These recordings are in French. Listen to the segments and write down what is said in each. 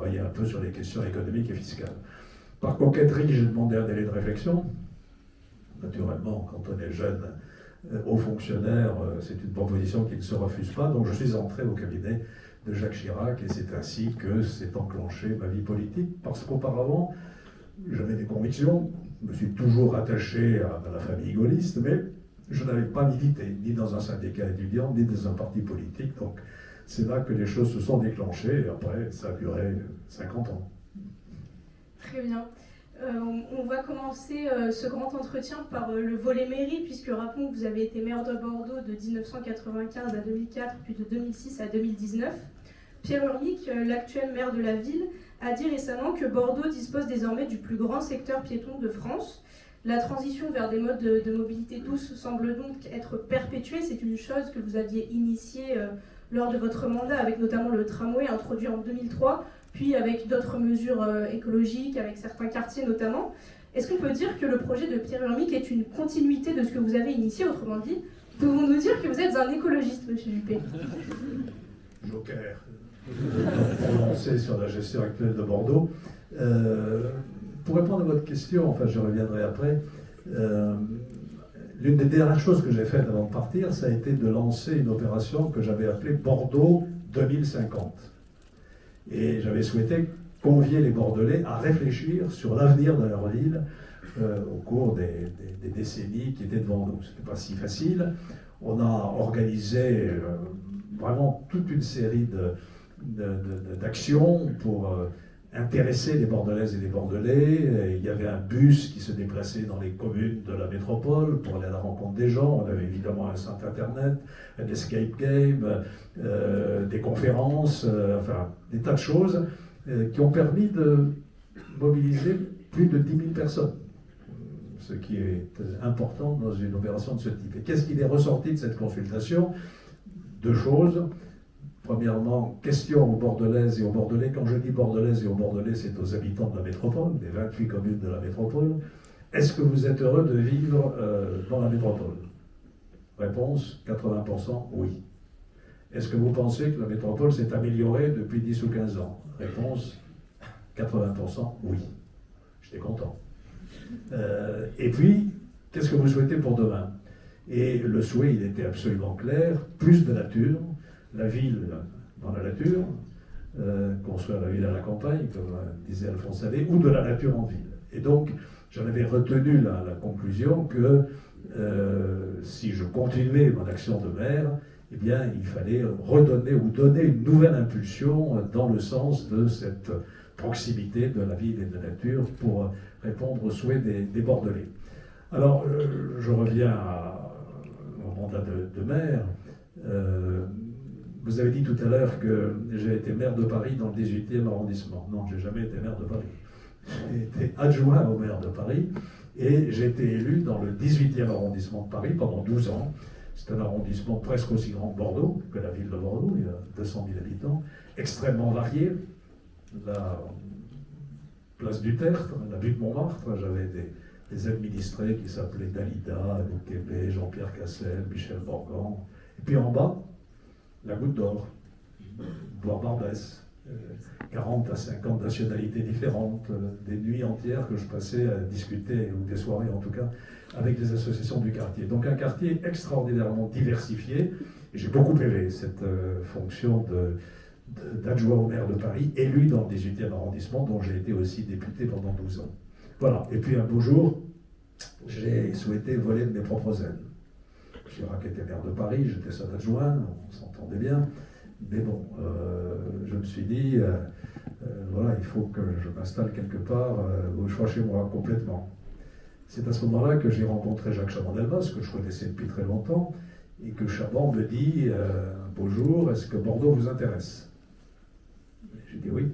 travailler un peu sur les questions économiques et fiscales. Par coquetterie, j'ai demandé un délai de réflexion. Naturellement, quand on est jeune haut fonctionnaire, c'est une proposition qui ne se refuse pas. Donc je suis entré au cabinet de Jacques Chirac et c'est ainsi que s'est enclenchée ma vie politique. Parce qu'auparavant, j'avais des convictions, je me suis toujours attaché à la famille gaulliste, mais je n'avais pas milité, ni dans un syndicat étudiant, ni dans un parti politique. Donc c'est là que les choses se sont déclenchées et après, ça a duré 50 ans. Très bien. On va commencer ce grand entretien par le volet mairie, puisque rappelons que vous avez été maire de Bordeaux de 1995 à 2004, puis de 2006 à 2019. Pierre Urmic, l'actuel maire de la ville, a dit récemment que Bordeaux dispose désormais du plus grand secteur piéton de France. La transition vers des modes de mobilité douce semble donc être perpétuée. C'est une chose que vous aviez initiée lors de votre mandat, avec notamment le tramway introduit en 2003, puis avec d'autres mesures écologiques, avec certains quartiers notamment. Est-ce qu'on peut dire que le projet de Pierre Urmic est une continuité de ce que vous avez initié? Autrement dit, pouvons-nous dire que vous êtes un écologiste, monsieur Juppé? Joker, prononcé sur la gestion actuelle de Bordeaux. Pour répondre à votre question, enfin je reviendrai après, l'une des dernières choses que j'ai faites avant de partir, ça a été de lancer une opération que j'avais appelée Bordeaux 2050. Et j'avais souhaité convier les Bordelais à réfléchir sur l'avenir de leur ville au cours des décennies qui étaient devant nous. Ce n'était pas si facile. On a organisé vraiment toute une série d'actions pour intéresser les Bordelaises et les Bordelais. Il y avait un bus qui se déplaçait dans les communes de la métropole pour aller à la rencontre des gens. On avait évidemment un site internet, un escape game, des conférences, enfin des tas de choses qui ont permis de mobiliser plus de 10 000 personnes, ce qui est important dans une opération de ce type. Et qu'est-ce qui est ressorti de cette consultation? Deux choses. Premièrement, question aux Bordelaises et aux Bordelais. Quand je dis Bordelaises et aux Bordelais, c'est aux habitants de la métropole, des 28 communes de la métropole. Est-ce que vous êtes heureux de vivre dans la métropole? Réponse, 80% oui. Est-ce que vous pensez que la métropole s'est améliorée depuis 10 ou 15 ans? Réponse, 80% oui. J'étais content. Et puis, qu'est-ce que vous souhaitez pour demain? Et le souhait, il était absolument clair, plus de nature, la ville dans la nature, construire la ville à la campagne, comme disait Alphonse Allais, ou de la nature en ville. Et donc, j'en avais retenu la conclusion que si je continuais mon action de maire, eh bien, il fallait redonner ou donner une nouvelle impulsion dans le sens de cette proximité de la ville et de la nature pour répondre aux souhaits des Bordelais. Alors, je reviens au mandat de maire. Vous avez dit tout à l'heure que j'ai été maire de Paris dans le 18e arrondissement. Non, je n'ai jamais été maire de Paris. J'ai été adjoint au maire de Paris et j'ai été élu dans le 18e arrondissement de Paris pendant 12 ans. C'est un arrondissement presque aussi grand que Bordeaux, que la ville de Bordeaux, il y a 200 000 habitants, extrêmement varié. La place du Tertre, la butte Montmartre, j'avais des administrés qui s'appelaient Dalida, Anouk Kébé, Jean-Pierre Cassel, Michel Morgan. Et puis en bas, la Goutte d'Or, Boire Barbès, 40 à 50 nationalités différentes, des nuits entières que je passais à discuter, ou des soirées en tout cas, avec les associations du quartier. Donc un quartier extraordinairement diversifié, et j'ai beaucoup aimé cette fonction d'adjoint au maire de Paris, élu dans le 18e arrondissement, dont j'ai été aussi député pendant 12 ans. Voilà, et puis un beau jour, j'ai souhaité voler de mes propres ailes. Chirac était maire de Paris, j'étais son adjoint, on s'entendait bien, mais bon, je me suis dit, voilà, il faut que je m'installe quelque part où je sois chez moi complètement. C'est à ce moment-là que j'ai rencontré Jacques Chaban-Delmas, que je connaissais depuis très longtemps, et que Chaban me dit, un beau jour, est-ce que Bordeaux vous intéresse? J'ai dit oui.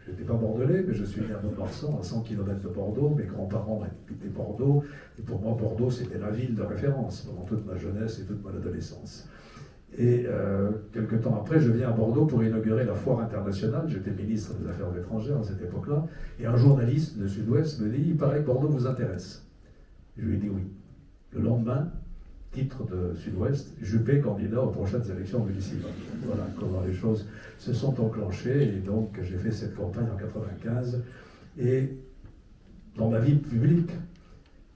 Je n'étais pas bordelais, mais je suis né à Mont-de-Marsan, à 100 km de Bordeaux. Mes grands-parents habitaient Bordeaux, et pour moi, Bordeaux, c'était la ville de référence pendant toute ma jeunesse et toute mon adolescence. Et quelques temps après, je viens à Bordeaux pour inaugurer la foire internationale. J'étais ministre des Affaires étrangères à cette époque-là, et un journaliste de Sud-Ouest me dit, il paraît que Bordeaux vous intéresse. Je lui ai dit oui. Le lendemain, titre de Sud-Ouest, Juppé candidat aux prochaines élections municipales. Voilà comment les choses se sont enclenchées, et donc j'ai fait cette campagne en 1995. Et dans ma vie publique,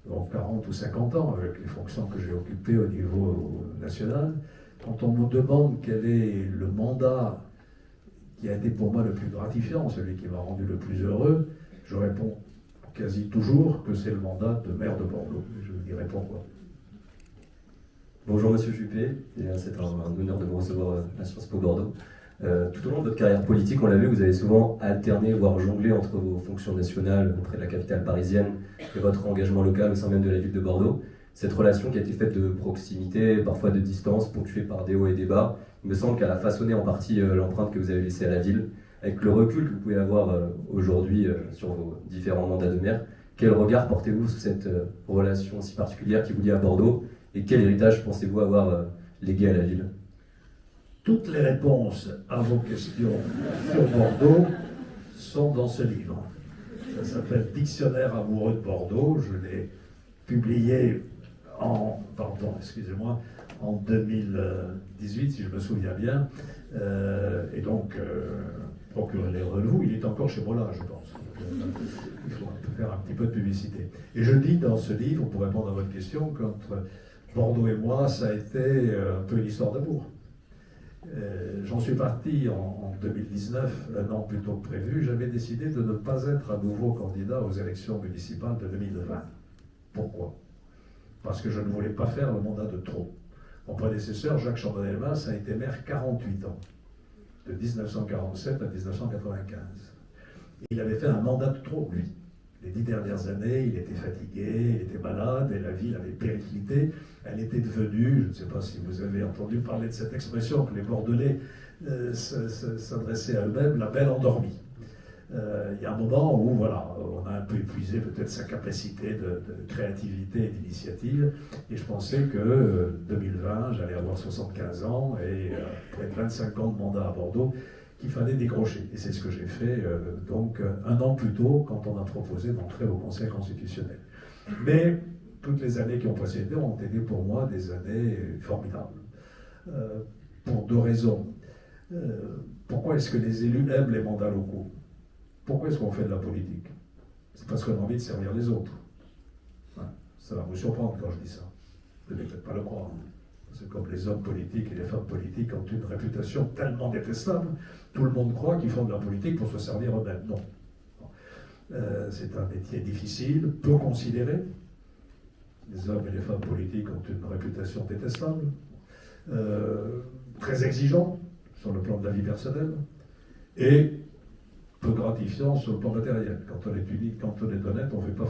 donc 40 ou 50 ans, avec les fonctions que j'ai occupées au niveau national, quand on me demande quel est le mandat qui a été pour moi le plus gratifiant, celui qui m'a rendu le plus heureux, je réponds quasi toujours que c'est le mandat de maire de Bordeaux. Je vous dirai pourquoi. Bonjour Monsieur Juppé, c'est un honneur de vous recevoir à Sciences Po Bordeaux. Tout au long de votre carrière politique, on l'a vu, vous avez souvent alterné, voire jonglé entre vos fonctions nationales auprès de la capitale parisienne et votre engagement local au sein même de la ville de Bordeaux. Cette relation qui a été faite de proximité, parfois de distance, ponctuée par des hauts et des bas, il me semble qu'elle a façonné en partie l'empreinte que vous avez laissée à la ville. Avec le recul que vous pouvez avoir aujourd'hui sur vos différents mandats de maire, quel regard portez-vous sur cette relation si particulière qui vous lie à Bordeaux, et quel héritage pensez-vous avoir légué à la ville? Toutes les réponses à vos questions sur Bordeaux sont dans ce livre. Ça s'appelle Dictionnaire amoureux de Bordeaux. Je l'ai publié en 2018, si je me souviens bien. Et donc, procurez-le vous, il est encore chez Mola, je pense. Il faut faire un petit peu de publicité. Et je dis dans ce livre, pour répondre à votre question, qu'entre Bordeaux et moi, ça a été un peu une histoire d'amour. J'en suis parti en 2019, un an plus tôt que prévu. J'avais décidé de ne pas être à nouveau candidat aux élections municipales de 2020. Pourquoi? Parce que je ne voulais pas faire le mandat de trop. Mon prédécesseur, Jacques Chaban-Delmas, a été maire 48 ans, de 1947 à 1995. Il avait fait un mandat de trop, lui. Les 10 dernières années, il était fatigué, il était malade, et la ville avait périclité. Elle était devenue, je ne sais pas si vous avez entendu parler de cette expression, que les Bordelais s'adressaient à eux-mêmes, la belle endormie. Il y a un moment où, voilà, on a un peu épuisé peut-être sa capacité de créativité et d'initiative, et je pensais que 2020, j'allais avoir 75 ans, et après 25 ans de mandat à Bordeaux, qu'il fallait décrocher. Et c'est ce que j'ai fait donc un an plus tôt, quand on a proposé d'entrer au Conseil constitutionnel. Mais toutes les années qui ont précédé ont été pour moi des années formidables. Pour deux raisons. Pourquoi est-ce que les élus aiment les mandats locaux? Pourquoi est-ce qu'on fait de la politique? C'est parce qu'on a envie de servir les autres. Ça va vous surprendre quand je dis ça. Vous ne devez peut-être pas le croire. C'est comme les hommes politiques et les femmes politiques ont une réputation tellement détestable, tout le monde croit qu'ils font de la politique pour se servir eux-mêmes. Non. C'est un métier difficile, peu considéré. Les hommes et les femmes politiques ont une réputation détestable, très exigeant sur le plan de la vie personnelle, et peu gratifiant sur le plan matériel. Quand on est unique, quand on est honnête, on ne fait pas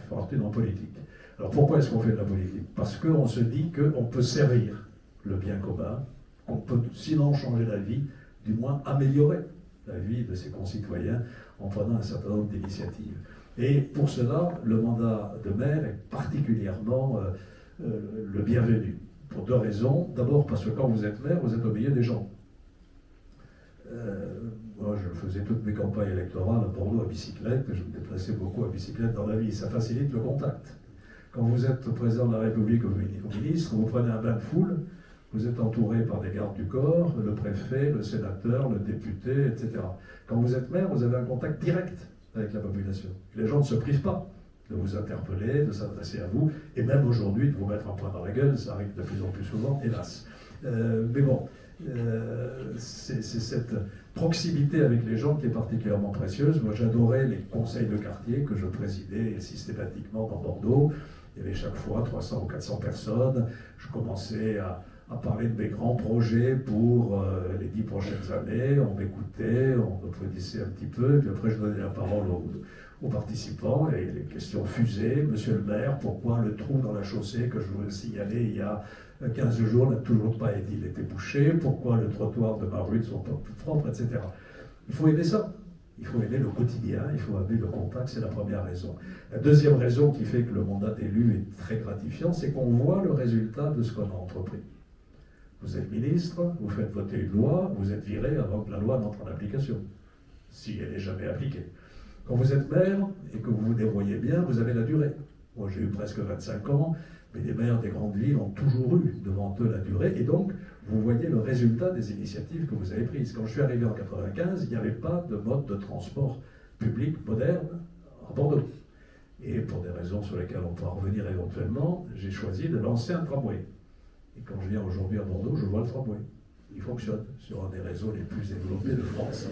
fortune en politique. Alors pourquoi est-ce qu'on fait de la politique? Parce qu'on se dit qu'on peut servir le bien commun, qu'on peut sinon changer la vie, du moins améliorer la vie de ses concitoyens en prenant un certain nombre d'initiatives. Et pour cela, le mandat de maire est particulièrement le bienvenu. Pour deux raisons. D'abord parce que quand vous êtes maire, vous êtes au milieu des gens. Moi, je faisais toutes mes campagnes électorales à Bordeaux à bicyclette, je me déplaçais beaucoup à bicyclette dans la vie. Ça facilite le contact. Quand vous êtes président de la République ou ministre, vous prenez un bain de foule, vous êtes entouré par des gardes du corps, le préfet, le sénateur, le député, etc. Quand vous êtes maire, vous avez un contact direct avec la population. Les gens ne se privent pas de vous interpeller, de s'adresser à vous, et même aujourd'hui de vous mettre un point dans la gueule, ça arrive de plus en plus souvent, hélas. Mais bon, c'est cette proximité avec les gens qui est particulièrement précieuse. Moi, j'adorais les conseils de quartier que je présidais systématiquement dans Bordeaux. Il y avait chaque fois 300 ou 400 personnes. Je commençais à parler de mes grands projets pour les 10 prochaines années. On m'écoutait, on applaudissait un petit peu, puis après je donnais la parole aux participants et les questions fusaient. Monsieur le maire, pourquoi le trou dans la chaussée que je vous ai signalé il y a 15 jours n'a toujours pas été bouché? Pourquoi le trottoir de ma rue ne sont pas plus propres, etc. Il faut aimer ça. Il faut aimer le quotidien, il faut aimer le contact, c'est la première raison. La deuxième raison qui fait que le mandat d'élu est très gratifiant, c'est qu'on voit le résultat de ce qu'on a entrepris. Vous êtes ministre, vous faites voter une loi, vous êtes viré avant que la loi n'entre en application, si elle n'est jamais appliquée. Quand vous êtes maire et que vous vous débrouillez bien, vous avez la durée. Moi, j'ai eu presque 25 ans, mais les maires des grandes villes ont toujours eu devant eux la durée. Et donc, vous voyez le résultat des initiatives que vous avez prises. Quand je suis arrivé en 1995, il n'y avait pas de mode de transport public moderne à Bordeaux. Et pour des raisons sur lesquelles on pourra revenir éventuellement, j'ai choisi de lancer un tramway. Et quand je viens aujourd'hui à Bordeaux, je vois le tramway. Il fonctionne sur un des réseaux les plus développés de France.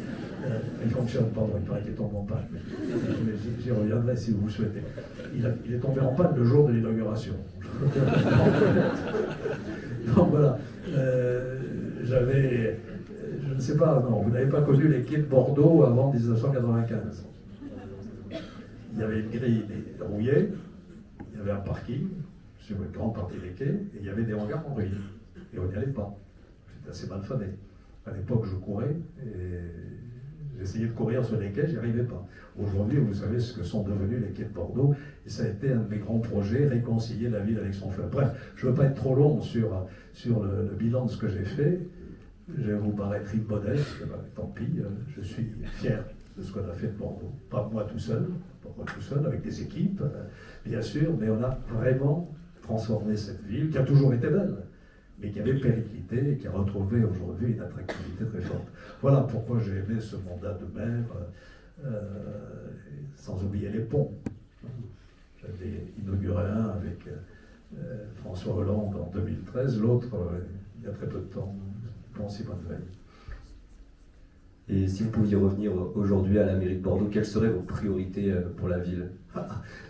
Il fonctionne, pardon, il paraît qu'il est tombé en panne. Mais j'y reviendrai si vous le souhaitez. Il est tombé en panne le jour de l'inauguration. Donc voilà. Je ne sais pas, non, vous n'avez pas connu les quais de Bordeaux avant 1995. Il y avait une grille rouillée, il y avait un parking sur une grande partie des quais, et il y avait des hangars en ruine. Et on n'y allait pas. J'étais assez mal fané. À l'époque, je courais, et j'essayais de courir sur les quais, j'y arrivais pas. Aujourd'hui, vous savez ce que sont devenus les quais de Bordeaux, et ça a été un de mes grands projets, réconcilier la ville avec son fleuve. Bref, je ne veux pas être trop long sur le bilan de ce que j'ai fait. Je vais vous paraître immodeste, tant pis, je suis fier de ce qu'on a fait de Bordeaux. Pas moi tout seul, avec des équipes, bien sûr, mais on a vraiment transformé cette ville, qui a toujours été belle, mais qui avait périclité et qui a retrouvé aujourd'hui une attractivité très forte. Voilà pourquoi j'ai aimé ce mandat de maire, sans oublier les ponts. J'avais inauguré un avec François Hollande en 2013, l'autre il y a très peu de temps, pont Simone Veil. Et si vous pouviez revenir aujourd'hui à la mairie de Bordeaux, quelles seraient vos priorités pour la ville?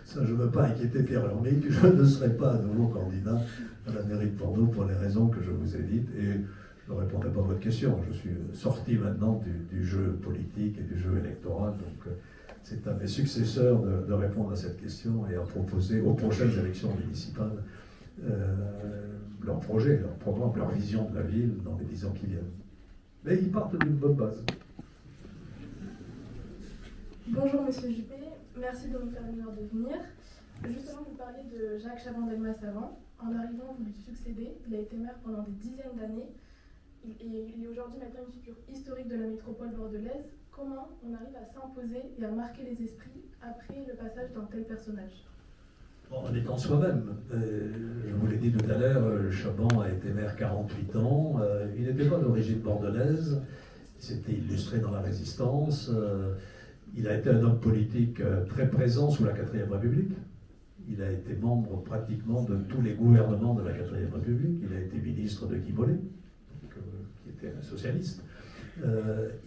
Ça, je ne veux pas inquiéter Pierre Lhermitte, je ne serai pas à nouveau candidat à la mairie de Bordeaux pour les raisons que je vous ai dites, et je ne répondrai pas à votre question. Je suis sorti maintenant du jeu politique et du jeu électoral, donc c'est à mes successeurs de répondre à cette question et à proposer aux prochaines élections municipales leur projet, leur programme, leur vision de la ville dans les 10 ans qui viennent. Mais ils partent d'une bonne base. Bonjour Monsieur Juppé, merci de nous faire l'honneur de venir. Justement, vous parliez de Jacques Chaban-Delmas avant. En arrivant, vous lui succédez. Il a été maire pendant des dizaines d'années. Il est aujourd'hui maintenant une figure historique de la métropole bordelaise. Comment on arrive à s'imposer et à marquer les esprits après le passage d'un tel personnage? En étant soi-même. Je vous l'ai dit tout à l'heure, Chaban a été maire 48 ans. Il n'était pas d'origine bordelaise. Il s'était illustré dans la résistance. Il a été un homme politique très présent sous la 4e République. Il a été membre pratiquement de tous les gouvernements de la 4e République. Il a été ministre de Guy Mollet, qui était un socialiste.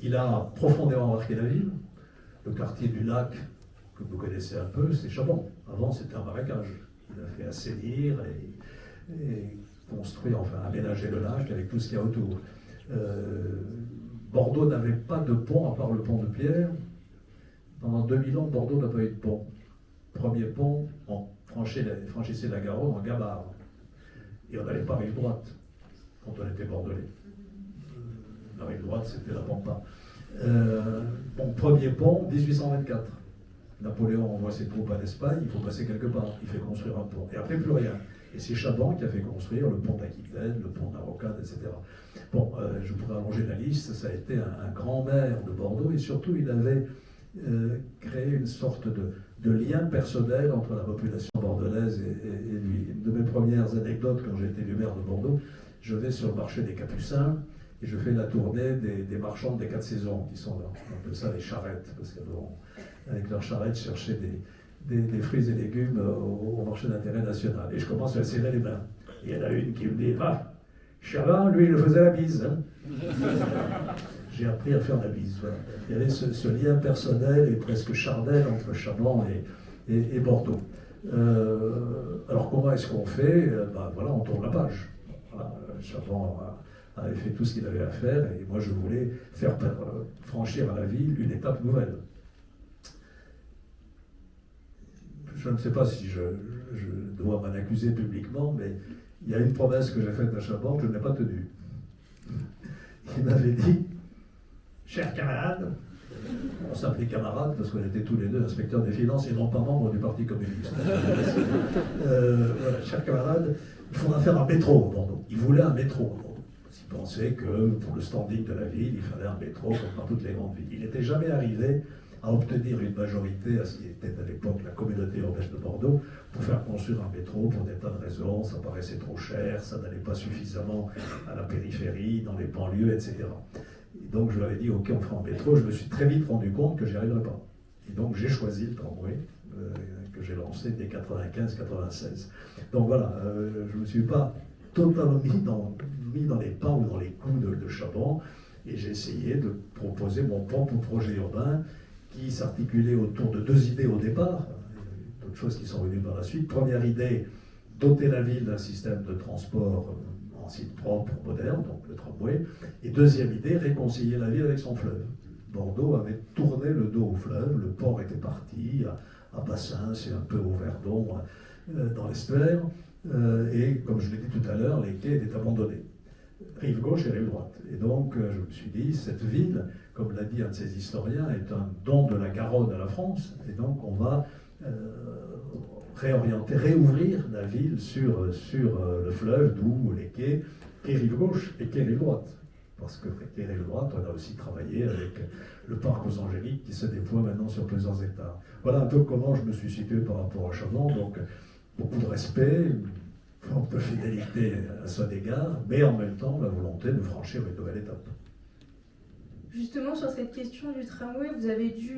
Il a profondément marqué la ville. Le quartier du Lac, que vous connaissez un peu, c'est Chaban. Avant, c'était un marécage. Il a fait assainir et construire, enfin aménager le lac avec tout ce qu'il y a autour. Bordeaux n'avait pas de pont à part le pont de Pierre. Pendant 2000 ans, Bordeaux n'a pas eu de pont. Premier pont, on franchissait la Garonne en Gabard. Et on n'allait pas rive droite quand on était bordelais. La rive droite, c'était la Pampa. Bon, premier pont, 1824. Napoléon envoie ses troupes en Espagne, il faut passer quelque part, il fait construire un pont. Et après, plus rien. Et c'est Chaban qui a fait construire le pont d'Aquitaine, le pont d'Arrocade, etc. Bon, je pourrais allonger la liste, ça a été un grand maire de Bordeaux, et surtout, il avait créé une sorte de lien personnel entre la population bordelaise et lui. Une de mes premières anecdotes, quand j'ai été élu maire de Bordeaux, je vais sur le marché des Capucins, et je fais la tournée des marchands des 4 saisons qui sont là. On appelle ça les charrettes, parce qu'elles vont, avec leurs charrettes, chercher des fruits et légumes au marché d'intérêt national. Et je commence à serrer les mains. Et il y en a une qui me dit « Ah, Chaban, lui, il faisait la bise. Hein. » J'ai appris à faire la bise. Voilà. Il y avait ce lien personnel et presque charnel entre Chaban et Bordeaux. Alors comment est-ce qu'on fait? Voilà, on tourne la page. Voilà, Chaban avait fait tout ce qu'il avait à faire, et moi je voulais faire franchir à la ville une étape nouvelle. Je ne sais pas si je dois m'en accuser publiquement, mais il y a une promesse que j'ai faite à Chaban que je n'ai pas tenue. Il m'avait dit, cher camarade, on s'appelait camarades parce qu'on était tous les deux inspecteurs des finances et non pas membres du Parti communiste. Voilà, cher camarade, il faudra faire un métro au Bordeaux. Il voulait un métro au Bordeaux. Il pensait que pour le standing de la ville, il fallait un métro comme dans toutes les grandes villes. Il n'était jamais arrivé à obtenir une majorité à ce qui était à l'époque la communauté urbaine de Bordeaux pour faire construire un métro pour des tas de raisons. Ça paraissait trop cher, ça n'allait pas suffisamment à la périphérie, dans les banlieues, etc. Et donc je lui avais dit, ok, on fera un métro. Je me suis très vite rendu compte que j'y arriverais pas. Et donc j'ai choisi le tramway que j'ai lancé dès 95-96. Donc voilà, je ne me suis pas totalement mis dans les pas ou dans les coups de Chabon, et j'ai essayé de proposer mon propre projet urbain qui s'articulait autour de deux idées au départ, d'autres choses qui sont venues par la suite. Première idée, doter la ville d'un système de transport en site propre, moderne, donc le tramway. Et deuxième idée, réconcilier la ville avec son fleuve. Bordeaux avait tourné le dos au fleuve, le port était parti à Bassins et un peu au Verdon, dans l'estuaire, et comme je l'ai dit tout à l'heure, les quais étaient abandonnés, rive gauche et rive droite. Et donc je me suis dit, cette ville, comme l'a dit un de ses historiens, est un don de la Garonne à la France, et donc on va réorienter, réouvrir la ville sur le fleuve, d'où les quais rive gauche et quais rive droite. Parce que quai rive droite, on a aussi travaillé avec le parc aux Angéliques qui se déploie maintenant sur plusieurs hectares. Voilà un peu comment je me suis situé par rapport à Chabon. Donc beaucoup de respect, une forme de fidélité à son égard, mais en même temps la volonté de franchir une nouvelle étape. Justement, sur cette question du tramway, vous avez dû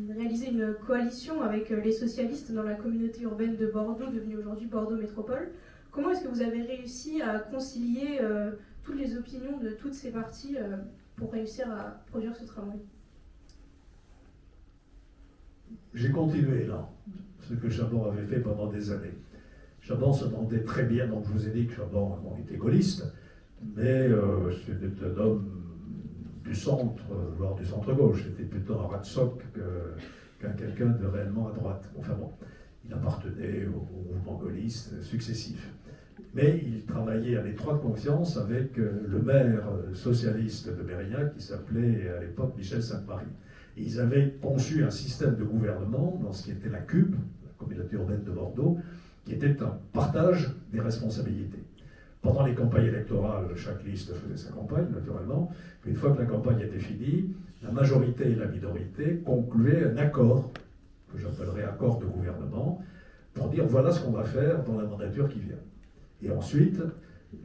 réaliser une coalition avec les socialistes dans la communauté urbaine de Bordeaux, devenue aujourd'hui Bordeaux Métropole. Comment est-ce que vous avez réussi à concilier toutes les opinions de toutes ces parties pour réussir à produire ce tramway? J'ai continué là, ce que Chabon avait fait pendant des années. Chabon se demandait très bien, donc je vous ai dit que Chabon était gaulliste, mais c'était un homme du centre, voire du centre-gauche. C'était plutôt un ratsoc qu'un quelqu'un de réellement à droite. Enfin bon, il appartenait au mouvement gaulliste successif. Mais il travaillait à l'étroite confiance avec le maire socialiste de Mérignac, qui s'appelait à l'époque Michel Sainte-Marie. Et ils avaient conçu un système de gouvernement dans ce qui était la CUB, la communauté urbaine de Bordeaux, qui était un partage des responsabilités. Pendant les campagnes électorales, chaque liste faisait sa campagne, naturellement. Puis une fois que la campagne était finie, la majorité et la minorité concluaient un accord, que j'appellerais accord de gouvernement, pour dire voilà ce qu'on va faire dans la mandature qui vient. Et ensuite,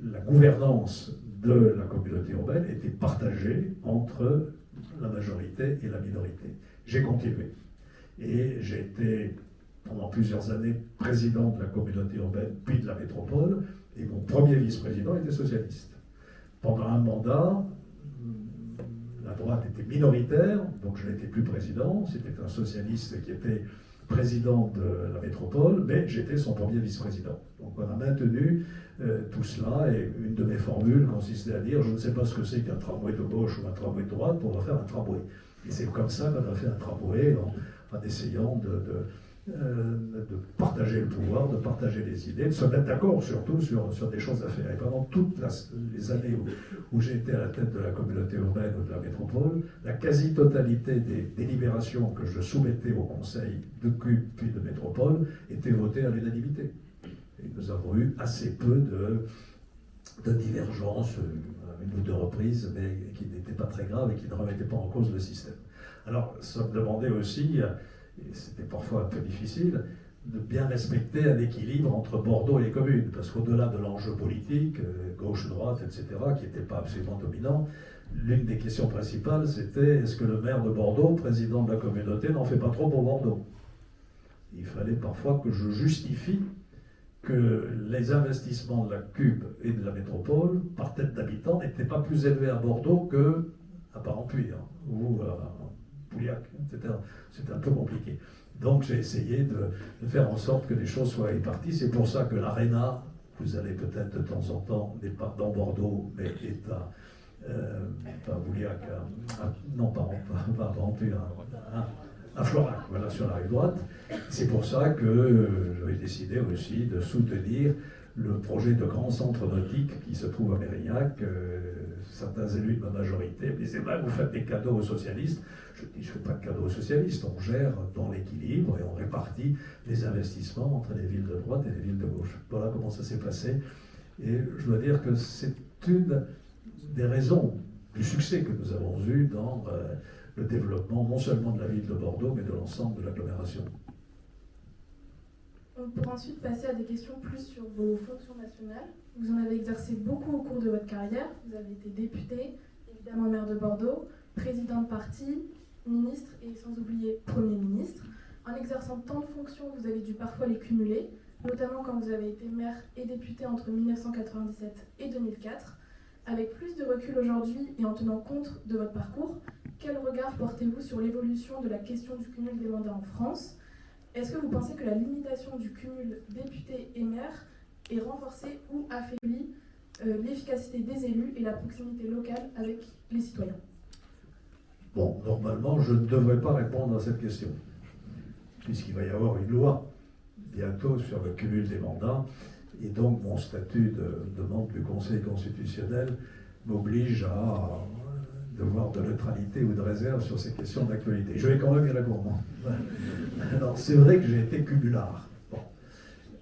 la gouvernance de la communauté urbaine était partagée entre la majorité et la minorité. J'ai continué. Et j'ai été pendant plusieurs années président de la communauté urbaine, puis de la métropole, et mon premier vice-président était socialiste. Pendant un mandat, la droite était minoritaire, donc je n'étais plus président, c'était un socialiste qui était président de la métropole, mais j'étais son premier vice-président. Donc on a maintenu tout cela, et une de mes formules consistait à dire, je ne sais pas ce que c'est qu'un tramway de gauche ou un tramway de droite, on va faire un tramway. Et c'est comme ça qu'on a fait un tramway, en essayant de partager le pouvoir, de partager les idées, de se mettre d'accord surtout sur des choses à faire. Et pendant toutes les années où j'étais à la tête de la communauté urbaine ou de la métropole, la quasi-totalité des délibérations que je soumettais au conseil de CUB puis de métropole étaient votées à l'unanimité. Et nous avons eu assez peu de divergences, une ou deux reprises, mais qui n'étaient pas très graves et qui ne remettaient pas en cause le système. Alors, ça me demandait aussi, et c'était parfois un peu difficile, de bien respecter un équilibre entre Bordeaux et les communes, parce qu'au-delà de l'enjeu politique, gauche-droite, etc., qui n'était pas absolument dominant, l'une des questions principales, c'était est-ce que le maire de Bordeaux, président de la communauté, n'en fait pas trop pour Bordeaux? Il fallait parfois que je justifie que les investissements de la CUB et de la métropole, par tête d'habitant, n'étaient pas plus élevés à Bordeaux qu'à Parempuire ou à Pouillac, etc. C'était un peu compliqué. Donc j'ai essayé de faire en sorte que les choses soient réparties. C'est pour ça que l'Arena, vous allez peut-être de temps en temps, n'est pas dans Bordeaux, mais est à Pouillac, non pas à Parempuire, à Florac, voilà, sur la rive droite. C'est pour ça que j'avais décidé aussi de soutenir le projet de grand centre nautique qui se trouve à Mérignac. Certains élus de ma majorité me disaient vous faites des cadeaux aux socialistes. Je dis je ne fais pas de cadeaux aux socialistes, on gère dans l'équilibre et on répartit les investissements entre les villes de droite et les villes de gauche. Voilà comment ça s'est passé. Et je dois dire que c'est une des raisons du succès que nous avons eu dans le développement non seulement de la ville de Bordeaux, mais de l'ensemble de l'agglomération. On pourra ensuite passer à des questions plus sur vos fonctions nationales. Vous en avez exercé beaucoup au cours de votre carrière. Vous avez été député, évidemment maire de Bordeaux, président de parti, ministre et sans oublier Premier ministre. En exerçant tant de fonctions, vous avez dû parfois les cumuler, notamment quand vous avez été maire et député entre 1997 et 2004. Avec plus de recul aujourd'hui et en tenant compte de votre parcours, quel regard portez-vous sur l'évolution de la question du cumul des mandats en France ? Est-ce que vous pensez que la limitation du cumul député et maire est renforcée ou affaiblit l'efficacité des élus et la proximité locale avec les citoyens ? Bon, normalement, je ne devrais pas répondre à cette question, puisqu'il va y avoir une loi bientôt sur le cumul des mandats, et donc mon statut de membre du Conseil constitutionnel m'oblige à devoir de neutralité ou de réserve sur ces questions d'actualité. Je vais quand même y répondre. Alors, c'est vrai que j'ai été cumulard. Bon.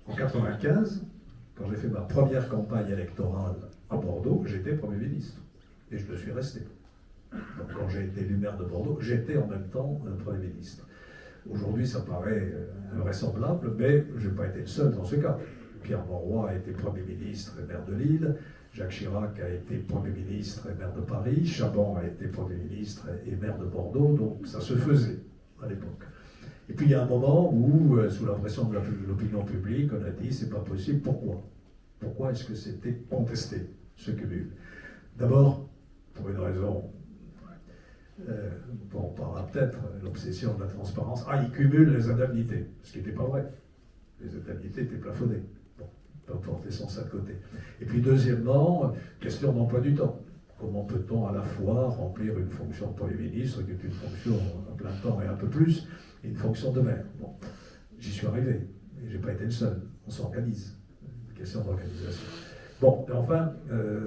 En 1995, quand j'ai fait ma première campagne électorale à Bordeaux, j'étais Premier ministre, et je le suis resté. Donc, quand j'ai été élu maire de Bordeaux, j'étais en même temps Premier ministre. Aujourd'hui, ça paraît invraisemblable, mais je n'ai pas été le seul dans ce cas. Pierre Mauroy a été Premier ministre et maire de Lille, Jacques Chirac a été Premier ministre et maire de Paris, Chaban a été Premier ministre et maire de Bordeaux, donc ça se faisait à l'époque. Et puis il y a un moment où, sous la pression de l'opinion publique, on a dit c'est pas possible. Pourquoi ? Pourquoi est-ce que c'était contesté, ce cumul ? D'abord, pour une raison, on parlera peut-être, l'obsession de la transparence. Ah, ils cumulent les indemnités, ce qui n'était pas vrai. Les indemnités étaient plafonnées. Bon, peu importe, laissons ça de côté. Et puis deuxièmement, question d'emploi du temps. Comment peut-on à la fois remplir une fonction de Premier ministre, qui est une fonction à plein temps et un peu plus, et une fonction de maire? Bon, j'y suis arrivé, et je n'ai pas été le seul. On s'organise. Une question d'organisation. Bon, enfin,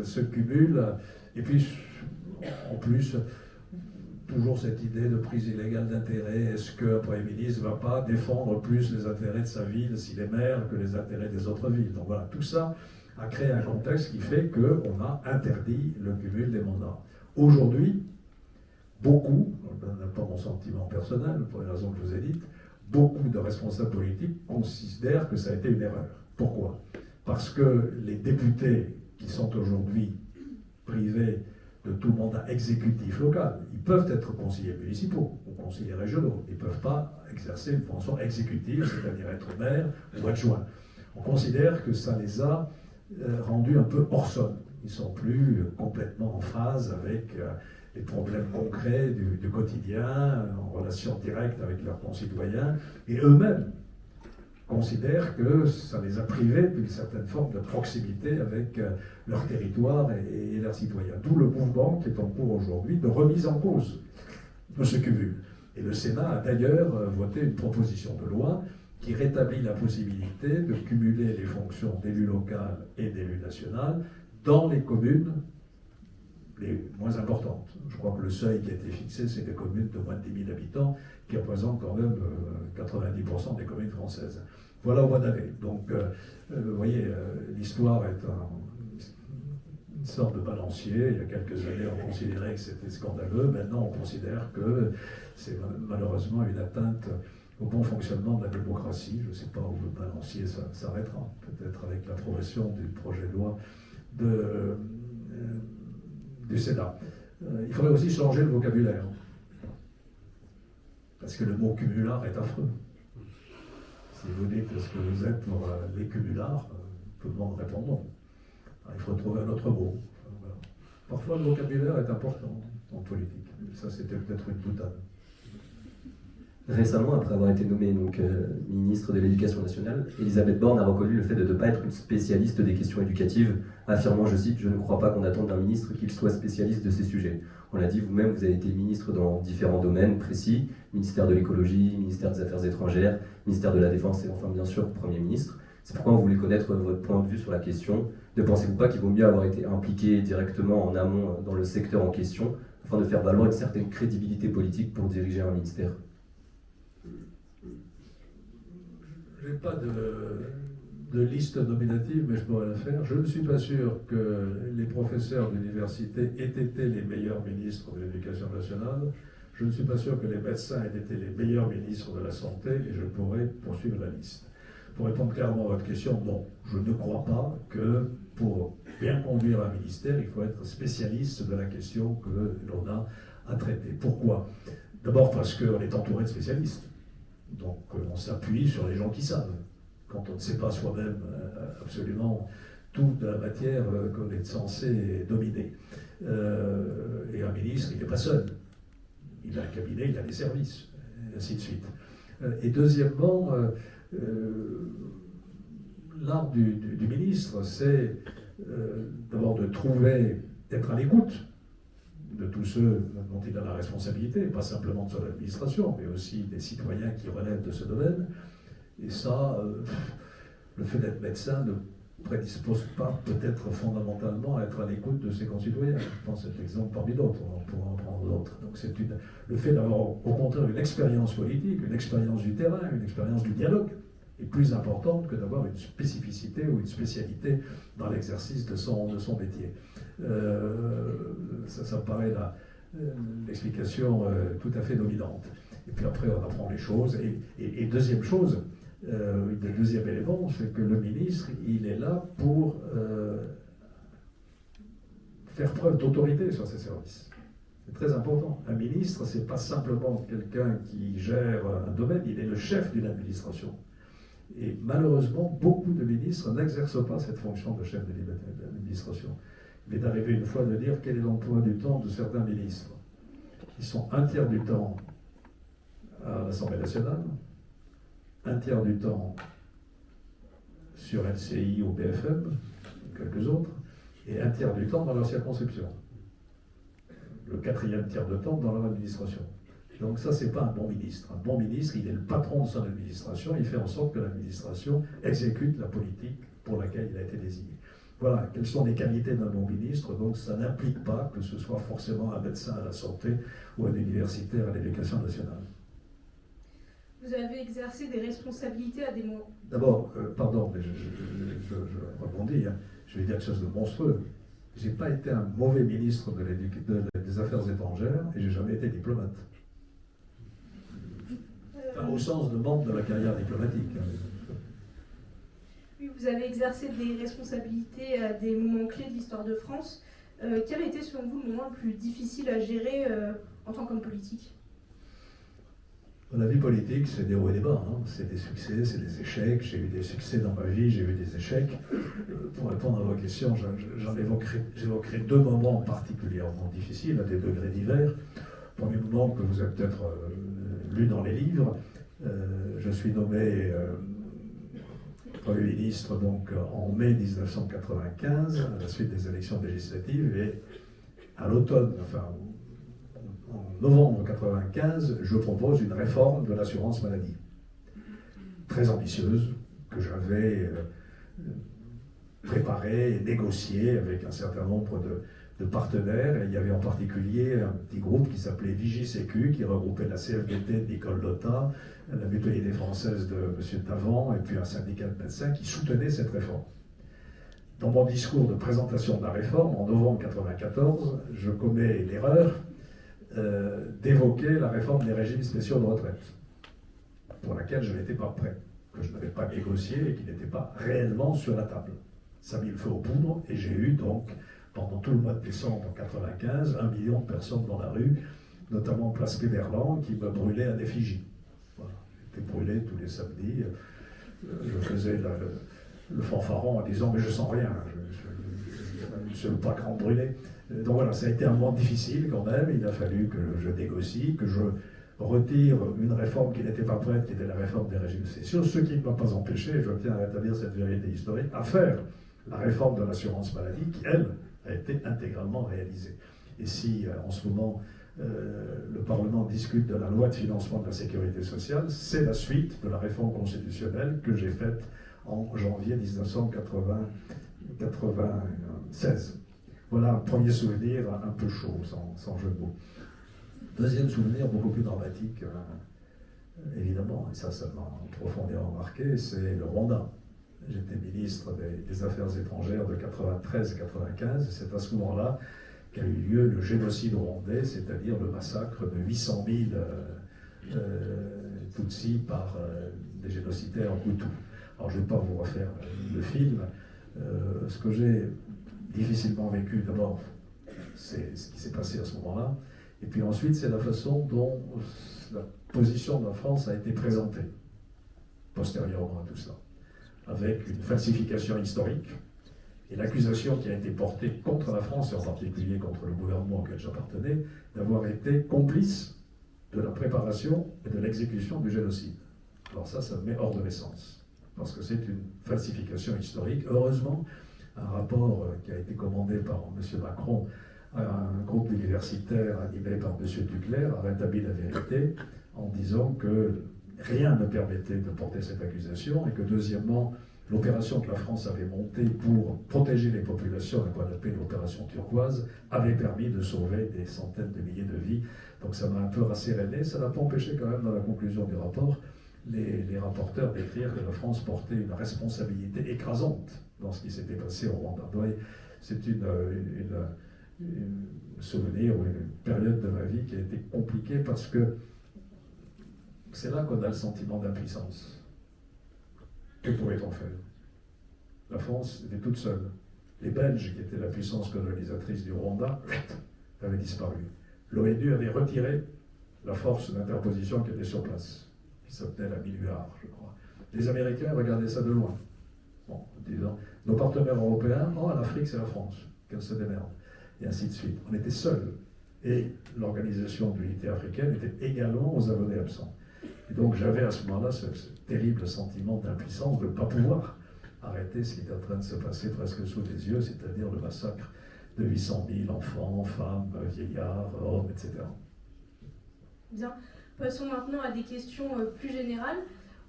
ce cumul, et puis en plus, toujours cette idée de prise illégale d'intérêt. Est-ce qu'un Premier ministre ne va pas défendre plus les intérêts de sa ville s'il est maire que les intérêts des autres villes? Donc voilà, tout ça a créé un contexte qui fait qu'on a interdit le cumul des mandats. Aujourd'hui, beaucoup, je ne donne pas mon sentiment personnel, pour les raisons que je vous ai dites, beaucoup de responsables politiques considèrent que ça a été une erreur. Pourquoi? Parce que les députés qui sont aujourd'hui privés de tout mandat exécutif local, ils peuvent être conseillers municipaux ou conseillers régionaux. Ils ne peuvent pas exercer une fonction exécutive, c'est-à-dire être maire ou adjoint. On considère que ça les a rendus un peu hors sol. Ils ne sont plus complètement en phase avec les problèmes concrets du quotidien, en relation directe avec leurs concitoyens, et eux-mêmes considèrent que ça les a privés d'une certaine forme de proximité avec leur territoire et leurs citoyens. D'où le mouvement qui est en cours aujourd'hui de remise en cause de ce cumul. Et le Sénat a d'ailleurs voté une proposition de loi qui rétablit la possibilité de cumuler les fonctions d'élu local et d'élu national dans les communes les moins importantes. Je crois que le seuil qui a été fixé, c'est des communes de moins de 10 000 habitants, qui représentent quand même 90% des communes françaises. Voilà où on en est. Donc, vous voyez, l'histoire est une sorte de balancier. Il y a quelques années, on considérait que c'était scandaleux. Maintenant, on considère que c'est malheureusement une atteinte au bon fonctionnement de la démocratie. Je ne sais pas où le balancier s'arrêtera. Peut-être avec l'approbation du projet de loi du Sénat. Il faudrait aussi changer le vocabulaire. Parce que le mot cumulard est affreux. Si vous dites ce que vous êtes pour les cumulards, tout le monde répond non. Alors, il faut trouver un autre mot. Voilà. Parfois, le vocabulaire est important en politique. Ça, c'était peut-être une boutade. Récemment, après avoir été nommée ministre de l'Éducation nationale, Elisabeth Borne a reconnu le fait de ne pas être une spécialiste des questions éducatives, affirmant, je cite, « Je ne crois pas qu'on attende d'un ministre qu'il soit spécialiste de ces sujets ». On l'a dit, vous-même, vous avez été ministre dans différents domaines précis, ministère de l'écologie, ministère des Affaires étrangères, ministère de la Défense et enfin, bien sûr, Premier ministre. C'est pourquoi on voulait connaître votre point de vue sur la question. Ne pensez-vous pas qu'il vaut mieux avoir été impliqué directement en amont dans le secteur en question, afin de faire valoir une certaine crédibilité politique pour diriger un ministère ? Je n'ai pas de liste nominative, mais je pourrais la faire. Je ne suis pas sûr que les professeurs d'université aient été les meilleurs ministres de l'Éducation nationale. Je ne suis pas sûr que les médecins aient été les meilleurs ministres de la Santé, et je pourrais poursuivre la liste. Pour répondre clairement à votre question, non, je ne crois pas que pour bien conduire un ministère, il faut être spécialiste de la question que l'on a à traiter. Pourquoi? D'abord parce qu'on est entouré de spécialistes. Donc on s'appuie sur les gens qui savent. Quand on ne sait pas soi-même absolument toute la matière qu'on est censé dominer. Et un ministre, il n'est pas seul. Il a un cabinet, il a des services, et ainsi de suite. Et deuxièmement, l'art du ministre, c'est d'abord de trouver, d'être à l'écoute de tous ceux dont il a la responsabilité, pas simplement de son administration, mais aussi des citoyens qui relèvent de ce domaine. Et ça, le fait d'être médecin ne prédispose pas peut-être fondamentalement à être à l'écoute de ses concitoyens. Je pense cet exemple parmi d'autres, on pourra en prendre d'autres. Donc c'est le fait d'avoir au contraire une expérience politique, une expérience du terrain, une expérience du dialogue, est plus importante que d'avoir une spécificité ou une spécialité dans l'exercice de son métier. Ça me paraît l'explication tout à fait dominante. Et puis après, on apprend les choses. Et deuxième chose, le deuxième élément, c'est que le ministre, il est là pour faire preuve d'autorité sur ses services. C'est très important. Un ministre, c'est pas simplement quelqu'un qui gère un domaine, il est le chef d'une administration. Et malheureusement, beaucoup de ministres n'exercent pas cette fonction de chef de l'administration. Il m'est arrivé une fois de dire quel est l'emploi du temps de certains ministres. Ils sont un tiers du temps à l'Assemblée nationale, un tiers du temps sur LCI ou BFM, quelques autres, et un tiers du temps dans leur circonscription. Le quatrième tiers de temps dans leur administration. Donc ça, c'est pas un bon ministre. Un bon ministre, il est le patron de son administration, il fait en sorte que l'administration exécute la politique pour laquelle il a été désigné. Voilà, quelles sont les qualités d'un bon ministre. Donc ça n'implique pas que ce soit forcément un médecin à la santé ou un universitaire à l'éducation nationale. Vous avez exercé des responsabilités à des moments. D'abord, pardon, mais je rebondis, hein. Je vais dire quelque chose de monstrueux. Je n'ai pas été un mauvais ministre des Affaires étrangères et je n'ai jamais été diplomate. Enfin, au sens de membre de la carrière diplomatique. Oui, vous avez exercé des responsabilités à des moments clés de l'histoire de France. Quel a été selon vous le moment le plus difficile à gérer en tant qu'homme politique? La vie politique, c'est des hauts et des bas. Hein. C'est des succès, c'est des échecs. J'ai eu des succès dans ma vie, j'ai eu des échecs. Pour répondre à vos questions, j'évoquerai deux moments particulièrement difficiles, à des degrés divers. Premier moment que vous avez peut-être lu dans les livres, je suis nommé Premier ministre donc, en mai 1995, à la suite des élections législatives, et à l'automne, enfin en novembre 1995, je propose une réforme de l'assurance maladie, très ambitieuse, que j'avais préparée et négociée avec un certain nombre de partenaires. Et il y avait en particulier un petit groupe qui s'appelait Vigisécu, qui regroupait la CFDT de Nicole Lotta, la Mutualité française de M. Tavant, et puis un syndicat de médecins qui soutenait cette réforme. Dans mon discours de présentation de la réforme, en novembre 1994, je commets l'erreur d'évoquer la réforme des régimes spéciaux de retraite, pour laquelle je n'étais pas prêt, que je n'avais pas négocié et qui n'était pas réellement sur la table. Ça a mis le feu aux poudres et j'ai eu donc, pendant tout le mois de décembre 1995, 1 million de personnes dans la rue, notamment place Péberlan, qui me brûlaient à effigie. Voilà. J'étais brûlé tous les samedis. Je faisais le fanfaron en disant « mais je sens rien, je ne suis pas grand brûlé ». Donc voilà, ça a été un moment difficile quand même. Il a fallu que je négocie, que je retire une réforme qui n'était pas prête, qui était la réforme des régimes spéciaux, ce qui ne m'a pas empêché, je tiens à rétablir cette vérité historique, à faire la réforme de l'assurance maladie qui, elle, a été intégralement réalisée. Et si en ce moment le Parlement discute de la loi de financement de la sécurité sociale, c'est la suite de la réforme constitutionnelle que j'ai faite en janvier 1996. Voilà un premier souvenir un peu chaud, sans jeu de mots. Deuxième souvenir, beaucoup plus dramatique, évidemment, et ça m'a profondément marqué, c'est le Rwanda. J'étais ministre des Affaires étrangères de 93 à 95, et c'est à ce moment-là qu'a eu lieu le génocide rwandais, c'est-à-dire le massacre de 800 000 Tutsis par des génocidaires Hutus. Alors je ne vais pas vous refaire le film. Ce que j'ai difficilement vécu, d'abord, c'est ce qui s'est passé à ce moment-là, et puis ensuite c'est la façon dont la position de la France a été présentée postérieurement à tout cela, avec une falsification historique et l'accusation qui a été portée contre la France, et en particulier contre le gouvernement auquel j'appartenais, d'avoir été complice de la préparation et de l'exécution du génocide. Alors ça me met hors de mes sens, parce que c'est une falsification historique. Heureusement, un rapport qui a été commandé par M. Macron à un groupe universitaire animé par M. Duclerc a rétabli la vérité en disant que rien ne permettait de porter cette accusation et que, deuxièmement, l'opération que la France avait montée pour protéger les populations, la qu'on appelle l'opération turquoise, avait permis de sauver des centaines de milliers de vies. Donc ça m'a un peu rasséréné. Ça n'a pas empêché quand même, dans la conclusion du rapport, les rapporteurs d'écrire que la France portait une responsabilité écrasante dans ce qui s'était passé au Rwanda. C'est un souvenir ou une période de ma vie qui a été compliquée parce que c'est là qu'on a le sentiment d'impuissance. Que pouvait-on faire? La France était toute seule. Les Belges, qui étaient la puissance colonisatrice du Rwanda, avaient disparu. L'ONU avait retiré la force d'interposition qui était sur place, qui s'appelait la Minuar, je crois. Les Américains regardaient ça de loin, en disant, nos partenaires européens, l'Afrique c'est la France, qu'elle se démerde, et ainsi de suite. On était seuls, et l'Organisation de l'Unité africaine était également aux abonnés absents. Et donc j'avais à ce moment-là ce terrible sentiment d'impuissance de ne pas pouvoir arrêter ce qui était en train de se passer presque sous les yeux, c'est-à-dire le massacre de 800 000 enfants, femmes, vieillards, hommes, etc. Bien. Passons maintenant à des questions plus générales.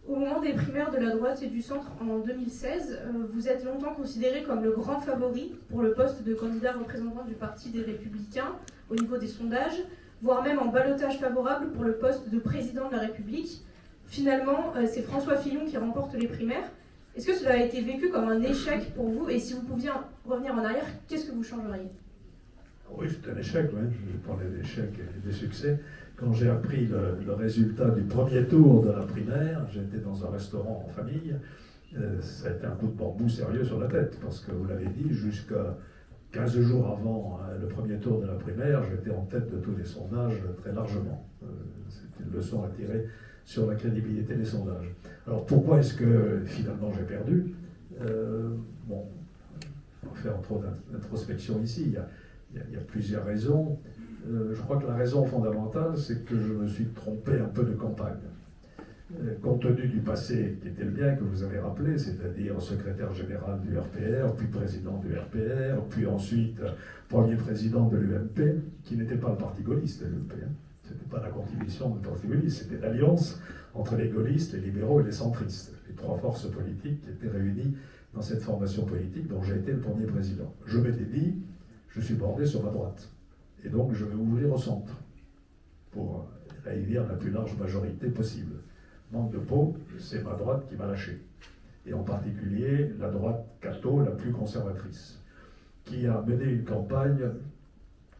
Au moment des primaires de la droite et du centre en 2016, vous êtes longtemps considéré comme le grand favori pour le poste de candidat représentant du Parti des Républicains au niveau des sondages, voire même en ballottage favorable pour le poste de président de la République. Finalement, c'est François Fillon qui remporte les primaires. Est-ce que cela a été vécu comme un échec pour vous? Et si vous pouviez revenir en arrière, qu'est-ce que vous changeriez? Oui, c'est un échec, oui. Je parlais d'échecs et des succès. Quand j'ai appris le résultat du premier tour de la primaire, j'étais dans un restaurant en famille, ça a été un coup de bambou sérieux sur la tête, parce que vous l'avez dit, jusqu'à 15 jours avant le premier tour de la primaire, j'étais en tête de tous les sondages très largement. C'est une leçon à tirer sur la crédibilité des sondages. Alors pourquoi est-ce que finalement j'ai perdu? Bon, on va faire trop d'introspection ici. Il y a plusieurs raisons. Je crois que la raison fondamentale, c'est que je me suis trompé un peu de campagne. Compte tenu du passé qui était le mien, que vous avez rappelé, c'est-à-dire secrétaire général du RPR, puis président du RPR, puis ensuite premier président de l'UMP, qui n'était pas le parti gaulliste, l'UMP. Ce n'était pas la contribution du parti gaulliste, c'était l'alliance entre les gaullistes, les libéraux et les centristes, les trois forces politiques qui étaient réunies dans cette formation politique dont j'ai été le premier président. Je m'étais dit, je suis bordé sur ma droite, et donc je vais ouvrir au centre pour réunir la plus large majorité possible. Manque de peau, c'est ma droite qui m'a lâché, et en particulier la droite catho la plus conservatrice, qui a mené une campagne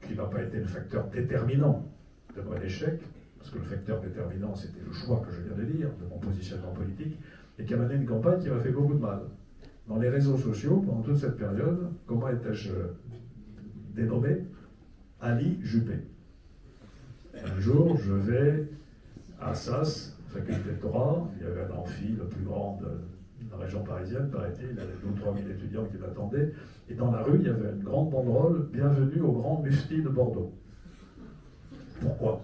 qui n'a pas été le facteur déterminant de mon échec, parce que le facteur déterminant, c'était le choix que je viens de dire, de mon positionnement politique, et qui a mené une campagne qui m'a fait beaucoup de mal. Dans les réseaux sociaux, pendant toute cette période, comment étais-je dénommé? Ali Juppé. Un jour, je vais à Assas, faculté de droit, il y avait un amphi le plus grand de la région parisienne, paraît-il, il y avait 2 ou 3 000 étudiants qui m'attendaient, et dans la rue, il y avait une grande banderole, bienvenue au grand mufti de Bordeaux. Pourquoi?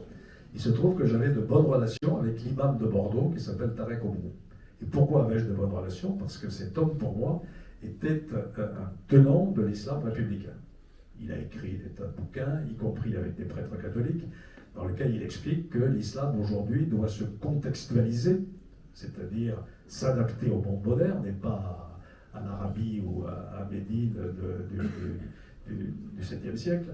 Il se trouve que j'avais de bonnes relations avec l'imam de Bordeaux qui s'appelle Tarek Obrou. Et pourquoi avais-je de bonnes relations? Parce que cet homme, pour moi, était un tenant de l'islam républicain. Il a écrit des tas de bouquins, y compris avec des prêtres catholiques, dans lesquels il explique que l'islam aujourd'hui doit se contextualiser, c'est-à-dire s'adapter au monde moderne et pas en Arabie ou à Médine du 7e siècle.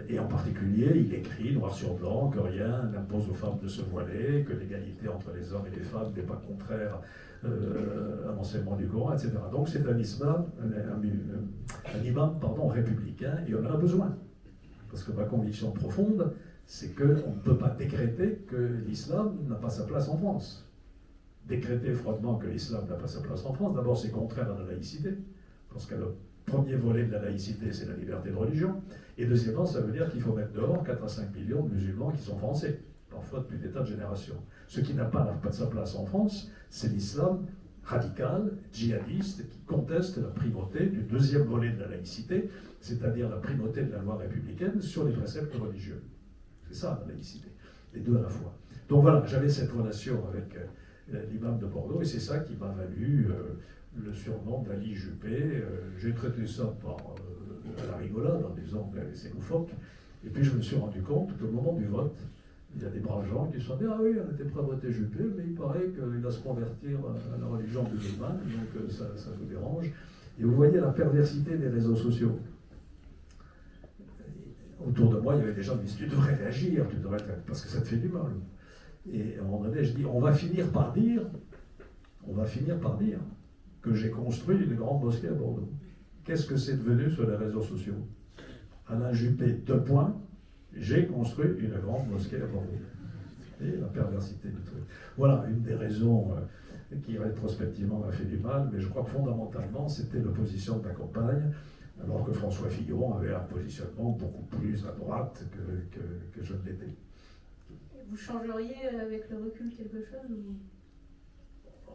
Et en particulier, il écrit noir sur blanc que rien n'impose aux femmes de se voiler, que l'égalité entre les hommes et les femmes n'est pas contraire à l'enseignement du Coran, etc. Donc c'est un imam républicain, et on en a besoin. Parce que ma conviction profonde, c'est qu'on ne peut pas décréter que l'islam n'a pas sa place en France. Décréter froidement que l'islam n'a pas sa place en France, d'abord c'est contraire à la laïcité, parce que le premier volet de la laïcité c'est la liberté de religion, et deuxièmement ça veut dire qu'il faut mettre dehors 4 à 5 millions de musulmans qui sont français, parfois depuis des tas de générations. Ce qui n'a pas sa place en France, c'est l'islam radical, djihadiste, qui conteste la primauté du deuxième volet de la laïcité, c'est-à-dire la primauté de la loi républicaine sur les préceptes religieux. C'est ça la laïcité, les deux à la fois. Donc voilà, j'avais cette relation avec l'imam de Bordeaux, et c'est ça qui m'a valu le surnom d'Ali Juppé. J'ai traité ça à la rigolade en disant que c'est loufoque, et puis je me suis rendu compte qu'au moment du vote, il y a des braves gens qui se sont dit « Ah oui, on était prêt à voter Juppé, mais il paraît qu'il va se convertir à la religion musulmane, donc ça nous dérange. » Et vous voyez la perversité des réseaux sociaux. Autour de moi, il y avait des gens qui me disaient « Tu devrais réagir, parce que ça te fait du mal. » Et à un moment donné, je dis, on va finir par dire que j'ai construit une grande mosquée à Bordeaux. Qu'est-ce que c'est devenu sur les réseaux sociaux? Alain Juppé, 2 points, j'ai construit une grande mosquée à Bordeaux. Et la perversité du truc. Voilà une des raisons qui rétrospectivement m'a fait du mal, mais je crois que fondamentalement, c'était l'opposition de ma compagne, alors que François Fillon avait un positionnement beaucoup plus à droite que je ne l'étais. Vous changeriez avec le recul quelque chose ou...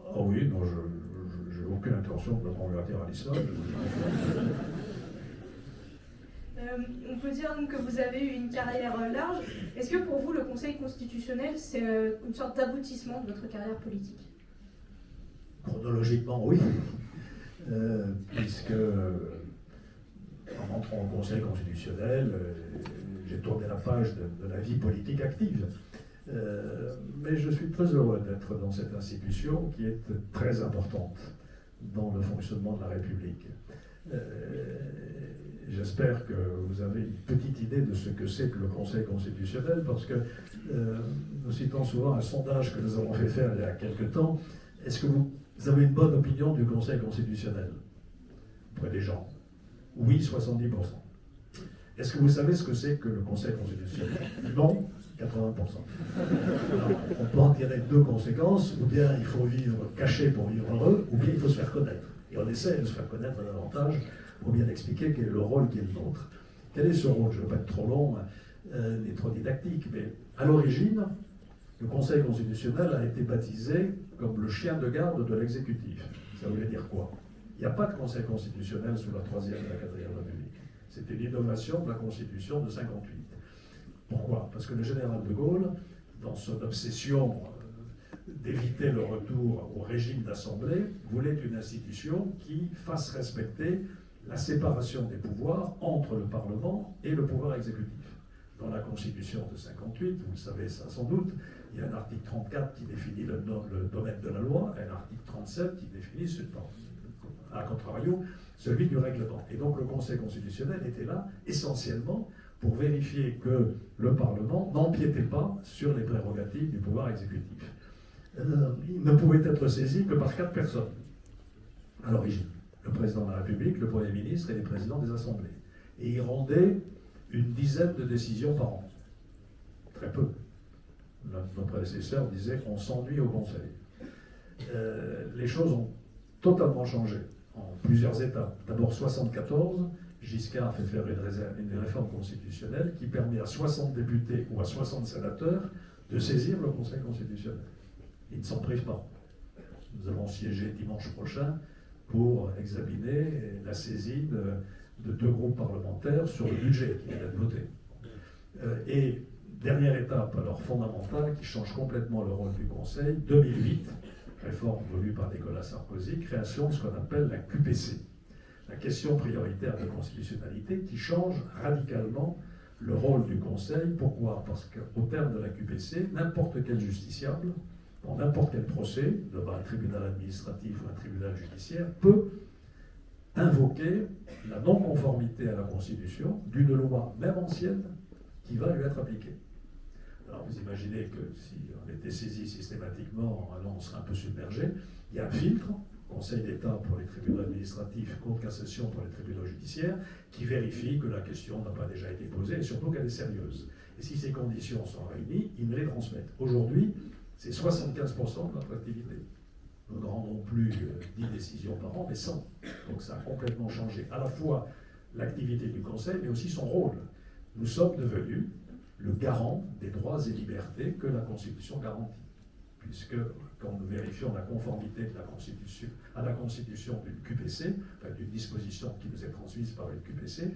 Ah oui, non, je n'ai aucune intention de me convertir à l'islam. On peut dire donc que vous avez eu une carrière large. Est-ce que pour vous, le Conseil constitutionnel, c'est une sorte d'aboutissement de votre carrière politique? Chronologiquement, oui. Puisque, en entrant au Conseil constitutionnel, j'ai tourné la page de la vie politique active. Mais je suis très heureux d'être dans cette institution qui est très importante dans le fonctionnement de la République. J'espère que vous avez une petite idée de ce que c'est que le Conseil constitutionnel, parce que nous citons souvent un sondage que nous avons fait faire il y a quelque temps. Est-ce que vous avez une bonne opinion du Conseil constitutionnel auprès des gens? Oui, 70%. Est-ce que vous savez ce que c'est que le Conseil constitutionnel? Non, 80%. Alors, on peut en tirer 2 conséquences, ou bien il faut vivre caché pour vivre heureux, ou bien il faut se faire connaître. Et on essaie de se faire connaître davantage pour bien expliquer quel est le rôle qui est le nôtre. Quel est ce rôle? Je ne veux pas être trop long ni trop didactique, mais à l'origine, le Conseil constitutionnel a été baptisé comme le chien de garde de l'exécutif. Ça voulait dire quoi? Il n'y a pas de Conseil constitutionnel sous la 3e et la 4e République. C'était l'innovation de la Constitution de 58. Pourquoi? Parce que le général de Gaulle, dans son obsession d'éviter le retour au régime d'assemblée, voulait une institution qui fasse respecter la séparation des pouvoirs entre le Parlement et le pouvoir exécutif. Dans la Constitution de 58, vous le savez ça sans doute, il y a un article 34 qui définit le domaine de la loi et un article 37 qui définit, à contrario, celui du règlement. Et donc le Conseil constitutionnel était là essentiellement pour vérifier que le Parlement n'empiétait pas sur les prérogatives du pouvoir exécutif. Il ne pouvait être saisi que par 4 personnes à l'origine. Le président de la République, le Premier ministre et les présidents des assemblées. Et il rendait une dizaine de décisions par an. Très peu. Nos prédécesseurs disaient qu'on s'ennuie au Conseil. Les choses ont totalement changé en plusieurs étapes. D'abord 74, Giscard fait faire une réforme constitutionnelle qui permet à 60 députés ou à 60 sénateurs de saisir le Conseil constitutionnel. Ils ne s'en privent pas. Nous allons siéger dimanche prochain pour examiner la saisine de 2 groupes parlementaires sur le budget qui vient d'être voté. Et dernière étape, alors fondamentale, qui change complètement le rôle du Conseil, 2008, réforme voulue par Nicolas Sarkozy, création de ce qu'on appelle la QPC, la question prioritaire de constitutionnalité, qui change radicalement le rôle du Conseil. Pourquoi? Parce qu'au terme de la QPC, n'importe quel justiciable, dans n'importe quel procès, devant un tribunal administratif ou un tribunal judiciaire, peut invoquer la non-conformité à la Constitution d'une loi, même ancienne, qui va lui être appliquée. Alors vous imaginez que si on était saisi systématiquement, alors on serait un peu submergé. Il y a un filtre Conseil d'État pour les tribunaux administratifs, Cour de cassation pour les tribunaux judiciaires, qui vérifie que la question n'a pas déjà été posée et surtout qu'elle est sérieuse. Et si ces conditions sont réunies, ils me les transmettent. Aujourd'hui, c'est 75% de notre activité. Nous ne rendons plus 10 décisions par an, mais 100. Donc ça a complètement changé à la fois l'activité du Conseil, mais aussi son rôle. Nous sommes devenus le garant des droits et libertés que la Constitution garantit. Puisque quand nous vérifions la conformité de la Constitution, à la Constitution d'une QPC, enfin d'une disposition qui nous est transmise par une QPC,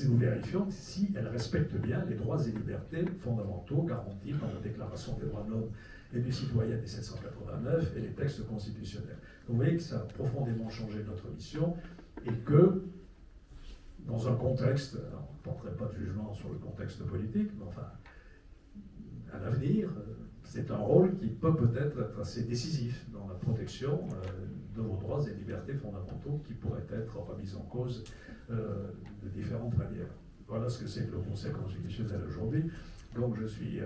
nous vérifions si elle respecte bien les droits et libertés fondamentaux garantis par la Déclaration des droits de l'homme et du citoyen de 1789 et les textes constitutionnels. Donc vous voyez que ça a profondément changé notre mission et que, dans un contexte, alors, je ne porterai pas de jugement sur le contexte politique, mais enfin, à l'avenir, c'est un rôle qui peut peut-être être assez décisif dans la protection de vos droits et libertés fondamentaux qui pourraient être remis en cause de différentes manières. Voilà ce que c'est que le Conseil constitutionnel aujourd'hui. Donc je suis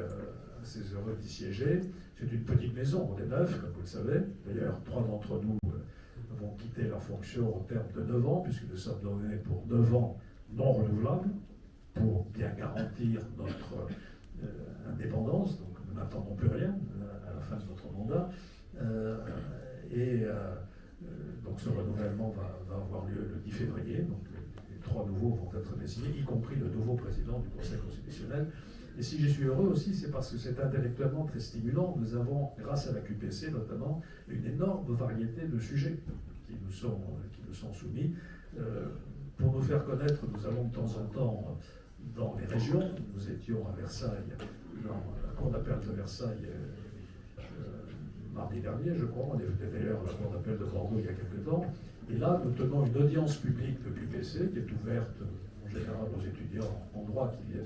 assez heureux d'y siéger. C'est une petite maison, on est 9, comme vous le savez. D'ailleurs, 3 d'entre nous vont quitter leur fonction au terme de 9 ans, puisque nous sommes nommés pour 9 ans non renouvelables, pour bien garantir notre indépendance. Donc nous n'attendons plus rien à la fin de notre mandat. Donc ce renouvellement va avoir lieu le 10 février. Donc les 3 nouveaux vont être désignés, y compris le nouveau président du Conseil constitutionnel. Et si je suis heureux aussi, c'est parce que c'est intellectuellement très stimulant. Nous avons, grâce à la QPC notamment, une énorme variété de sujets qui nous sont soumis. Pour nous faire connaître, nous allons de temps en temps dans les régions. Nous étions à Versailles, dans la Cour d'appel de Versailles, mardi dernier, je crois. On était d'ailleurs à la Cour d'appel de Bordeaux il y a quelques temps. Et là, nous tenons une audience publique de QPC qui est ouverte en général aux étudiants en droit qui viennent.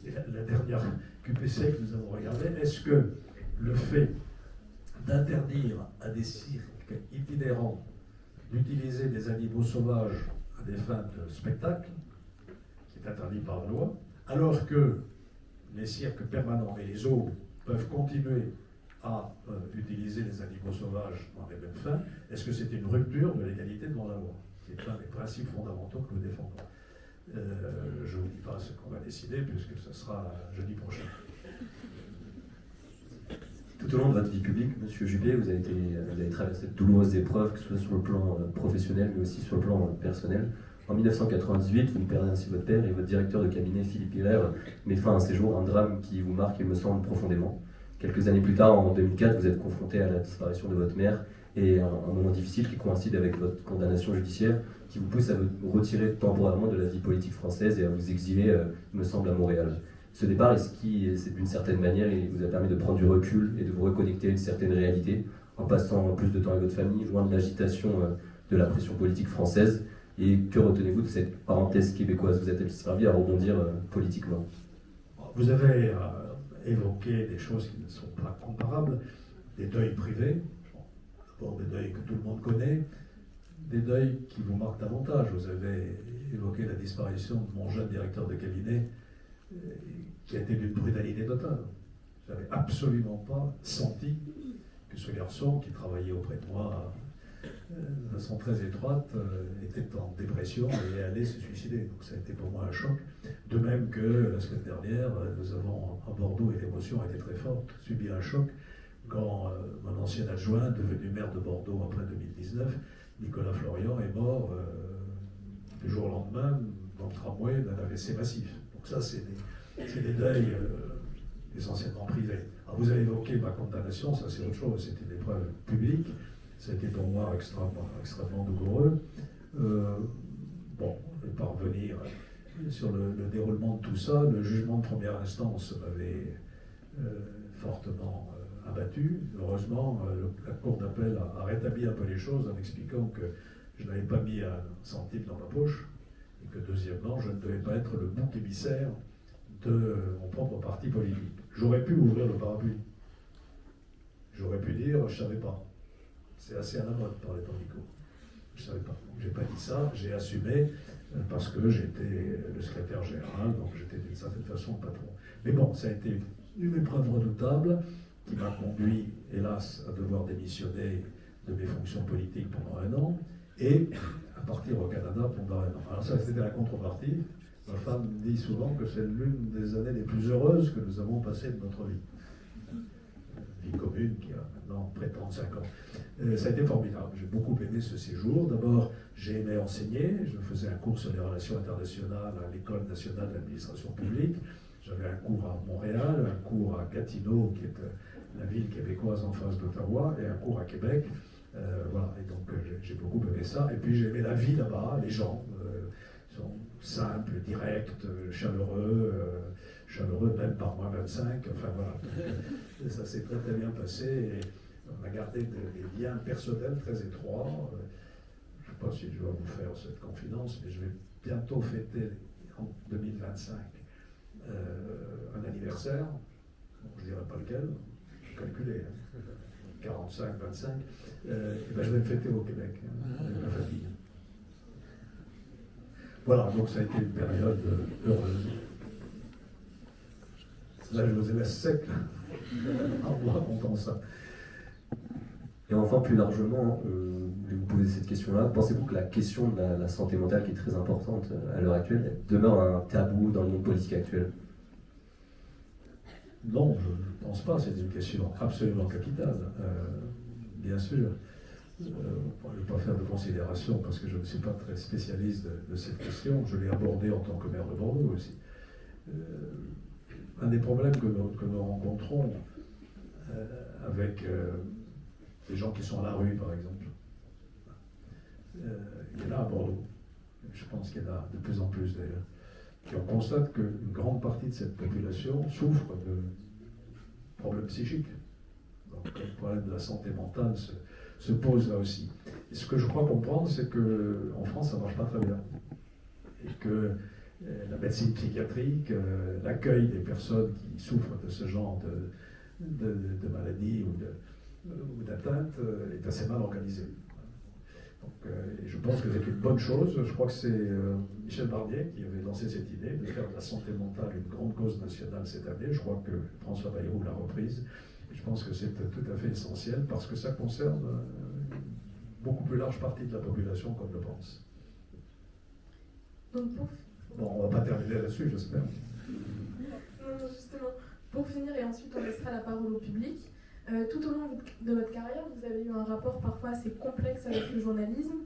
Et la dernière QPC que nous avons regardée, est-ce que le fait d'interdire à des cirques itinérants d'utiliser des animaux sauvages à des fins de spectacle, qui est interdit par la loi, alors que les cirques permanents et les zoos peuvent continuer à utiliser les animaux sauvages dans les mêmes fins, est-ce que c'est une rupture de l'égalité devant la loi, qui est un des principes fondamentaux que nous défendons? Je ne vous dis pas ce qu'on va décider, puisque ce sera jeudi prochain. Tout au long de votre vie publique, Monsieur Juppé, vous avez traversé de douloureuses épreuves, que ce soit sur le plan professionnel, mais aussi sur le plan personnel. En 1998, vous perdez ainsi votre père et votre directeur de cabinet, Philippe Hilaire, met fin à un séjour, un drame qui vous marque, il me semble, profondément. Quelques années plus tard, en 2004, vous êtes confronté à la disparition de votre mère et un moment difficile qui coïncide avec votre condamnation judiciaire, qui vous pousse à vous retirer temporairement de la vie politique française et à vous exiler, il me semble, à Montréal. Ce départ, c'est d'une certaine manière, il vous a permis de prendre du recul et de vous reconnecter à une certaine réalité, en passant plus de temps avec votre famille, loin de l'agitation de la pression politique française. Et que retenez-vous de cette parenthèse québécoise? Vous êtes servi à rebondir politiquement? Vous avez évoqué des choses qui ne sont pas comparables, des deuils privés, d'abord des deuils que tout le monde connaît, des deuils qui vous marquent davantage. Vous avez évoqué la disparition de mon jeune directeur de cabinet, qui a été d'une brutalité totale. Je n'avais absolument pas senti que ce garçon, qui travaillait auprès de moi de façon très étroite, était en dépression et allait se suicider. Donc ça a été pour moi un choc. De même que la semaine dernière, nous avons à Bordeaux, et l'émotion a été très forte, subi un choc quand mon ancien adjoint, devenu maire de Bordeaux après 2019, Nicolas Florian, est mort le jour au lendemain dans le tramway d'un AVC massif. Donc ça, c'est des deuils essentiellement privés. Alors vous avez évoqué ma condamnation, ça c'est autre chose, c'était une épreuve publique, ça a été pour moi extrêmement douloureux. Bon, je ne vais pas revenir sur le déroulement de tout ça. Le jugement de première instance m'avait fortement abattu. Heureusement, la Cour d'appel a rétabli un peu les choses en expliquant que je n'avais pas mis un centime dans ma poche et que deuxièmement, je ne devais pas être le bouc émissaire de mon propre parti politique. J'aurais pu ouvrir le parapluie. J'aurais pu dire, je ne savais pas. C'est assez à la mode par les politicos. Je ne savais pas. Je n'ai pas dit ça, j'ai assumé parce que j'étais le secrétaire général, donc j'étais d'une certaine façon le patron. Mais bon, ça a été une épreuve redoutable qui m'a conduit, hélas, à devoir démissionner de mes fonctions politiques pendant 1 an, et à partir au Canada pendant 1 an. Alors ça, c'était la contrepartie. Ma femme dit souvent que c'est l'une des années les plus heureuses que nous avons passées de notre vie. Vie commune qui a maintenant près de 35 ans. Ça a été formidable. J'ai beaucoup aimé ce séjour. D'abord, j'ai aimé enseigner. Je faisais un cours sur les relations internationales à l'École nationale d'administration publique. J'avais un cours à Montréal, un cours à Gatineau, qui est la ville québécoise en face d'Ottawa, et un cours à Québec. Voilà, et donc j'ai beaucoup aimé ça. Et puis j'ai aimé la vie là-bas, les gens sont simples, directs, chaleureux même par moins 25. Enfin voilà, donc, ça s'est très très bien passé. Et on a gardé des liens personnels très étroits. Je ne sais pas si je dois vous faire cette confidence, mais je vais bientôt fêter en 2025 un anniversaire. Bon, je ne dirai pas lequel, calculez, 45, 25. Et ben je vais le fêter au Québec, avec ma famille. Voilà, donc ça a été une période heureuse. Là, je vous ai laissé sec en vous racontant ça. Et enfin, plus largement, je voulais vous poser cette question-là. Pensez-vous que la question de la santé mentale, qui est très importante à l'heure actuelle, demeure un tabou dans le monde politique actuel? Non, je ne pense pas. C'est une question absolument capitale. Bien sûr. Je ne vais pas faire de considération parce que je ne suis pas très spécialiste de cette question. Je l'ai abordée en tant que maire de Bordeaux aussi. Un des problèmes que nous rencontrons avec les gens qui sont à la rue, par exemple, il y en a à Bordeaux. Je pense qu'il y en a de plus en plus d'ailleurs. Et on constate qu'une grande partie de cette population souffre de problèmes psychiques. Donc le problème de la santé mentale se pose là aussi. Et ce que je crois comprendre, c'est qu'en France, ça ne marche pas très bien. Et que la médecine psychiatrique, l'accueil des personnes qui souffrent de ce genre de maladie ou d'atteinte est assez mal organisé. Donc, et je pense que c'est une bonne chose. Je crois que c'est Michel Barnier qui avait lancé cette idée de faire de la santé mentale une grande cause nationale cette année. Je crois que François Bayrou l'a reprise. Et je pense que c'est tout à fait essentiel parce que ça concerne une beaucoup plus large partie de la population qu'on le pense. Donc bon, on ne va pas terminer là-dessus, j'espère. Non, justement, pour finir, et ensuite on laissera la parole au public. Tout au long de votre carrière, vous avez eu un rapport parfois assez complexe avec le journalisme,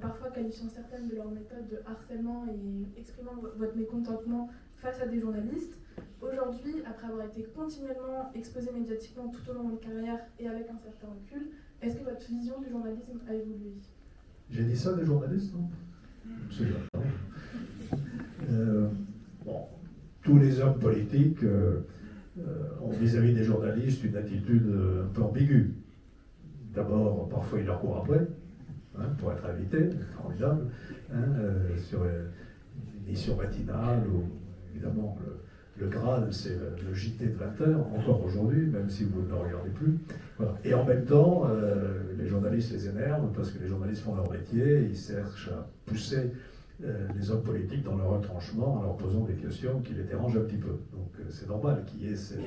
parfois qualifiant certaines de leurs méthodes de harcèlement et exprimant votre mécontentement face à des journalistes. Aujourd'hui, après avoir été continuellement exposé médiatiquement tout au long de votre carrière et avec un certain recul, est-ce que votre vision du journalisme a évolué? J'ai dit ça des journalistes, non? Absolument pas. Bon, tous les hommes politiques ont vis-à-vis des journalistes une attitude un peu ambiguë. D'abord, parfois ils leur courent après, pour être invités, formidable, sur une émission matinale, ou évidemment le Graal, c'est le JT de 20h, encore aujourd'hui, même si vous ne le regardez plus. Voilà. Et en même temps, les journalistes les énervent, parce que les journalistes font leur métier, ils cherchent à pousser les hommes politiques dans leur retranchement en leur posant des questions qui les dérangent un petit peu. Donc c'est normal qu'il y ait cette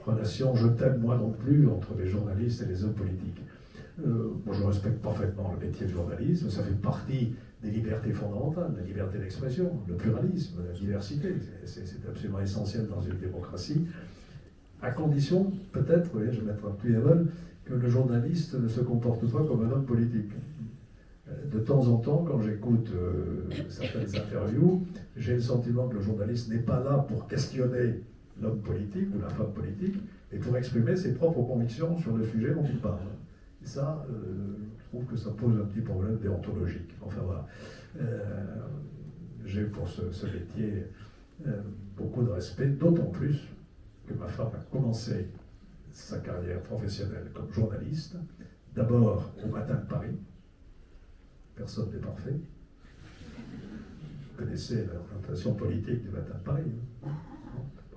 relation je t'aime moi non plus entre les journalistes et les hommes politiques. Moi je respecte parfaitement le métier de journalisme, ça fait partie des libertés fondamentales, la liberté d'expression, le pluralisme, la diversité, c'est absolument essentiel dans une démocratie, à condition peut-être, vous voyez, je vais mettre un bémol, que le journaliste ne se comporte pas comme un homme politique. De temps en temps, quand j'écoute certaines interviews, j'ai le sentiment que le journaliste n'est pas là pour questionner l'homme politique ou la femme politique, mais pour exprimer ses propres convictions sur le sujet dont il parle. Et ça, je trouve que ça pose un petit problème déontologique. Enfin voilà. J'ai pour ce métier beaucoup de respect, d'autant plus que ma femme a commencé sa carrière professionnelle comme journaliste, d'abord au Matin de Paris. Personne n'est parfait. Vous connaissez l'orientation politique du Matin de Paris.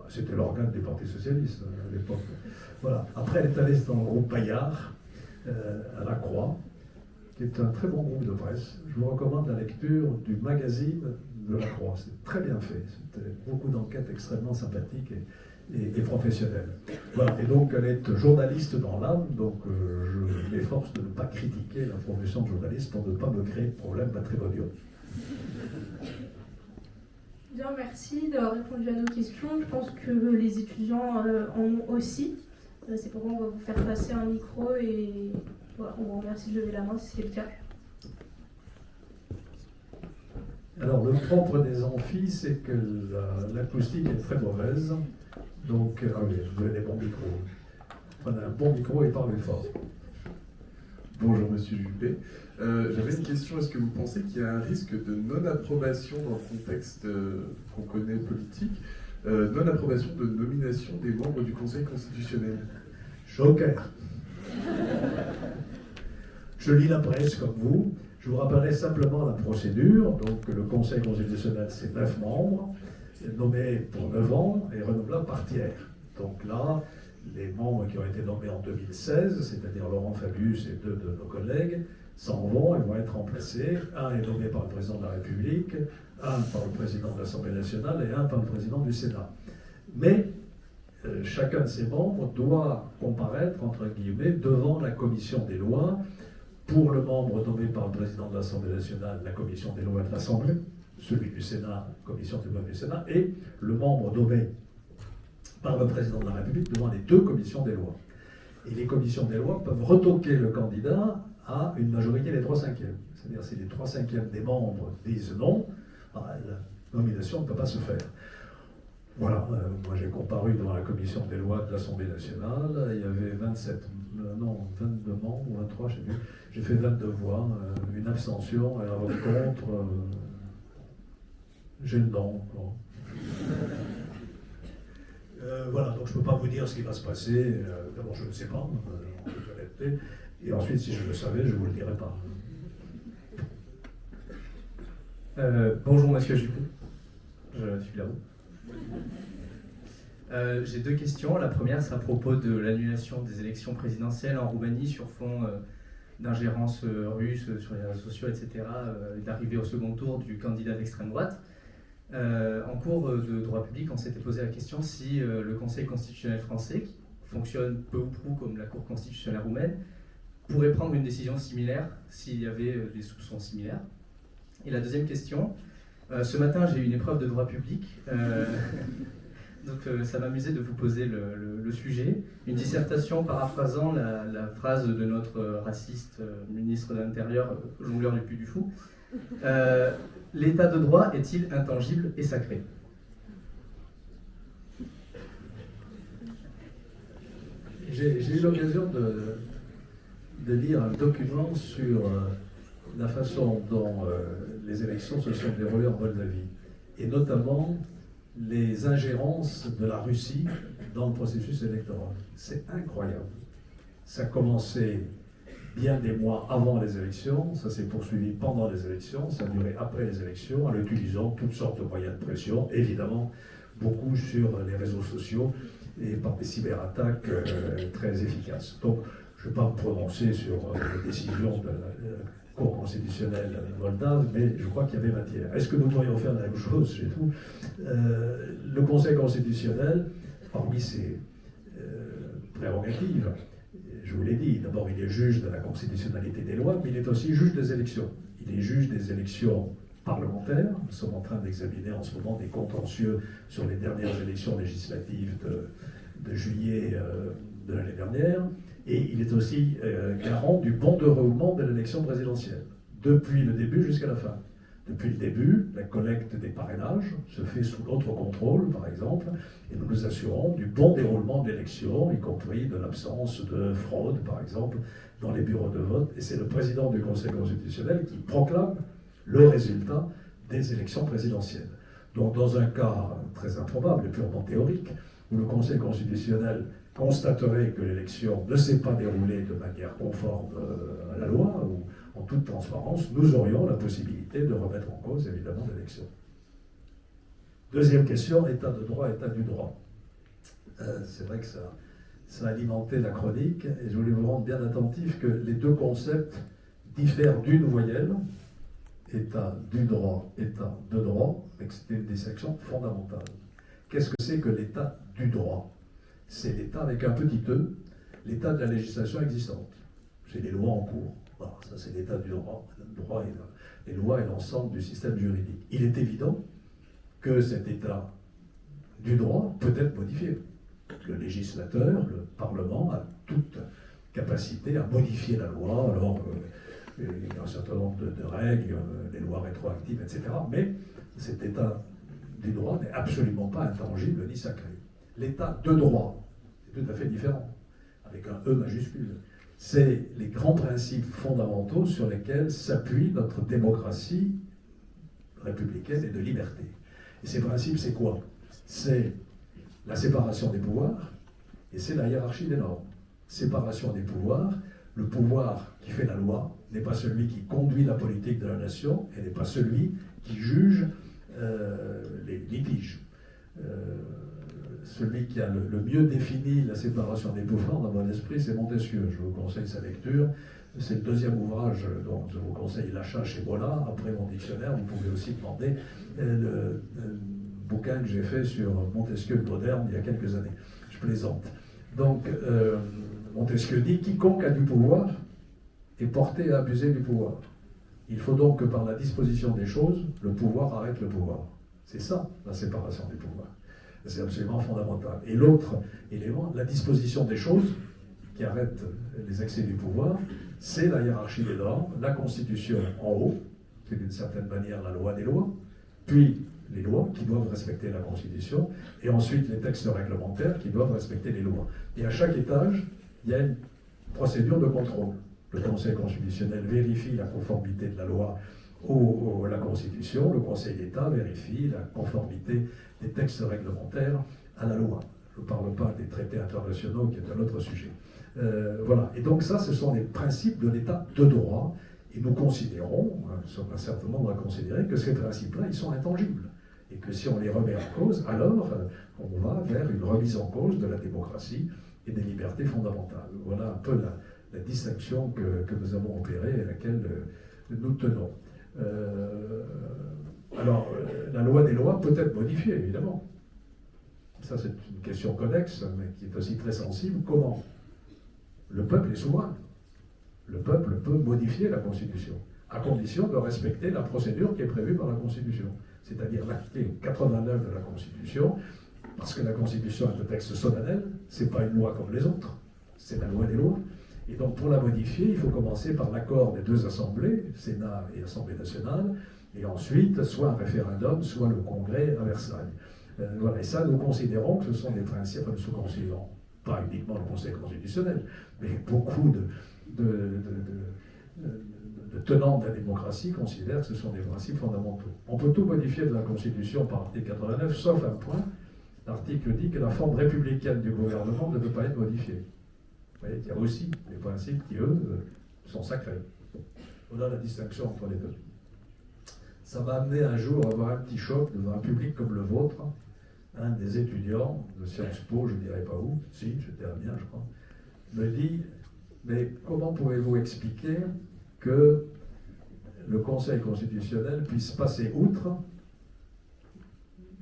C'était l'organe du Parti Socialiste à l'époque. Voilà. Après, elle est allée dans le groupe Bayard, à La Croix, qui est un très bon groupe de presse. Je vous recommande la lecture du magazine de La Croix. C'est très bien fait. C'était beaucoup d'enquêtes extrêmement sympathiques et professionnelle. Voilà, et donc elle est journaliste dans l'âme, donc je m'efforce de ne pas critiquer la profession de journaliste pour ne pas me créer de problèmes matrimoniaux. Bien, merci d'avoir répondu à nos questions. Je pense que les étudiants en ont aussi. C'est pourquoi on va vous faire passer un micro et voilà, on vous remercie de lever la main si c'est le cas. Alors, le propre des amphis, c'est que l'acoustique est très mauvaise. Donc, oui, vous avez des bons micros. Prenez un bon micro et parlez fort. Bonjour Monsieur Juppé. J'avais une question. Est-ce que vous pensez qu'il y a un risque de non-approbation dans le contexte qu'on connaît politique, non-approbation de nomination des membres du Conseil constitutionnel? Joker. Je lis la presse comme vous. Je vous rappellerai simplement la procédure. Donc, le Conseil constitutionnel, c'est 9 membres, nommés pour 9 ans et renouvelables par tiers. Donc là, les membres qui ont été nommés en 2016, c'est-à-dire Laurent Fabius et 2 de nos collègues, s'en vont et vont être remplacés. Un est nommé par le président de la République, un par le président de l'Assemblée nationale et un par le président du Sénat. Mais chacun de ces membres doit comparaître, entre guillemets, devant la commission des lois. Pour le membre nommé par le président de l'Assemblée nationale, la commission des lois de l'Assemblée, celui du Sénat, commission des lois du Sénat, et le membre nommé par le président de la République devant les 2 commissions des lois. Et les commissions des lois peuvent retoquer le candidat à une majorité des 3/5. C'est-à-dire si les 3/5 des membres disent non, la nomination ne peut pas se faire. Voilà, moi j'ai comparu devant la commission des lois de l'Assemblée nationale, il y avait 22 membres, ou 23, je ne sais plus. J'ai fait 22 voix, une abstention et un vote contre, j'ai le non. Voilà, donc je ne peux pas vous dire ce qui va se passer. D'abord, je ne sais pas, en toute honnêteté. Et ensuite, si je le savais, je ne vous le dirais pas. Bonjour Monsieur Juppé, je suis là-haut. J'ai 2 questions. La première, c'est à propos de l'annulation des élections présidentielles en Roumanie sur fond d'ingérence russe sur les réseaux sociaux, etc., et d'arrivée au second tour du candidat d'extrême droite. En cours de droit public, on s'était posé la question si le Conseil constitutionnel français, qui fonctionne peu ou prou comme la Cour constitutionnelle roumaine, pourrait prendre une décision similaire s'il y avait des soupçons similaires. Et la deuxième question, ce matin j'ai eu une épreuve de droit public, donc ça m'amusait de vous poser le sujet. Une dissertation paraphrasant la phrase de notre raciste ministre de l'Intérieur, jongleur du Puy du Fou. L'état de droit est-il intangible et sacré? J'ai eu l'occasion de lire un document sur la façon dont les élections se sont déroulées en Moldavie, et notamment les ingérences de la Russie dans le processus électoral. C'est incroyable. Ça a commencé bien des mois avant les élections, ça s'est poursuivi pendant les élections, ça a duré après les élections, en utilisant toutes sortes de moyens de pression, évidemment beaucoup sur les réseaux sociaux et par des cyberattaques très efficaces. Donc, je ne vais pas me prononcer sur les décisions de la Cour constitutionnelle moldave, mais je crois qu'il y avait matière. Est-ce que nous pourrions faire la même chose chez nous? Le Conseil constitutionnel, parmi ses prérogatives, je vous l'ai dit, d'abord il est juge de la constitutionnalité des lois, mais il est aussi juge des élections. Il est juge des élections parlementaires. Nous sommes en train d'examiner en ce moment des contentieux sur les dernières élections législatives de juillet de l'année dernière. Et il est aussi garant du bon déroulement de l'élection présidentielle, depuis le début jusqu'à la fin. Depuis le début, la collecte des parrainages se fait sous notre contrôle, par exemple, et nous nous assurons du bon déroulement de l'élection, y compris de l'absence de fraude, par exemple, dans les bureaux de vote. Et c'est le président du Conseil constitutionnel qui proclame le résultat des élections présidentielles. Donc, dans un cas très improbable et purement théorique, où le Conseil constitutionnel constaterait que l'élection ne s'est pas déroulée de manière conforme à la loi, ou en toute transparence, nous aurions la possibilité de remettre en cause, évidemment, l'élection. Deuxième question, état de droit, état du droit. C'est vrai que ça a alimenté la chronique, et je voulais vous rendre bien attentif que les 2 concepts diffèrent d'une voyelle, état du droit, état de droit, mais que c'était une distinction fondamentale. qu'est-ce que c'est que l'état du droit? C'est l'état avec un petit e, l'état de la législation existante. C'est les lois en cours. Voilà, ça c'est l'état du droit. Le droit et les lois et l'ensemble du système juridique. Il est évident que cet état du droit peut être modifié. Le législateur, le Parlement a toute capacité à modifier la loi. Alors, il y a un certain nombre de règles, les lois rétroactives, etc. Mais cet état du droit n'est absolument pas intangible ni sacré. L'état de droit, c'est tout à fait différent, avec un E majuscule. C'est les grands principes fondamentaux sur lesquels s'appuie notre démocratie républicaine et de liberté. Et ces principes, c'est quoi? C'est la séparation des pouvoirs et c'est la hiérarchie des normes. Séparation des pouvoirs, le pouvoir qui fait la loi n'est pas celui qui conduit la politique de la nation et n'est pas celui qui juge les litiges. Celui qui a le mieux défini la séparation des pouvoirs dans mon esprit, c'est Montesquieu. Je vous conseille sa lecture. C'est le deuxième ouvrage dont je vous conseille l'achat chez Bolla. Après mon dictionnaire, vous pouvez aussi demander le bouquin que j'ai fait sur Montesquieu le moderne il y a quelques années. Je plaisante. Donc, Montesquieu dit « Quiconque a du pouvoir est porté à abuser du pouvoir. Il faut donc que par la disposition des choses, le pouvoir arrête le pouvoir. » C'est ça, la séparation des pouvoirs. C'est absolument fondamental. Et l'autre élément, la disposition des choses, qui arrête les excès du pouvoir, c'est la hiérarchie des normes, la Constitution en haut, c'est d'une certaine manière la loi des lois, puis les lois qui doivent respecter la Constitution, et ensuite les textes réglementaires qui doivent respecter les lois. Et à chaque étage, il y a une procédure de contrôle. Le Conseil constitutionnel vérifie la conformité de la loi à la Constitution, le Conseil d'État vérifie la conformité des textes réglementaires à la loi. Je ne parle pas des traités internationaux, qui est un autre sujet. Voilà. Et donc ça, ce sont les principes de l'état de droit, et nous considérons, un certain nombre à considérer, que ces principes-là, ils sont intangibles. Et que si on les remet en cause, alors on va vers une remise en cause de la démocratie et des libertés fondamentales. Voilà un peu la distinction que nous avons opérée et à laquelle nous tenons. Alors, la loi des lois peut être modifiée, évidemment. Ça, c'est une question connexe, mais qui est aussi très sensible. Comment? Le peuple est souverain. Le peuple peut modifier la Constitution, à condition de respecter la procédure qui est prévue par la Constitution. C'est-à-dire l'article 89 de la Constitution, parce que la Constitution est un texte solennel, ce n'est pas une loi comme les autres, c'est la loi des lois. Et donc pour la modifier, il faut commencer par l'accord des deux assemblées, Sénat et Assemblée nationale, et ensuite soit un référendum, soit le Congrès à Versailles. Voilà. Et ça, nous considérons que ce sont des principes, nous considérons pas uniquement le Conseil constitutionnel, mais beaucoup de tenants de la démocratie considèrent que ce sont des principes fondamentaux. On peut tout modifier de la Constitution par l'article 89, sauf un point. L'article dit que la forme républicaine du gouvernement ne peut pas être modifiée. Vous voyez qu'il y a aussi des principes qui, eux, sont sacrés. Voilà la distinction entre les deux. Ça m'a amené un jour à avoir un petit choc devant un public comme le vôtre. Un des étudiants de Sciences Po, je ne dirais pas où, si, j'étais à Amiens, je crois, me dit « Mais comment pouvez-vous expliquer que le Conseil constitutionnel puisse passer outre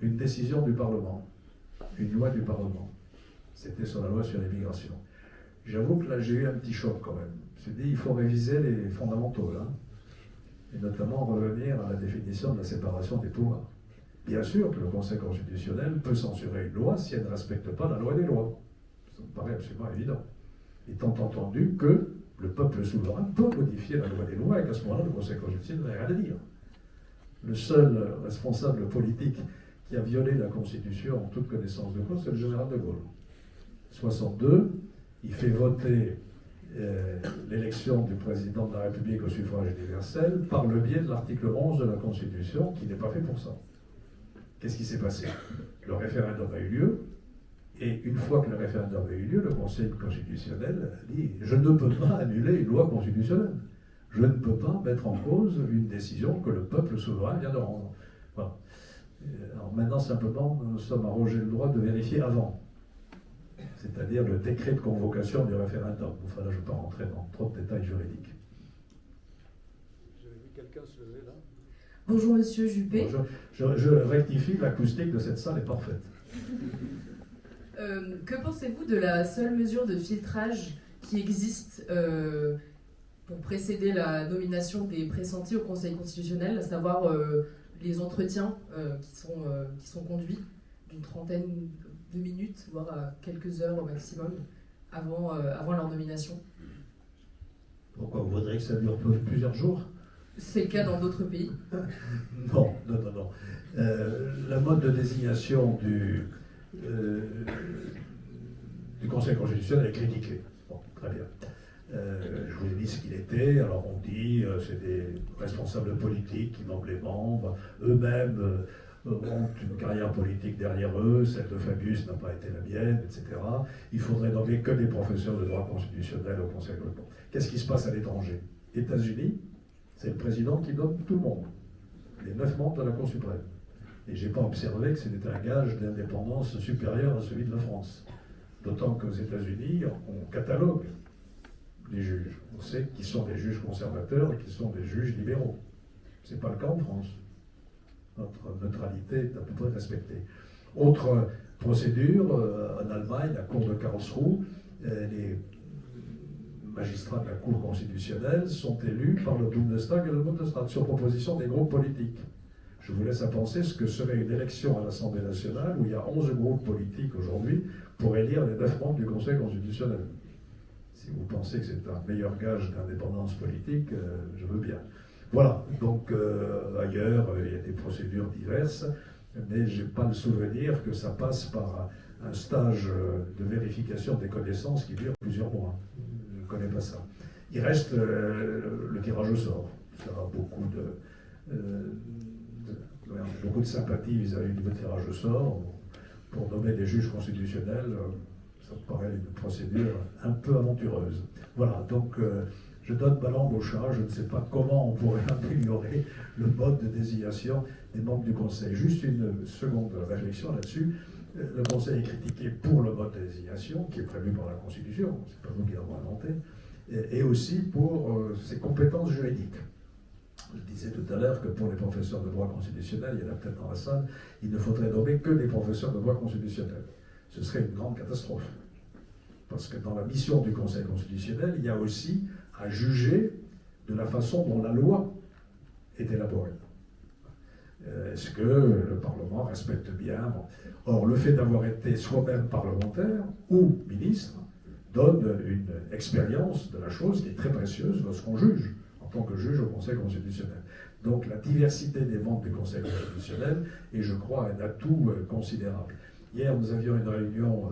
une décision du Parlement, une loi du Parlement ?» C'était sur la loi sur l'immigration. J'avoue que là, j'ai eu un petit choc quand même. Je me suis dit, il faut réviser les fondamentaux, là, et notamment revenir à la définition de la séparation des pouvoirs. Bien sûr que le Conseil constitutionnel peut censurer une loi si elle ne respecte pas la loi des lois. Ça me paraît absolument évident. Étant entendu que le peuple souverain peut modifier la loi des lois et qu'à ce moment-là, le Conseil constitutionnel n'a rien à dire. Le seul responsable politique qui a violé la Constitution en toute connaissance de cause, c'est le général de Gaulle. 62, il fait voter l'élection du président de la République au suffrage universel par le biais de l'article 11 de la Constitution, qui n'est pas fait pour ça. Qu'est-ce qui s'est passé? Le référendum a eu lieu, et une fois que le référendum a eu lieu, le Conseil constitutionnel dit « Je ne peux pas annuler une loi constitutionnelle. Je ne peux pas mettre en cause une décision que le peuple souverain vient de rendre. » Voilà. Alors maintenant, simplement, nous sommes arrogés le droit de vérifier avant. C'est-à-dire le décret de convocation du référendum. Enfin là, je ne vais pas rentrer dans trop de détails juridiques. J'avais vu quelqu'un se lever là. Bonjour Monsieur Juppé. Bonjour. Je rectifie, l'acoustique de cette salle est parfaite. Que pensez-vous de la seule mesure de filtrage qui existe pour précéder la nomination des pressentis au Conseil constitutionnel, à savoir les entretiens qui sont conduits d'une trentaine de minutes, voire à quelques heures au maximum, avant leur nomination? Pourquoi vous voudriez que ça dure plusieurs jours? C'est le cas dans d'autres pays. Non. La mode de désignation du Conseil constitutionnel est critiquée. Bon, très bien. Je vous ai dit ce qu'il était. Alors on dit c'est des responsables politiques qui nomment les membres. Eux-mêmes ont une carrière politique derrière eux. Celle de Fabius n'a pas été la mienne, etc. Il faudrait nommer que des professeurs de droit constitutionnel au Conseil constitutionnel. Qu'est-ce qui se passe à l'étranger? États-Unis, c'est le président qui nomme tout le monde, les 9 membres de la Cour suprême. Et je n'ai pas observé que c'était un gage d'indépendance supérieur à celui de la France. D'autant qu'aux États-Unis, on catalogue les juges. On sait qui sont des juges conservateurs et qui sont des juges libéraux. Ce n'est pas le cas en France. Notre neutralité est à peu près respectée. Autre procédure, en Allemagne, la Cour de Karlsruhe, les magistrats de la Cour constitutionnelle sont élus par le Bundestag et le Bundesrat sur proposition des groupes politiques. Je vous laisse à penser ce que serait une élection à l'Assemblée nationale où il y a 11 groupes politiques aujourd'hui pour élire les 9 membres du Conseil constitutionnel. Si vous pensez que c'est un meilleur gage d'indépendance politique, je veux bien. Voilà, donc ailleurs, il y a des procédures diverses, mais je n'ai pas le souvenir que ça passe par un stage de vérification des connaissances qui dure plusieurs mois. Je ne connais pas ça. Il reste le tirage au sort. Ça a beaucoup de sympathie vis-à-vis du tirage au sort. Pour nommer des juges constitutionnels, ça me paraît une procédure un peu aventureuse. Voilà, donc je donne ma langue au chat, je ne sais pas comment on pourrait améliorer le mode de désignation des membres du Conseil. Juste une seconde réflexion là-dessus. Le Conseil est critiqué pour le mode de désignation, qui est prévu par la Constitution, c'est pas nous qui l'avons inventé, et aussi pour ses compétences juridiques. Je disais tout à l'heure que pour les professeurs de droit constitutionnel, il y en a peut-être dans la salle, il ne faudrait nommer que des professeurs de droit constitutionnel. Ce serait une grande catastrophe. Parce que dans la mission du Conseil constitutionnel, il y a aussi à juger de la façon dont la loi est élaborée. Est-ce que le Parlement respecte bien? Or, le fait d'avoir été soi-même parlementaire ou ministre donne une expérience de la chose qui est très précieuse lorsqu'on juge, en tant que juge au Conseil constitutionnel. Donc la diversité des membres du Conseil constitutionnel est, je crois, un atout considérable. Hier, nous avions une réunion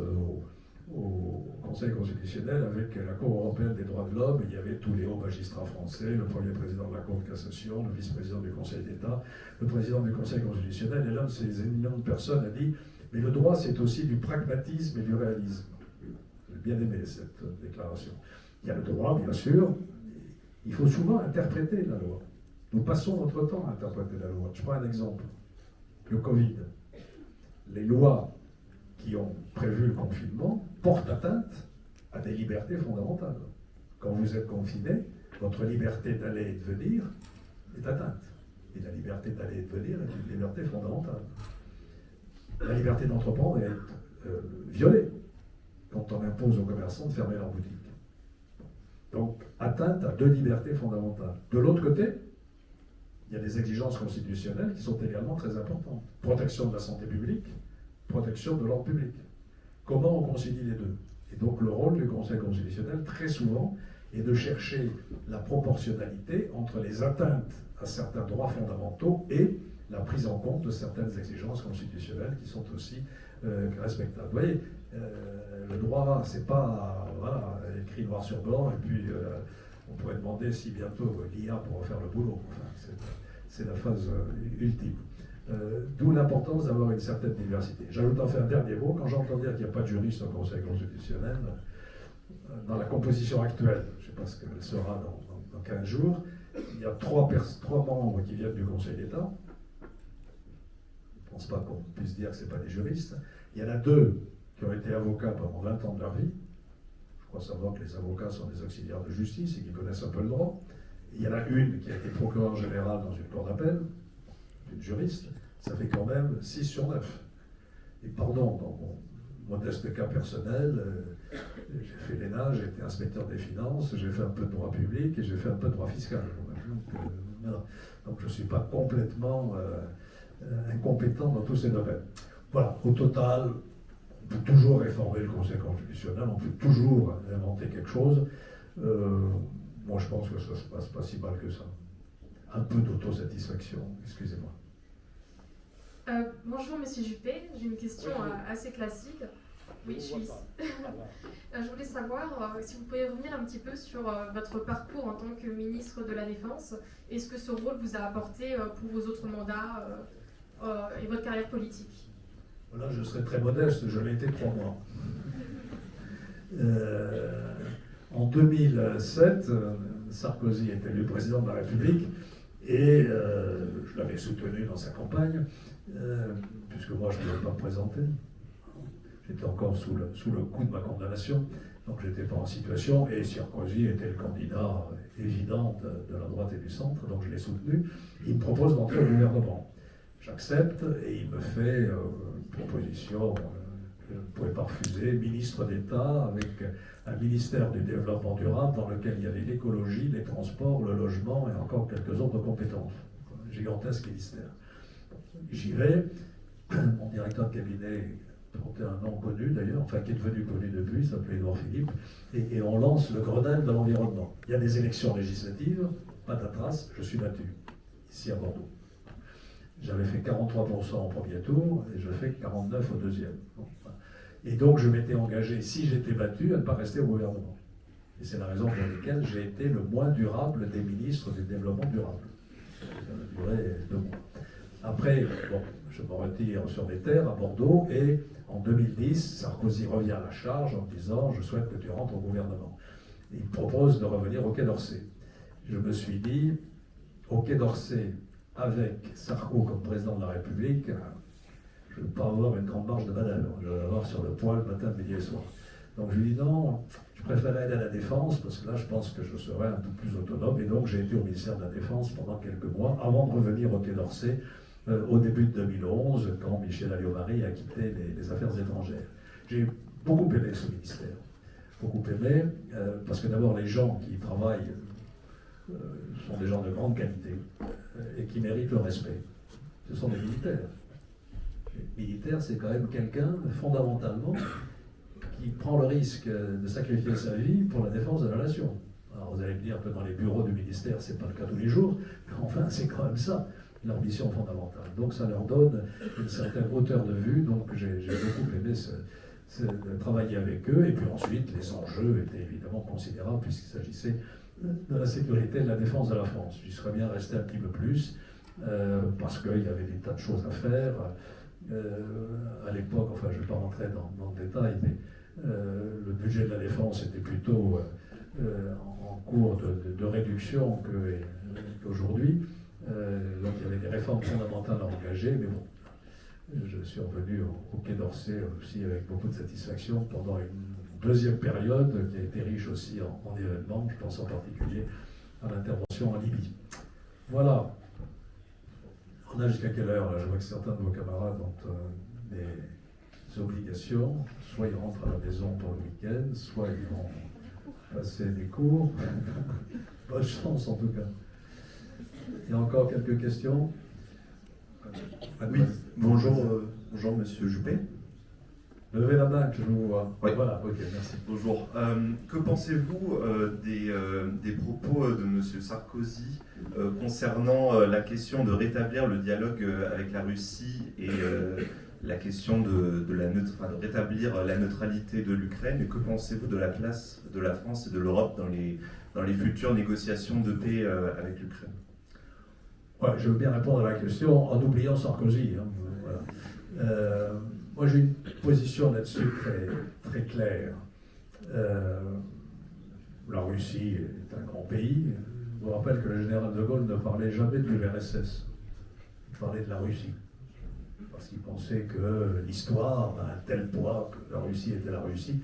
au Conseil constitutionnel avec la Cour européenne des droits de l'homme. Il y avait tous les hauts magistrats français, le premier président de la Cour de cassation, le vice-président du Conseil d'État, le président du Conseil constitutionnel. Et l'un de ces éminentes personnes a dit « Mais le droit, c'est aussi du pragmatisme et du réalisme ». J'ai bien aimé cette déclaration. Il y a le droit, bien sûr. Il faut souvent interpréter la loi. Nous passons notre temps à interpréter la loi. Je prends un exemple. Le Covid. Les lois qui ont prévu le confinement portent atteinte à des libertés fondamentales. Quand vous êtes confiné, votre liberté d'aller et de venir est atteinte. Et la liberté d'aller et de venir est une liberté fondamentale. La liberté d'entreprendre est violée quand on impose aux commerçants de fermer leur boutique. Donc, atteinte à 2 libertés fondamentales. De l'autre côté, il y a des exigences constitutionnelles qui sont également très importantes. Protection de la santé publique, protection de l'ordre public. Comment on concilie les deux? Et donc le rôle du Conseil constitutionnel, très souvent, est de chercher la proportionnalité entre les atteintes à certains droits fondamentaux et la prise en compte de certaines exigences constitutionnelles qui sont aussi respectables. Vous voyez, le droit, c'est pas voilà, écrit noir sur blanc, et puis on pourrait demander si bientôt l'IA pourra faire le boulot. Enfin, c'est la phase ultime. D'où l'importance d'avoir une certaine diversité. J'ajoute enfin un dernier mot. Quand j'entends dire qu'il n'y a pas de juriste au Conseil constitutionnel, dans la composition actuelle, je ne sais pas ce qu'elle sera dans 15 jours, il y a 3 membres qui viennent du Conseil d'État. Je ne pense pas qu'on puisse dire que ce n'est pas des juristes. Il y en a 2 qui ont été avocats pendant 20 ans de leur vie. Je crois savoir que les avocats sont des auxiliaires de justice et qui connaissent un peu le droit. Il y en a une qui a été procureur général dans une cour d'appel, une juriste. Ça fait quand même 6 sur 9. Et pardon, dans mon modeste cas personnel, j'ai fait l'ENA, j'ai été inspecteur des finances, j'ai fait un peu de droit public et j'ai fait un peu de droit fiscal. Donc je ne suis pas complètement incompétent dans tous ces domaines. Voilà, au total, on peut toujours réformer le Conseil constitutionnel, on peut toujours inventer quelque chose. Moi, je pense que ça ne se passe pas si mal que ça. Un peu d'autosatisfaction, excusez-moi. Bonjour Monsieur Juppé, j'ai une question assez classique. Oui, je suis ici. Je voulais savoir si vous pouvez revenir un petit peu sur votre parcours en tant que ministre de la Défense et ce que ce rôle vous a apporté pour vos autres mandats et votre carrière politique. Là, je serai très modeste, je l'ai été 3 mois. En 2007, Sarkozy était élu président de la République et je l'avais soutenu dans sa campagne, puisque moi je ne pouvais pas me présenter. J'étais encore sous le coup de ma condamnation, donc je n'étais pas en situation, et Sarkozy était le candidat évident de la droite et du centre, donc je l'ai soutenu. Il me propose d'entrer au gouvernement. J'accepte et il me fait une proposition que je ne pouvais pas refuser, ministre d'État avec un ministère du développement durable dans lequel il y avait l'écologie, les transports, le logement et encore quelques autres compétences. Un gigantesque ministère. J'y vais, mon directeur de cabinet portait un nom connu d'ailleurs, enfin qui est devenu connu depuis, il s'appelait Édouard Philippe, et on lance le Grenelle de l'environnement. Il y a des élections législatives, patatras, je suis battu, ici à Bordeaux. J'avais fait 43% au premier tour et je fais 49% au deuxième. Et donc je m'étais engagé, si j'étais battu, à ne pas rester au gouvernement. Et c'est la raison pour laquelle j'ai été le moins durable des ministres du développement durable. Ça a duré 2 mois. Après, bon, je me retire sur les terres à Bordeaux et en 2010, Sarkozy revient à la charge en disant « je souhaite que tu rentres au gouvernement ». Il propose de revenir au Quai d'Orsay. Je me suis dit « au Quai d'Orsay, avec Sarko comme président de la République, je ne vais pas avoir une grande marge de manœuvre. Je vais l'avoir sur le poil matin, midi et soir. » Donc je lui dis non, je préférais aller à la Défense parce que là je pense que je serais un peu plus autonome. Et donc j'ai été au ministère de la Défense pendant quelques mois avant de revenir au Quai d'Orsay au début de 2011 quand Michel Alliot-Marie a quitté les Affaires étrangères. J'ai beaucoup aimé ce ministère. Beaucoup aimé parce que d'abord les gens qui y travaillent sont des gens de grande qualité et qui méritent le respect. Ce sont des militaires. Les militaires, c'est quand même quelqu'un, fondamentalement, qui prend le risque de sacrifier sa vie pour la défense de la nation. Alors vous allez me dire que dans les bureaux du ministère, c'est pas le cas tous les jours, mais enfin, c'est quand même ça, leur mission fondamentale. Donc ça leur donne une certaine hauteur de vue, donc j'ai beaucoup aimé de travailler avec eux, et puis ensuite, les enjeux étaient évidemment considérables, puisqu'il s'agissait de la sécurité et de la défense de la France. J'y serais bien resté un petit peu plus, parce qu'il y avait des tas de choses à faire. À l'époque, enfin je ne vais pas rentrer dans le détail, mais le budget de la défense était plutôt en cours de réduction qu'aujourd'hui. Donc il y avait des réformes fondamentales à engager, mais bon, je suis revenu au Quai d'Orsay aussi avec beaucoup de satisfaction pendant une deuxième période qui a été riche aussi en événements. Je pense en particulier à l'intervention en Libye. Voilà. On a jusqu'à quelle heure là? Je vois que certains de vos camarades ont des obligations. Soit ils rentrent à la maison pour le week-end, soit ils vont passer des cours. Bonne chance en tout cas. Il y a encore quelques questions? Oui, bonjour, bonjour Monsieur Juppé. Levez la main que je vous vois. Oui. Voilà, ok, merci. Bonjour. Que pensez-vous des propos de Monsieur Sarkozy concernant la question de rétablir le dialogue avec la Russie et la question de rétablir la neutralité de l'Ukraine? Et que pensez-vous de la place de la France et de l'Europe dans les futures négociations de paix avec l'Ukraine? Ouais, je veux bien répondre à la question en oubliant Sarkozy. Hein, voilà. Moi, j'ai une position là-dessus très, très claire. La Russie est un grand pays. Je vous rappelle que le général de Gaulle ne parlait jamais de l'URSS. Il parlait de la Russie. Parce qu'il pensait que l'histoire a un tel poids que la Russie était la Russie.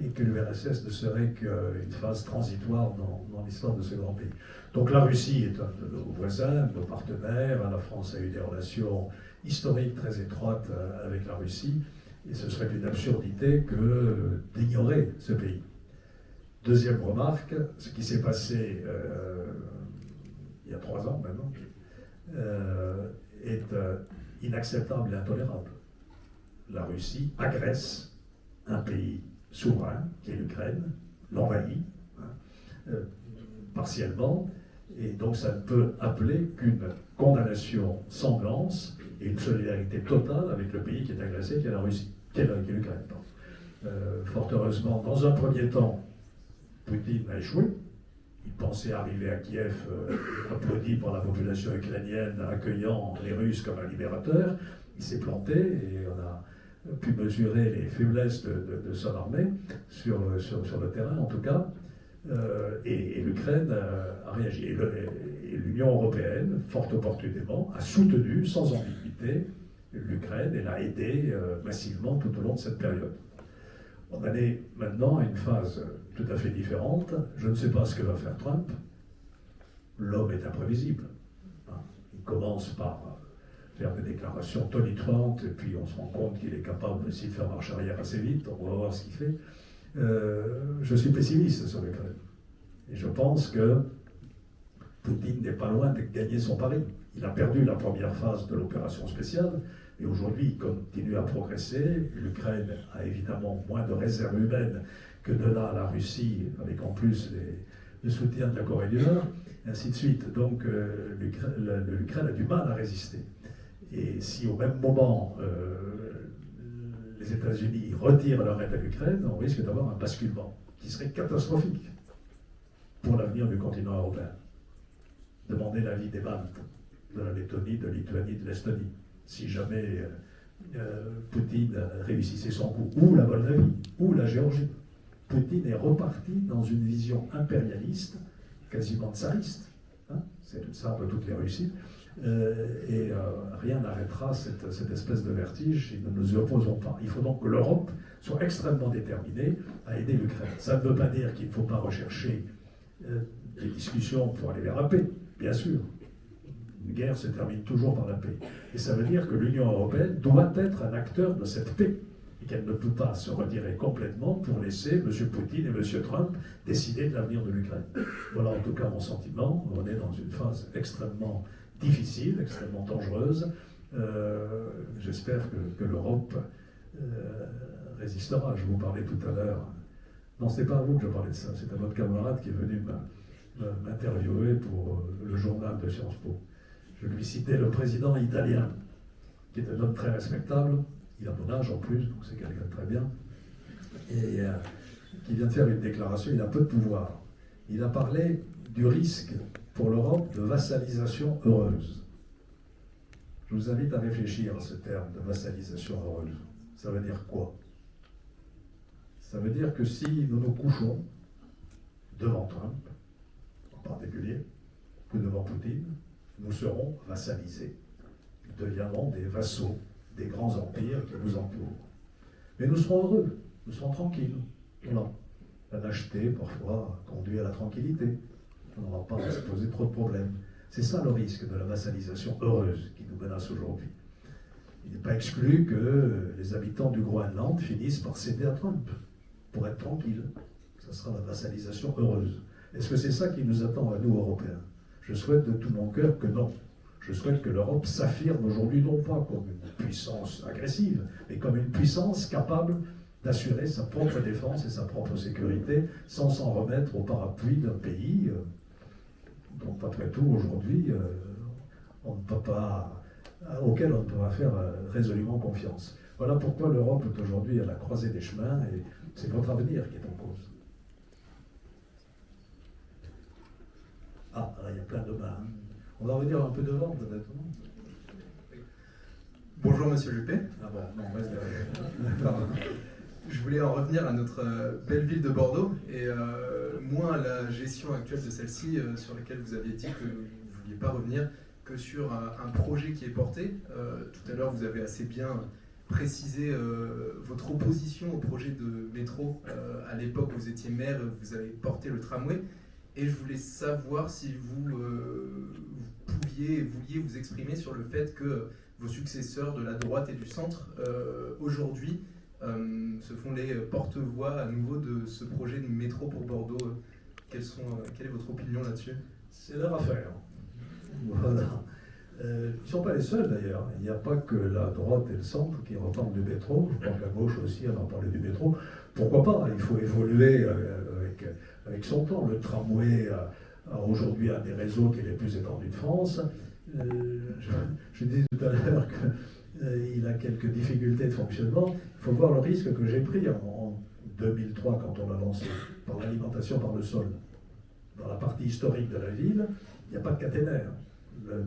et que l'URSS ne serait qu'une phase transitoire dans l'histoire de ce grand pays. Donc la Russie est un de nos voisins, de nos partenaires. La France a eu des relations historiques très étroites avec la Russie, et ce serait une absurdité que d'ignorer ce pays. Deuxième remarque, ce qui s'est passé il y a 3 ans maintenant est inacceptable et intolérable. La Russie agresse un pays souverain, qui est l'Ukraine, l'envahit partiellement, et donc ça ne peut appeler qu'une condamnation sanglante et une solidarité totale avec le pays qui est agressé, qui est la Russie, qui est l'Ukraine. Fort heureusement, dans un premier temps, Poutine a échoué. Il pensait arriver à Kiev applaudi par la population ukrainienne, accueillant les Russes comme un libérateur. Il s'est planté et on a pu mesurer les faiblesses de son armée sur le terrain en tout cas. Et l'Ukraine a réagi. Et l'Union européenne, fort opportunément, a soutenu sans ambiguïté l'Ukraine et l'a aidé massivement tout au long de cette période. On en est maintenant à une phase tout à fait différente. Je ne sais pas ce que va faire Trump. L'homme est imprévisible. Il commence par faire des déclarations tonitruantes, et puis on se rend compte qu'il est capable aussi de faire marche arrière assez vite. On va voir ce qu'il fait. Je suis pessimiste sur l'Ukraine. Et je pense que Poutine n'est pas loin de gagner son pari. Il a perdu la première phase de l'opération spéciale, et aujourd'hui il continue à progresser. L'Ukraine a évidemment moins de réserves humaines que de là la Russie, avec en plus le soutien de la Corée du Nord, et ainsi de suite. Donc l'Ukraine a du mal à résister. Et si au même moment les États-Unis retirent leur aide à l'Ukraine, on risque d'avoir un basculement qui serait catastrophique pour l'avenir du continent européen. Demandez l'avis des Baltes, de la Lettonie, de Lituanie, de l'Estonie. Si jamais Poutine réussissait son coup, ou la Moldavie, ou la Géorgie. Poutine est reparti dans une vision impérialiste, quasiment tsariste. C'est ça de toutes les Russies. Et rien n'arrêtera cette espèce de vertige si nous ne nous y opposons pas. Il faut donc que l'Europe soit extrêmement déterminée à aider l'Ukraine. Ça ne veut pas dire qu'il ne faut pas rechercher des discussions pour aller vers la paix, bien sûr. Une guerre se termine toujours par la paix. Et ça veut dire que l'Union européenne doit être un acteur de cette paix, et qu'elle ne peut pas se retirer complètement pour laisser M. Poutine et M. Trump décider de l'avenir de l'Ukraine. Voilà en tout cas mon sentiment. On est dans une phase extrêmement difficile, extrêmement dangereuse. J'espère que l'Europe résistera. Je vous parlais tout à l'heure. Non, ce n'est pas à vous que je parlais de ça, c'est à votre camarade qui est venu m'interviewer pour le journal de Sciences Po. Je lui citais le président italien, qui est un homme très respectable, il a mon âge en plus, donc c'est quelqu'un de très bien, et qui vient de faire une déclaration, il a peu de pouvoir. Il a parlé du risque pour l'Europe de vassalisation heureuse. Je vous invite à réfléchir à ce terme de vassalisation heureuse. Ça veut dire quoi? Ça veut dire que si nous nous couchons devant Trump, en particulier, que devant Poutine, nous serons vassalisés. Nous deviendrons des vassaux des grands empires qui nous entourent. Mais nous serons heureux, nous serons tranquilles. Voilà. La lâcheté, parfois, conduit à la tranquillité. On n'aura pas à se poser trop de problèmes. C'est ça le risque de la vassalisation heureuse qui nous menace aujourd'hui. Il n'est pas exclu que les habitants du Groenland finissent par céder à Trump, pour être tranquilles. Ça sera la vassalisation heureuse. Est-ce que c'est ça qui nous attend à nous, Européens? Je souhaite de tout mon cœur que non. Je souhaite que l'Europe s'affirme aujourd'hui non pas comme une puissance agressive, mais comme une puissance capable d'assurer sa propre défense et sa propre sécurité sans s'en remettre au parapluie d'un pays dont, après tout, aujourd'hui, auquel on ne peut pas faire résolument confiance. Voilà pourquoi l'Europe est aujourd'hui à la croisée des chemins, et c'est votre avenir qui est en cause. Ah, il y a plein de mains. On va revenir un peu devant, peut-être. Bonjour, Monsieur Juppé. Ah bon, non, reste derrière. Je voulais en revenir à notre belle ville de Bordeaux, et moins à la gestion actuelle de celle-ci, sur laquelle vous aviez dit que vous ne vouliez pas revenir, que sur un projet qui est porté. Tout à l'heure, vous avez assez bien préciser votre opposition au projet de métro. À l'époque, vous étiez maire, vous avez porté le tramway. Et je voulais savoir si vous vouliez vous exprimer sur le fait que vos successeurs de la droite et du centre, aujourd'hui, se font les porte-voix à nouveau de ce projet de métro pour Bordeaux. Quelle est votre opinion là-dessus? C'est leur affaire. Voilà. Ils ne sont pas les seuls d'ailleurs. Il n'y a pas que la droite et le centre qui reparlent du métro. Je crois que la gauche aussi elle en parlait du métro. Pourquoi pas? Il faut évoluer avec son temps. Le tramway a aujourd'hui un des réseaux qui est les plus étendus de France. Je disais tout à l'heure qu'il a quelques difficultés de fonctionnement. Il faut voir le risque que j'ai pris en 2003 quand on l'a lancé, par l'alimentation par le sol. Dans la partie historique de la ville, il n'y a pas de caténaire. Le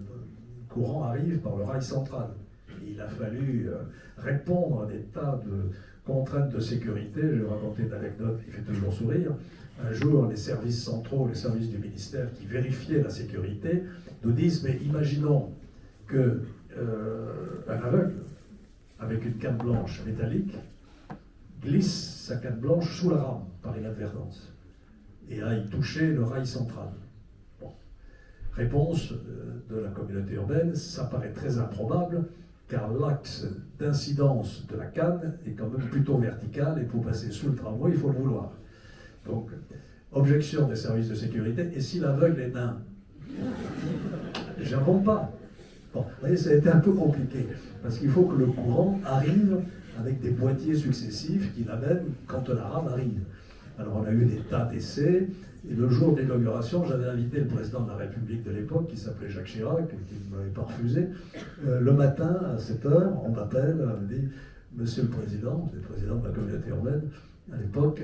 courant arrive par le rail central. Et il a fallu répondre à des tas de contraintes de sécurité. Je vais raconter une anecdote qui fait toujours sourire. Un jour, les services centraux, les services du ministère qui vérifiaient la sécurité, nous disent, mais imaginons qu'un aveugle, avec une canne blanche métallique, glisse sa canne blanche sous la rame par inadvertance et aille toucher le rail central. Bon. Réponse de la communauté urbaine, ça paraît très improbable car l'axe d'incidence de la canne est quand même plutôt vertical et pour passer sous le tramway, il faut le vouloir. Donc, objection des services de sécurité, et si l'aveugle est nain? Je ne réponds pas. Bon, vous voyez, ça a été un peu compliqué, parce qu'il faut que le courant arrive avec des boîtiers successifs qui l'amènent quand la rame arrive. Alors on a eu des tas d'essais, et le jour de l'inauguration, j'avais invité le président de la République de l'époque, qui s'appelait Jacques Chirac, qui ne m'avait pas refusé. Le matin, à 7h, on m'appelle, on me dit, Monsieur le Président, vous êtes président de la communauté urbaine, à l'époque,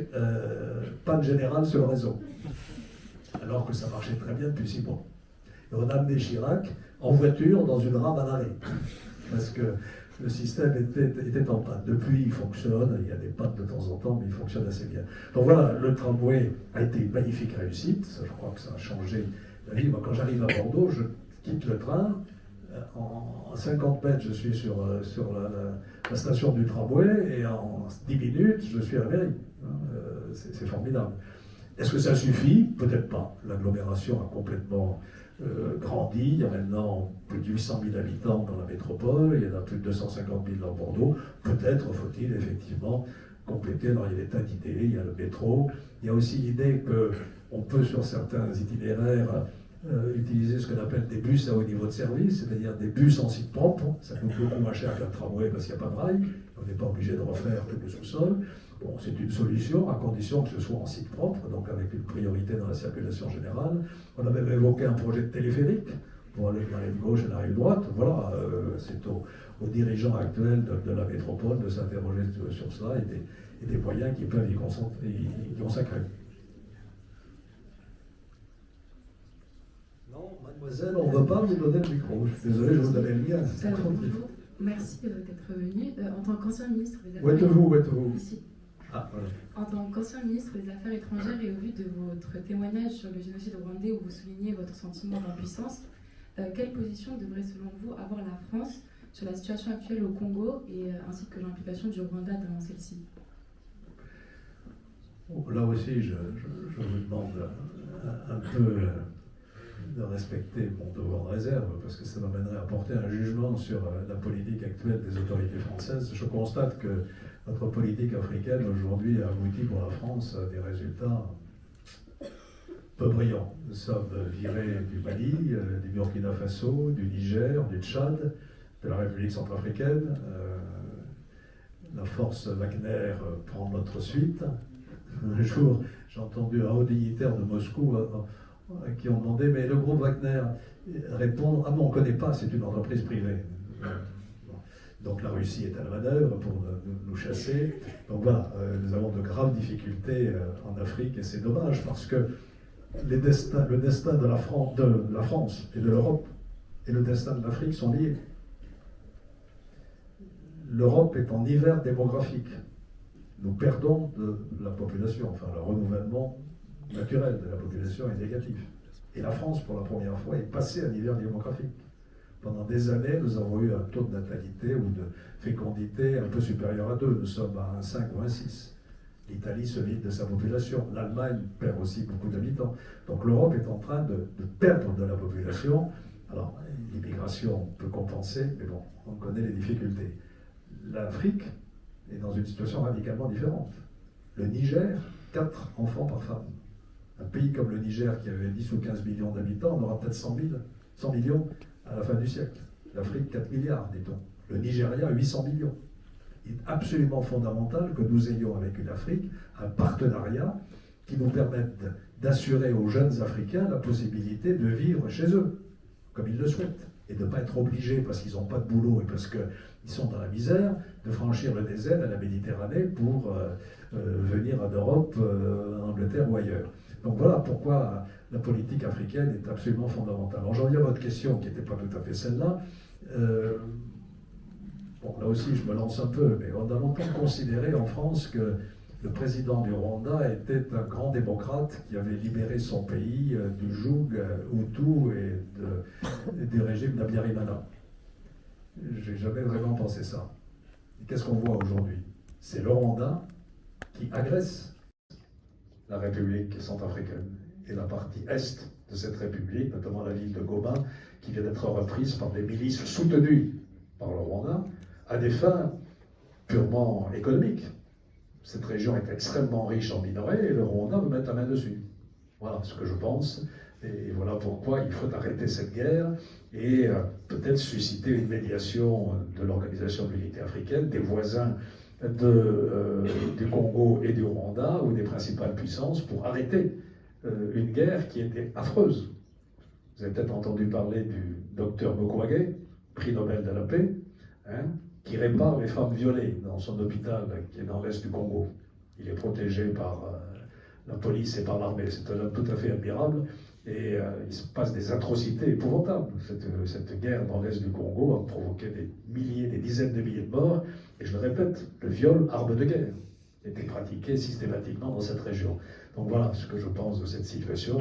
panne générale sur le réseau. Alors que ça marchait très bien depuis 6 mois. Et on a amené Chirac en voiture dans une rame à l'arrêt. Parce que le système était en panne. Depuis, il fonctionne, il y a des pannes de temps en temps, mais il fonctionne assez bien. Donc voilà, le tramway a été une magnifique réussite. Ça, je crois que ça a changé la vie. Moi, quand j'arrive à Bordeaux, je quitte le train. En 50 mètres, je suis sur la station du tramway et en 10 minutes, je suis à la mairie. C'est formidable. Est-ce que ça suffit? Peut-être pas. L'agglomération a complètement grandi. Il y a maintenant plus de 800 000 habitants dans la métropole. Il y en a plus de 250 000 dans Bordeaux. Peut-être faut-il effectivement compléter. Alors il y a des tas d'idées. Il y a le métro. Il y a aussi l'idée qu'on peut sur certains itinéraires utiliser ce qu'on appelle des bus à haut niveau de service, c'est-à-dire des bus en site propre. Ça coûte beaucoup moins cher qu'un tramway parce qu'il n'y a pas de rail. On n'est pas obligé de refaire tout le sous-sol. Bon, c'est une solution, à condition que ce soit en site propre, donc avec une priorité dans la circulation générale. On a même évoqué un projet de téléphérique pour aller de la rive gauche et de la rive droite. Voilà, c'est aux dirigeants actuels de la métropole de s'interroger sur cela et des moyens qui peuvent y consacrer. Non, mademoiselle, on ne veut pas vous donner le micro. Je suis désolé, je vous donnais le mien. Bonjour, merci d'être venu. En tant qu'ancien ministre des Affaires... Où êtes-vous Ici. Ah, voilà. En tant qu'ancien ministre des Affaires étrangères et au vu de votre témoignage sur le génocide rwandais où vous soulignez votre sentiment d'impuissance, quelle position devrait selon vous avoir la France sur la situation actuelle au Congo et ainsi que l'implication du Rwanda dans celle-ci? Là aussi, je vous demande un peu de respecter mon devoir de réserve, parce que ça m'amènerait à porter un jugement sur la politique actuelle des autorités françaises. Je constate que notre politique africaine aujourd'hui a abouti pour la France à des résultats peu brillants. Nous sommes virés du Mali, du Burkina Faso, du Niger, du Tchad, de la République centrafricaine. La force Wagner prend notre suite. Un jour, j'ai entendu un haut dignitaire de Moscou qui ont demandé, mais le groupe Wagner répond, ah non, on ne connaît pas, c'est une entreprise privée. Donc la Russie est à la manœuvre pour nous chasser. Donc voilà, nous avons de graves difficultés en Afrique et c'est dommage parce que le destin de la France et de l'Europe et le destin de l'Afrique sont liés. L'Europe est en hiver démographique. Nous perdons de la population, enfin le renouvellement naturel de la population est négatif. Et la France, pour la première fois, est passée à un hiver démographique. Pendant des années, nous avons eu un taux de natalité ou de fécondité un peu supérieur à 2. Nous sommes à 1,5 ou 1,6. L'Italie se vide de sa population. L'Allemagne perd aussi beaucoup d'habitants. Donc l'Europe est en train de perdre de la population. Alors, l'immigration peut compenser, mais bon, on connaît les difficultés. L'Afrique est dans une situation radicalement différente. Le Niger, 4 enfants par femme. Un pays comme le Niger, qui avait 10 ou 15 millions d'habitants, on aura peut-être 100 millions à la fin du siècle. L'Afrique, 4 milliards, dit-on. Le Nigeria, 800 millions. Il est absolument fondamental que nous ayons avec une Afrique un partenariat qui nous permette d'assurer aux jeunes Africains la possibilité de vivre chez eux, comme ils le souhaitent, et de ne pas être obligés, parce qu'ils n'ont pas de boulot et parce qu'ils sont dans la misère, de franchir le désert à la Méditerranée pour venir en Europe, en Angleterre ou ailleurs. Donc voilà pourquoi la politique africaine est absolument fondamentale. Alors j'en reviens à votre question, qui n'était pas tout à fait celle-là. Bon, là aussi, je me lance un peu, mais on a longtemps considéré en France que le président du Rwanda était un grand démocrate qui avait libéré son pays du joug Hutu et du régime d'Abiyarimana. Je n'ai jamais vraiment pensé ça. Et qu'est-ce qu'on voit aujourd'hui? C'est le Rwanda qui agresse la République centrafricaine et la partie est de cette République, notamment la ville de Goma, qui vient d'être reprise par des milices soutenues par le Rwanda, à des fins purement économiques. Cette région est extrêmement riche en minerais et le Rwanda veut mettre la main dessus. Voilà ce que je pense. Et voilà pourquoi il faut arrêter cette guerre et peut-être susciter une médiation de l'Organisation de l'Unité africaine, des voisins du Congo et du Rwanda ou des principales puissances pour arrêter une guerre qui était affreuse. Vous avez peut-être entendu parler du docteur Mukwege, prix Nobel de la paix, qui répare les femmes violées dans son hôpital qui est dans l'est du Congo. Il est protégé par la police et par l'armée. C'est un homme tout à fait admirable et il se passe des atrocités épouvantables. Cette guerre dans l'est du Congo a provoqué des milliers, des dizaines de milliers de morts. Et je le répète, le viol, arme de guerre, était pratiqué systématiquement dans cette région. Donc voilà ce que je pense de cette situation.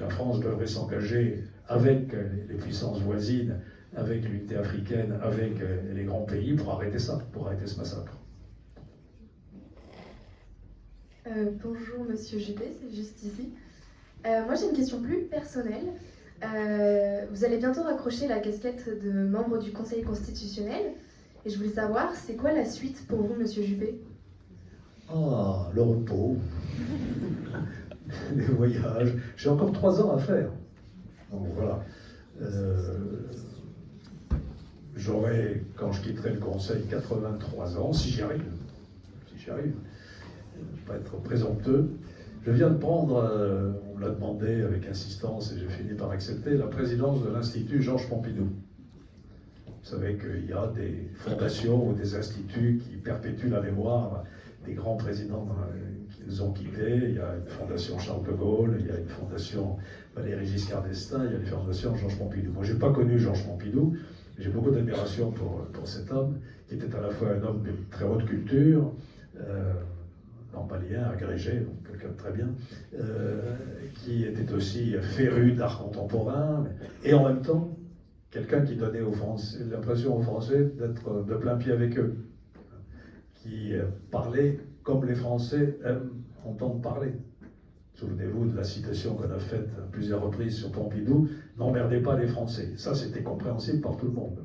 La France devrait s'engager avec les puissances voisines, avec l'unité africaine, avec les grands pays pour arrêter ça, pour arrêter ce massacre. Bonjour Monsieur Juppé, c'est juste ici. Moi j'ai une question plus personnelle. Vous allez bientôt raccrocher la casquette de membre du Conseil constitutionnel. Et je voulais savoir, c'est quoi la suite pour vous, Monsieur Juppé? Ah, le repos, les voyages. J'ai encore 3 ans à faire. Donc voilà. J'aurai, quand je quitterai le Conseil, 83 ans, si j'y arrive. Si j'y arrive. Je ne vais pas être présomptueux. Je viens de prendre, on me l'a demandé avec insistance et j'ai fini par accepter, la présidence de l'Institut Georges Pompidou. Vous savez qu'il y a des fondations ou des instituts qui perpétuent la mémoire des grands présidents qu'ils ont quittés. Il y a une fondation Charles de Gaulle, il y a une fondation Valéry Giscard d'Estaing, il y a une fondation Georges Pompidou. Moi, je n'ai pas connu Georges Pompidou, mais j'ai beaucoup d'admiration pour cet homme, qui était à la fois un homme de très haute culture, normalien, agrégé, donc quelqu'un de très bien, qui était aussi féru d'art contemporain, et en même temps, quelqu'un qui donnait l'impression aux Français d'être de plein pied avec eux, qui parlait comme les Français aiment entendre parler. Souvenez-vous de la citation qu'on a faite à plusieurs reprises sur Pompidou, « N'emmerdez pas les Français ». Ça, c'était compréhensible par tout le monde.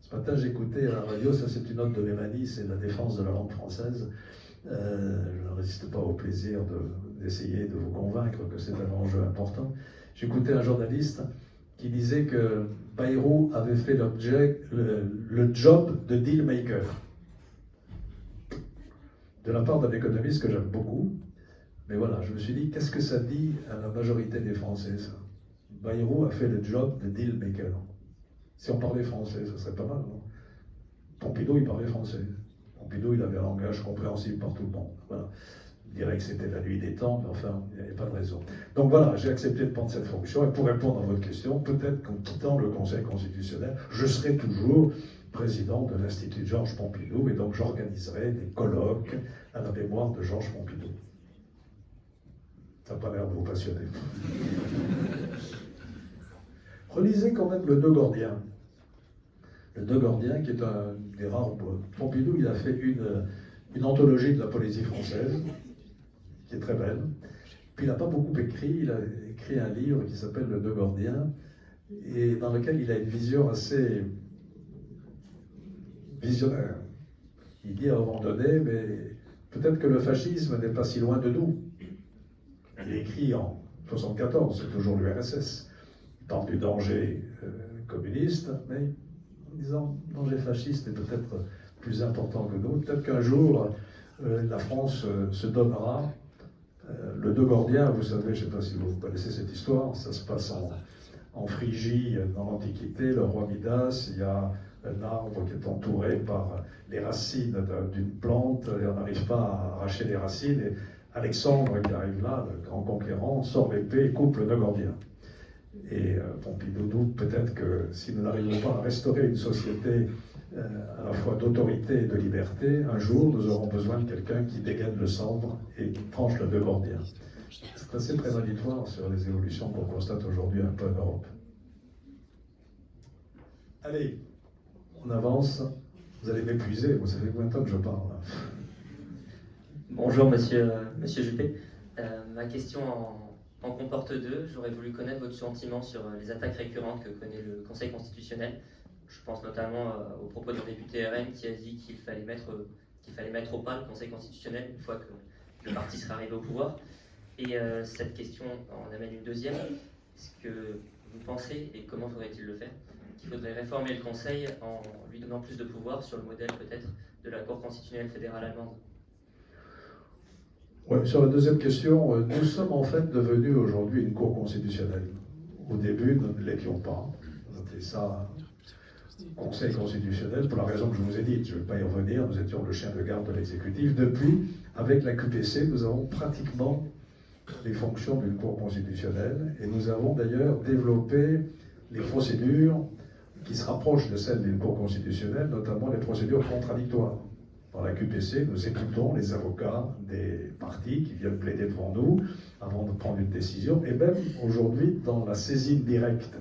Ce matin, j'écoutais à la radio, ça c'est une note de Mémanie, c'est la défense de la langue française. Je ne résiste pas au plaisir d'essayer de vous convaincre que c'est un enjeu important. J'écoutais un journaliste qui disait que Bayrou avait fait le job de deal maker. De la part d'un économiste que j'aime beaucoup, mais voilà, je me suis dit, qu'est-ce que ça dit à la majorité des Français, ça? Bayrou a fait le job de deal maker. Si on parlait français, ça serait pas mal, non? Pompidou, il parlait français. Pompidou, il avait un langage compréhensible par tout le monde. Voilà. Je dirais que c'était la nuit des temps, mais enfin, il n'y avait pas de raison. Donc voilà, j'ai accepté de prendre cette fonction, et pour répondre à votre question, peut-être qu'en quittant le Conseil constitutionnel, je serai toujours président de l'Institut Georges Pompidou, et donc j'organiserai des colloques à la mémoire de Georges Pompidou. Ça n'a pas l'air de vous passionner. Relisez quand même le Nœud gordien. le De Gordien, qui est un des rares... Pompidou, il a fait une anthologie de la poésie française, qui est très belle. Puis il n'a pas beaucoup écrit, il a écrit un livre qui s'appelle Le De Gordien, et dans lequel il a une vision assez visionnaire. Il dit à un moment donné, mais peut-être que le fascisme n'est pas si loin de nous. Il écrit en 1974, c'est toujours l'URSS. Il parle du danger communiste, mais en disant le danger fasciste est peut-être plus important que nous. Peut-être qu'un jour, la France se donnera. Le De Gordien, vous savez, je ne sais pas si vous connaissez cette histoire, ça se passe en Phrygie, dans l'Antiquité, le roi Midas, il y a un arbre qui est entouré par les racines d'une plante, et on n'arrive pas à arracher les racines, et Alexandre qui arrive là, le grand conquérant, sort l'épée et coupe le De Gordien. Et Pompidou doute peut-être que si nous n'arrivons pas à restaurer une société à la fois d'autorité et de liberté, un jour nous aurons besoin de quelqu'un qui dégaine le sabre et qui tranche le De Gordien. C'est assez prémonitoire sur les évolutions qu'on constate aujourd'hui un peu en Europe. Allez, on avance. Vous allez m'épuiser, vous savez combien de temps que je parle. Bonjour Monsieur Juppé. Ma question en comporte deux. J'aurais voulu connaître votre sentiment sur les attaques récurrentes que connaît le Conseil constitutionnel. Je pense notamment au propos d'un député RN qui a dit qu'il fallait mettre au pas le Conseil constitutionnel une fois que le parti sera arrivé au pouvoir. Et cette question en amène une deuxième. Est-ce que vous pensez, et comment faudrait-il le faire, qu'il faudrait réformer le Conseil en lui donnant plus de pouvoir sur le modèle peut-être de la Cour constitutionnelle fédérale allemande? Oui, sur la deuxième question, nous sommes en fait devenus aujourd'hui une Cour constitutionnelle. Au début, nous ne l'étions pas. On appelait ça Conseil constitutionnel, pour la raison que je vous ai dite. Je ne vais pas y revenir, nous étions le chien de garde de l'exécutif. Depuis, avec la QPC, nous avons pratiquement les fonctions d'une Cour constitutionnelle, et nous avons d'ailleurs développé les procédures qui se rapprochent de celles d'une Cour constitutionnelle, notamment les procédures contradictoires. Dans la QPC, nous écoutons les avocats des partis qui viennent plaider devant nous avant de prendre une décision, et même aujourd'hui, dans la saisine directe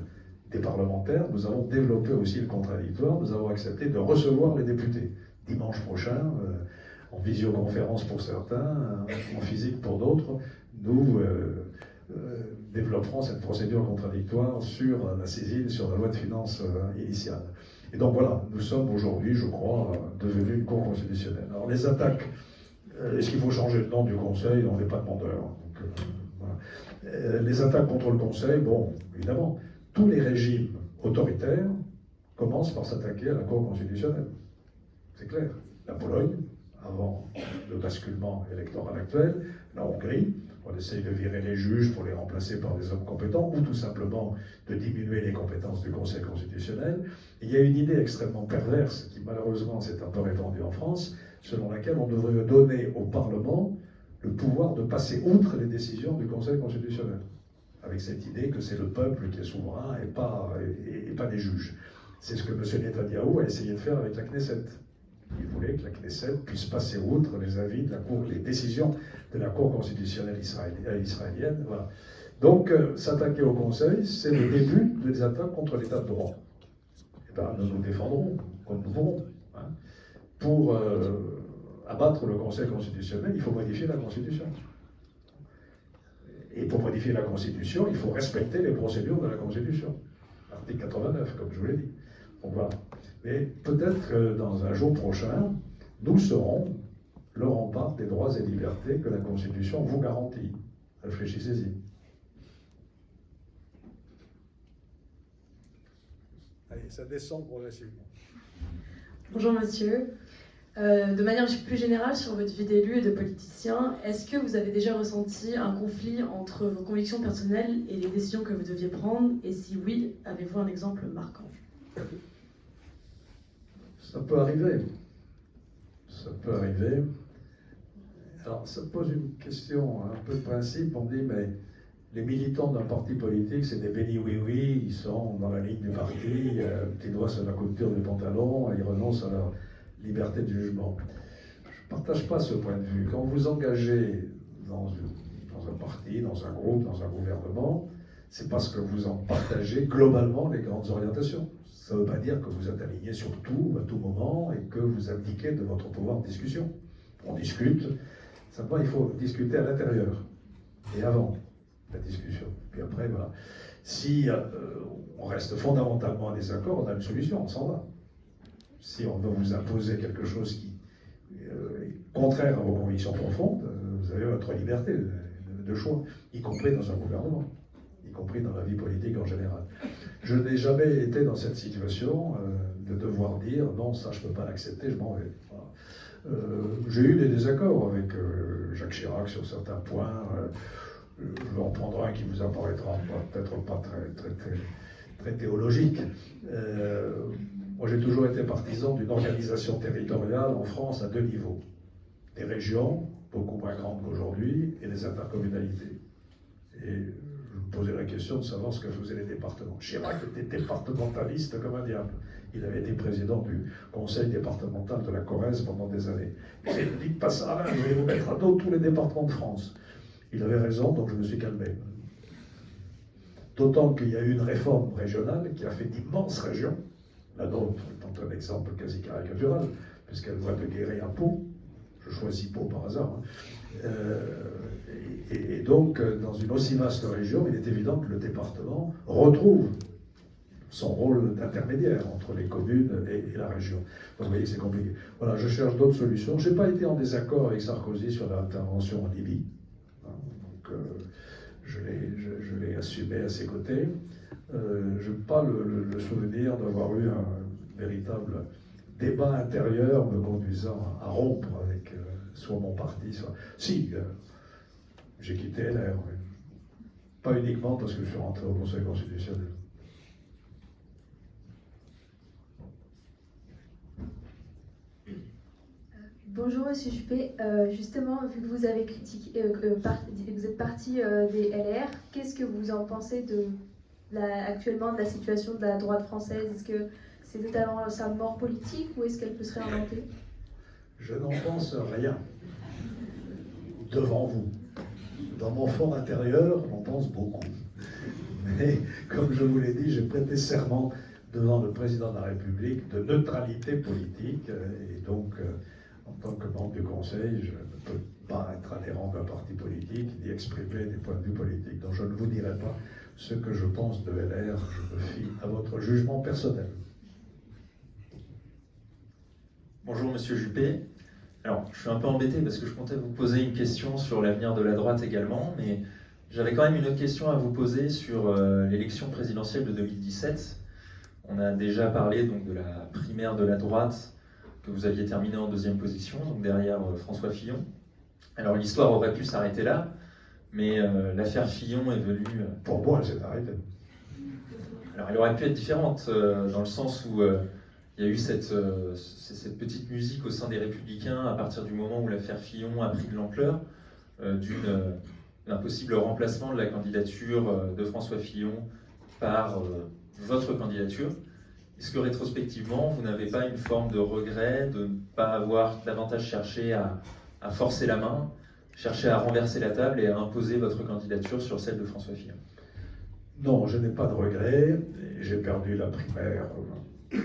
des parlementaires, nous avons développé aussi le contradictoire, nous avons accepté de recevoir les députés. Dimanche prochain, en visioconférence pour certains, en physique pour d'autres, nous développerons cette procédure contradictoire sur la saisine, sur la loi de finances initiale. Et donc voilà, nous sommes aujourd'hui, je crois, devenus une Cour constitutionnelle. Alors les attaques, est-ce qu'il faut changer le nom du Conseil? On n'est pas demandeur. Donc, voilà. Les attaques contre le Conseil, bon, évidemment, tous les régimes autoritaires commencent par s'attaquer à la Cour constitutionnelle. C'est clair. La Pologne, avant le basculement électoral actuel, la Hongrie, on essaye de virer les juges pour les remplacer par des hommes compétents, ou tout simplement de diminuer les compétences du Conseil constitutionnel. Et il y a une idée extrêmement perverse, qui malheureusement s'est un peu répandue en France, selon laquelle on devrait donner au Parlement le pouvoir de passer outre les décisions du Conseil constitutionnel, avec cette idée que c'est le peuple qui est souverain et pas des juges. C'est ce que M. Netanyahou a essayé de faire avec la Knesset. Il voulait que la Knesset puisse passer outre les avis de la Cour, les décisions de la Cour constitutionnelle israélienne. Voilà. Donc, s'attaquer au Conseil, c'est le début des attaques contre l'État de droit. Eh bien, nous nous défendrons comme nous pourrons. Hein. Pour abattre le Conseil constitutionnel, il faut modifier la Constitution. Et pour modifier la Constitution, il faut respecter les procédures de la Constitution. Article 89, comme je vous l'ai dit. Donc voilà. Mais peut-être que dans un jour prochain, nous serons le rempart des droits et libertés que la Constitution vous garantit. Réfléchissez-y. Allez, ça descend progressivement. Bonjour monsieur. De manière plus générale, sur votre vie d'élu et de politicien, est-ce que vous avez déjà ressenti un conflit entre vos convictions personnelles et les décisions que vous deviez prendre? Et si oui, avez-vous un exemple marquant? Ça peut arriver. Ça peut arriver. Alors, ça pose une question un peu de principe. On dit, mais les militants d'un parti politique, c'est des bénis oui-oui, ils sont dans la ligne du parti, petits doigts sur la couture du pantalon, ils renoncent à leur liberté de jugement. Je ne partage pas ce point de vue. Quand vous engagez dans un parti, dans un groupe, dans un gouvernement, c'est parce que vous en partagez globalement les grandes orientations. Ça ne veut pas dire que vous êtes aligné sur tout, à tout moment, et que vous abdiquez de votre pouvoir de discussion. On discute, simplement il faut discuter à l'intérieur, et avant la discussion. Puis après, voilà. Si on reste fondamentalement en désaccord, on a une solution, on s'en va. Si on veut vous imposer quelque chose qui est contraire à vos convictions profondes, vous avez votre liberté de choix, y compris dans un gouvernement, y compris dans la vie politique en général. Je n'ai jamais été dans cette situation de devoir dire non, ça je ne peux pas l'accepter, je m'en vais. Voilà. J'ai eu des désaccords avec Jacques Chirac sur certains points. Je vais en prendre un qui vous apparaîtra peut-être pas très théologique. Moi, j'ai toujours été partisan d'une organisation territoriale en France à deux niveaux. Des régions, beaucoup moins grandes qu'aujourd'hui, et des intercommunalités. Et je me posais la question de savoir ce que faisaient les départements. Chirac était départementaliste comme un diable. Il avait été président du conseil départemental de la Corrèze pendant des années. Il disait, ne dites pas ça, je vais vous mettre à dos tous les départements de France. Il avait raison, donc je me suis calmé. D'autant qu'il y a eu une réforme régionale qui a fait d'immenses régions. La nôtre est un exemple quasi caricatural, puisqu'elle va de Guéret à Pau. Je choisis Pau par hasard. Et donc, dans une aussi vaste région, il est évident que le département retrouve son rôle d'intermédiaire entre les communes et la région. Donc, vous voyez, c'est compliqué. Voilà, je cherche d'autres solutions. Je n'ai pas été en désaccord avec Sarkozy sur l'intervention en Libye. Donc, je l'ai assumé à ses côtés. Je n'ai pas le souvenir d'avoir eu un véritable débat intérieur me conduisant à rompre avec soit mon parti, soit... Si, j'ai quitté LR, oui. Pas uniquement parce que je suis rentré au Conseil constitutionnel. Bonjour Monsieur Juppé, justement, vu que vous avez critiqué, vous êtes parti des LR, qu'est-ce que vous en pensez actuellement de la situation de la droite française? Est-ce que c'est totalement sa mort politique ou est-ce qu'elle peut se réinventer? Je n'en pense rien devant vous. Dans mon fort intérieur, on pense beaucoup. Mais comme je vous l'ai dit, j'ai prêté serment devant le président de la République de neutralité politique et donc en tant que membre du Conseil, je ne peux pas être adhérent d'un parti politique ni exprimer des points de vue politiques. Donc je ne vous dirai pas ce que je pense de LR, je me fie à votre jugement personnel. Bonjour Monsieur Juppé. Alors, je suis un peu embêté parce que je comptais vous poser une question sur l'avenir de la droite également, mais j'avais quand même une autre question à vous poser sur l'élection présidentielle de 2017. On a déjà parlé donc de la primaire de la droite, que vous aviez terminé en deuxième position, donc derrière François Fillon. Alors l'histoire aurait pu s'arrêter là, mais l'affaire Fillon est venue... Pour moi, elle s'est arrêtée. Alors elle aurait pu être différente, dans le sens où il y a eu cette petite musique au sein des Républicains à partir du moment où l'affaire Fillon a pris de l'ampleur, d'un possible remplacement de la candidature de François Fillon par votre candidature. Est-ce que rétrospectivement, vous n'avez pas une forme de regret de ne pas avoir davantage cherché à forcer la main, chercher à renverser la table et à imposer votre candidature sur celle de François Fillon? Non, je n'ai pas de regret. J'ai perdu la primaire de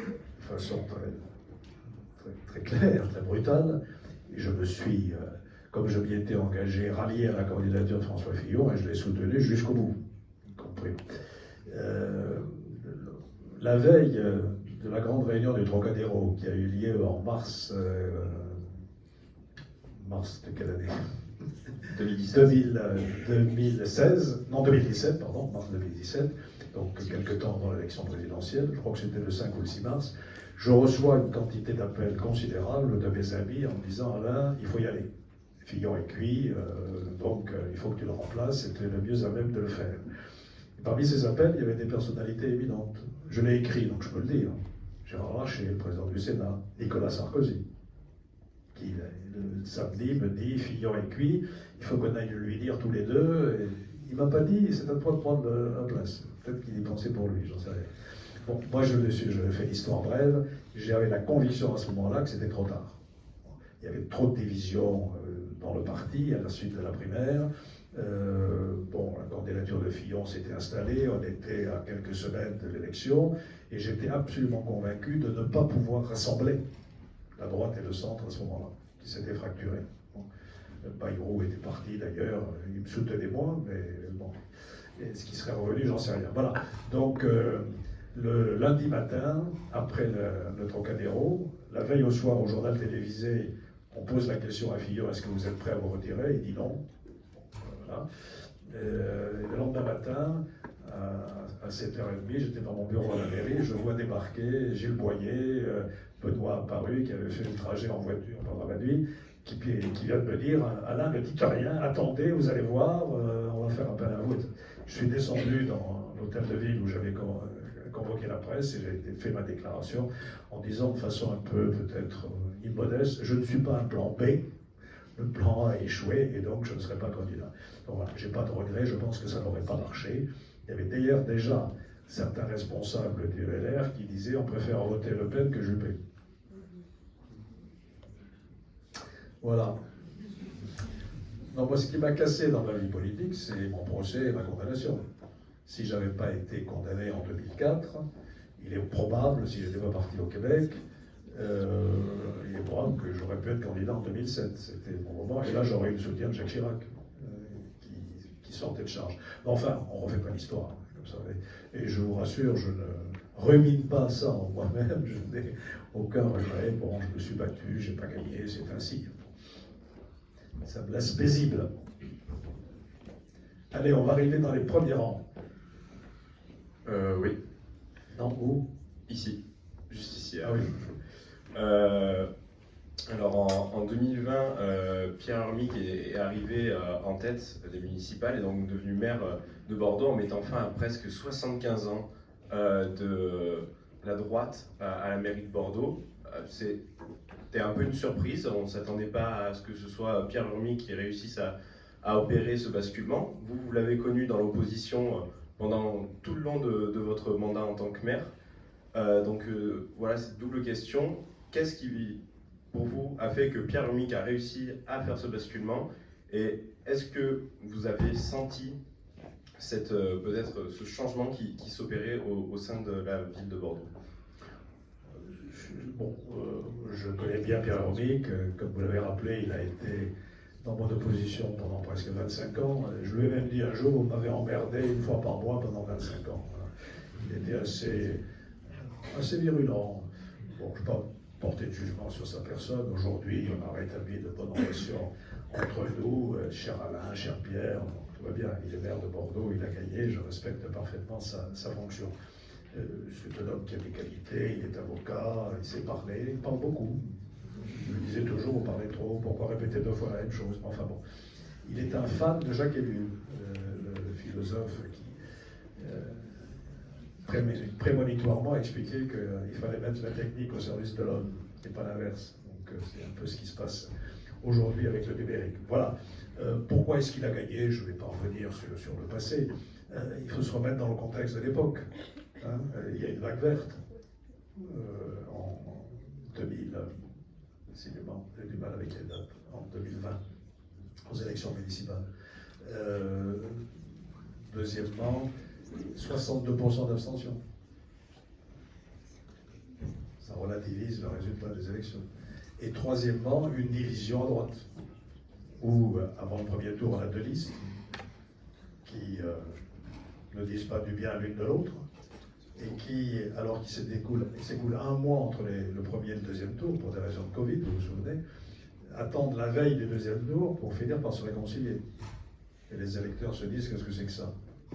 façon très claire, très brutale. Et je me suis, comme je m'y étais engagé, rallié à la candidature de François Fillon et je l'ai soutenu jusqu'au bout, y compris. La veille de la grande réunion du Trocadéro qui a eu lieu en mars de quelle année? 2017, mars 2017, donc quelques temps avant l'élection présidentielle, je crois que c'était le 5 ou le 6 mars, je reçois une quantité d'appels considérable de mes amis en me disant « Alain, il faut y aller. Fillon est cuit, donc il faut que tu le remplaces, et tu es le mieux à même de le faire. » Parmi ces appels, il y avait des personnalités éminentes. Je l'ai écrit, donc je peux le dire. Gérard Larcher, le président du Sénat, Nicolas Sarkozy, qui le samedi me dit « Fillon est cuit, il faut qu'on aille lui dire tous les deux. » Et il ne m'a pas dit « C'est à toi de prendre la place. » Peut-être qu'il y pensait pour lui, j'en sais rien. Bon, moi je fais l'histoire brève, j'avais la conviction à ce moment-là que c'était trop tard. Il y avait trop de divisions dans le parti à la suite de la primaire, Bon, la candidature de Fillon s'était installée, on était à quelques semaines de l'élection, et j'étais absolument convaincu de ne pas pouvoir rassembler la droite et le centre à ce moment-là, qui s'était fracturé. Bon. Bayrou était parti d'ailleurs, il me soutenait moi, mais bon, est-ce qu'il serait revenu, j'en sais rien. Voilà, donc le lundi matin, après le Trocadéro, la veille au soir au journal télévisé, on pose la question à Fillon, est-ce que vous êtes prêt à vous retirer? Il dit non. Voilà. Le lendemain matin, à 7h30, j'étais dans mon bureau à la mairie, je vois débarquer Gilles Boyer, Benoît Paru, qui avait fait le trajet en voiture pendant la nuit, qui vient de me dire, Alain, ne dites rien, attendez, vous allez voir, on va faire appel à vous. Je suis descendu dans l'hôtel de ville où j'avais convoqué la presse et j'ai fait ma déclaration en disant de façon un peu peut-être immodeste, je ne suis pas un plan B, le plan A a échoué et donc je ne serai pas candidat. Donc voilà, je n'ai pas de regret, je pense que ça n'aurait pas marché. Il y avait d'ailleurs déjà certains responsables du LR qui disaient on préfère voter Le Pen que Juppé. Voilà. Non, moi, ce qui m'a cassé dans ma vie politique, c'est mon procès et ma condamnation. Si je n'avais pas été condamné en 2004, il est probable, si je n'étais pas parti au Québec, il est probable que j'aurais pu être candidat en 2007. C'était mon moment. Et là, j'aurais eu le soutien de Jacques Chirac, qui sortait de charge. Mais enfin, on ne refait pas l'histoire. Comme ça. Et je vous rassure, je ne rumine pas ça en moi-même. Je n'ai aucun regret. Bon, je me suis battu, je n'ai pas gagné, c'est ainsi. Ça me laisse paisible. Allez, on va arriver dans les premiers rangs. Oui. Non, où? Ici. Juste ici. Ah oui. Alors en 2020, Pierre Armic est arrivé en tête des municipales et donc devenu maire de Bordeaux en mettant fin à presque 75 ans de la droite à la mairie de Bordeaux. C'était un peu une surprise, on ne s'attendait pas à ce que ce soit Pierre Armic qui réussisse à opérer ce basculement. Vous l'avez connu dans l'opposition pendant tout le long de votre mandat en tant que maire. Donc voilà cette double question. Qu'est-ce qui, pour vous, a fait que Pierre Armic a réussi à faire ce basculement? Et est-ce que vous avez senti peut-être ce changement qui s'opérait au sein de la ville de Bordeaux? Bon, je connais bien Pierre Armic, comme vous l'avez rappelé, il a été dans mon opposition pendant presque 25 ans. Je lui ai même dit un jour, vous m'avez emmerdé une fois par mois pendant 25 ans. Il était assez virulent. Bon, je ne vais pas porter de jugement sur sa personne. Aujourd'hui, on a rétabli de bonnes relations entre nous, cher Alain, cher Pierre, tout va bien. Il est maire de Bordeaux, il a gagné, je respecte parfaitement sa fonction. C'est un homme qui a des qualités, il est avocat, il sait parler, il parle beaucoup. Je lui disais toujours, vous parlez trop, pourquoi répéter 2 fois la même chose? Enfin bon, il est un fan de Jacques Ellul, le philosophe qui prémonitoirement expliquait qu'il fallait mettre la technique au service de l'homme, et pas l'inverse. Donc c'est un peu ce qui se passe aujourd'hui avec le numérique. Voilà. Pourquoi est-ce qu'il a gagné? Je ne vais pas revenir sur le passé. Il faut se remettre dans le contexte de l'époque. Hein, il y a une vague verte en 2000, décidément, j'ai du mal avec les dates, en 2020, aux élections municipales. Deuxièmement, 62% d'abstention. Ça relativise le résultat des élections. Et troisièmement, une division à droite, où avant le premier tour, on a 2 listes qui ne disent pas du bien l'une de l'autre, et qui, alors qu'il s'écoule 1 mois entre le premier et le deuxième tour, pour des raisons de Covid, vous vous souvenez, attendent la veille du deuxième tour pour finir par se réconcilier. Et les électeurs se disent, qu'est-ce que c'est que ça?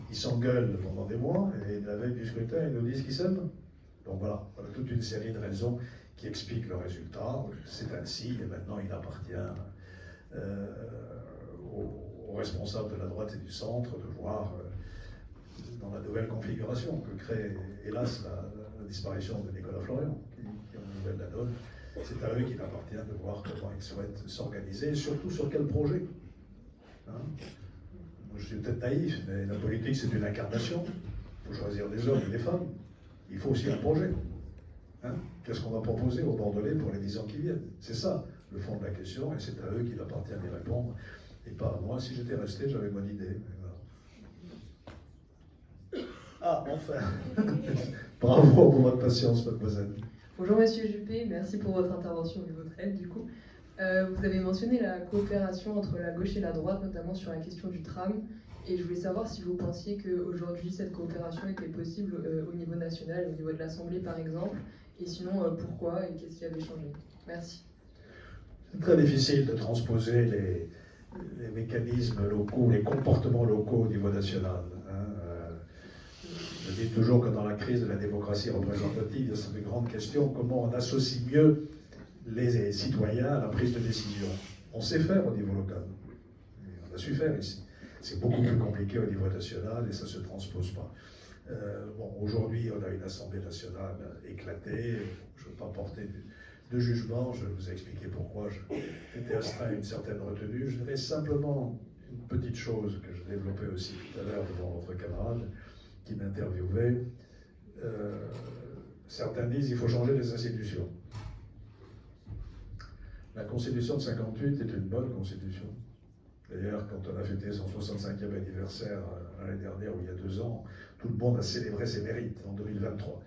Ils s'engueulent pendant des mois, et la veille du scrutin, ils nous disent qu'ils s'aiment. Donc voilà, toute une série de raisons qui expliquent le résultat. C'est ainsi, et maintenant il appartient aux responsables de la droite et du centre de voir dans la nouvelle configuration que crée, hélas, la disparition de Nicolas Florian, qui renouvelle la donne. C'est à eux qu'il appartient de voir comment ils souhaitent s'organiser, et surtout sur quel projet. Hein? Moi, je suis peut-être naïf, mais la politique, c'est une incarnation. Il faut choisir des hommes et des femmes. Il faut aussi un projet. Hein? Qu'est-ce qu'on va proposer aux Bordelais pour les 10 ans qui viennent? C'est ça, le fond de la question, et c'est à eux qu'il appartient d'y répondre. Et pas moi, si j'étais resté, j'avais bonne idée. Voilà. Ah, enfin. Bravo pour votre patience, mademoiselle. Bonjour Monsieur Juppé, merci pour votre intervention et votre aide du coup. Vous avez mentionné la coopération entre la gauche et la droite, notamment sur la question du tram. Et je voulais savoir si vous pensiez qu'aujourd'hui cette coopération était possible au niveau national, au niveau de l'Assemblée par exemple, et sinon pourquoi et qu'est-ce qui avait changé. Merci. C'est très difficile de transposer les mécanismes locaux, les comportements locaux au niveau national. Je dis toujours que dans la crise de la démocratie représentative, c'est une grande question, comment on associe mieux les citoyens à la prise de décision. On sait faire au niveau local, on a su faire ici. C'est beaucoup plus compliqué au niveau national et ça ne se transpose pas. Bon, aujourd'hui, on a une Assemblée nationale éclatée. Je ne veux pas porter de jugement, je vais vous expliquer pourquoi j'étais astreint à une certaine retenue. Je dirais simplement une petite chose que je développais aussi tout à l'heure devant votre camarade qui m'interviewait. Certains disent qu'il faut changer les institutions. La Constitution de 58 est une bonne Constitution. D'ailleurs, quand on a fêté son 65e anniversaire l'année dernière, ou il y a 2 ans, tout le monde a célébré ses mérites en 2023.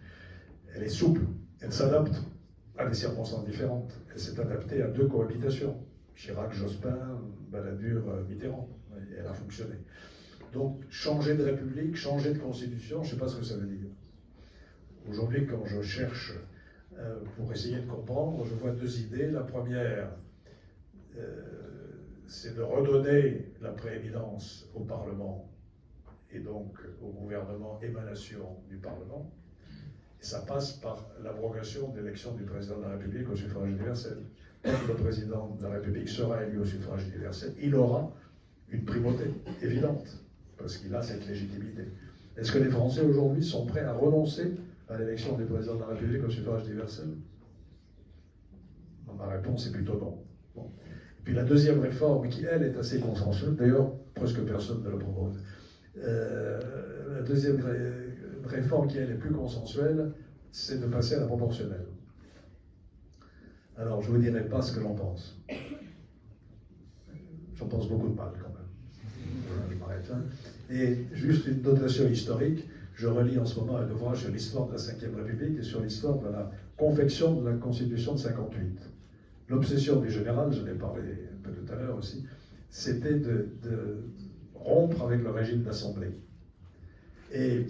Elle est souple, elle s'adapte à des circonstances différentes. Elle s'est adaptée à 2 cohabitations, Chirac, Jospin, Balladur, Mitterrand. Et elle a fonctionné. Donc, changer de république, changer de constitution, je ne sais pas ce que ça veut dire. Aujourd'hui, quand je cherche pour essayer de comprendre, je vois 2 idées. La première, c'est de redonner la prééminence au Parlement et donc au gouvernement émanation du Parlement. Et ça passe par l'abrogation de l'élection du président de la République au suffrage universel. Quand le président de la République sera élu au suffrage universel, il aura une primauté évidente, parce qu'il a cette légitimité. Est-ce que les Français aujourd'hui sont prêts à renoncer à l'élection du président de la République au suffrage universel? Ma réponse est plutôt non. Bon. Et puis la deuxième réforme, qui elle est assez consensuelle, d'ailleurs presque personne ne la propose, la deuxième réforme qui elle est plus consensuelle, c'est de passer à la proportionnelle. Alors je ne vous dirai pas ce que j'en pense. J'en pense beaucoup de mal quand même. Voilà, je m'arrête là. Et juste une notation historique, je relis en ce moment un ouvrage sur l'histoire de la Ve République et sur l'histoire de la confection de la Constitution de 58. L'obsession du général, j'en ai parlé un peu tout à l'heure aussi, c'était de rompre avec le régime d'assemblée. Et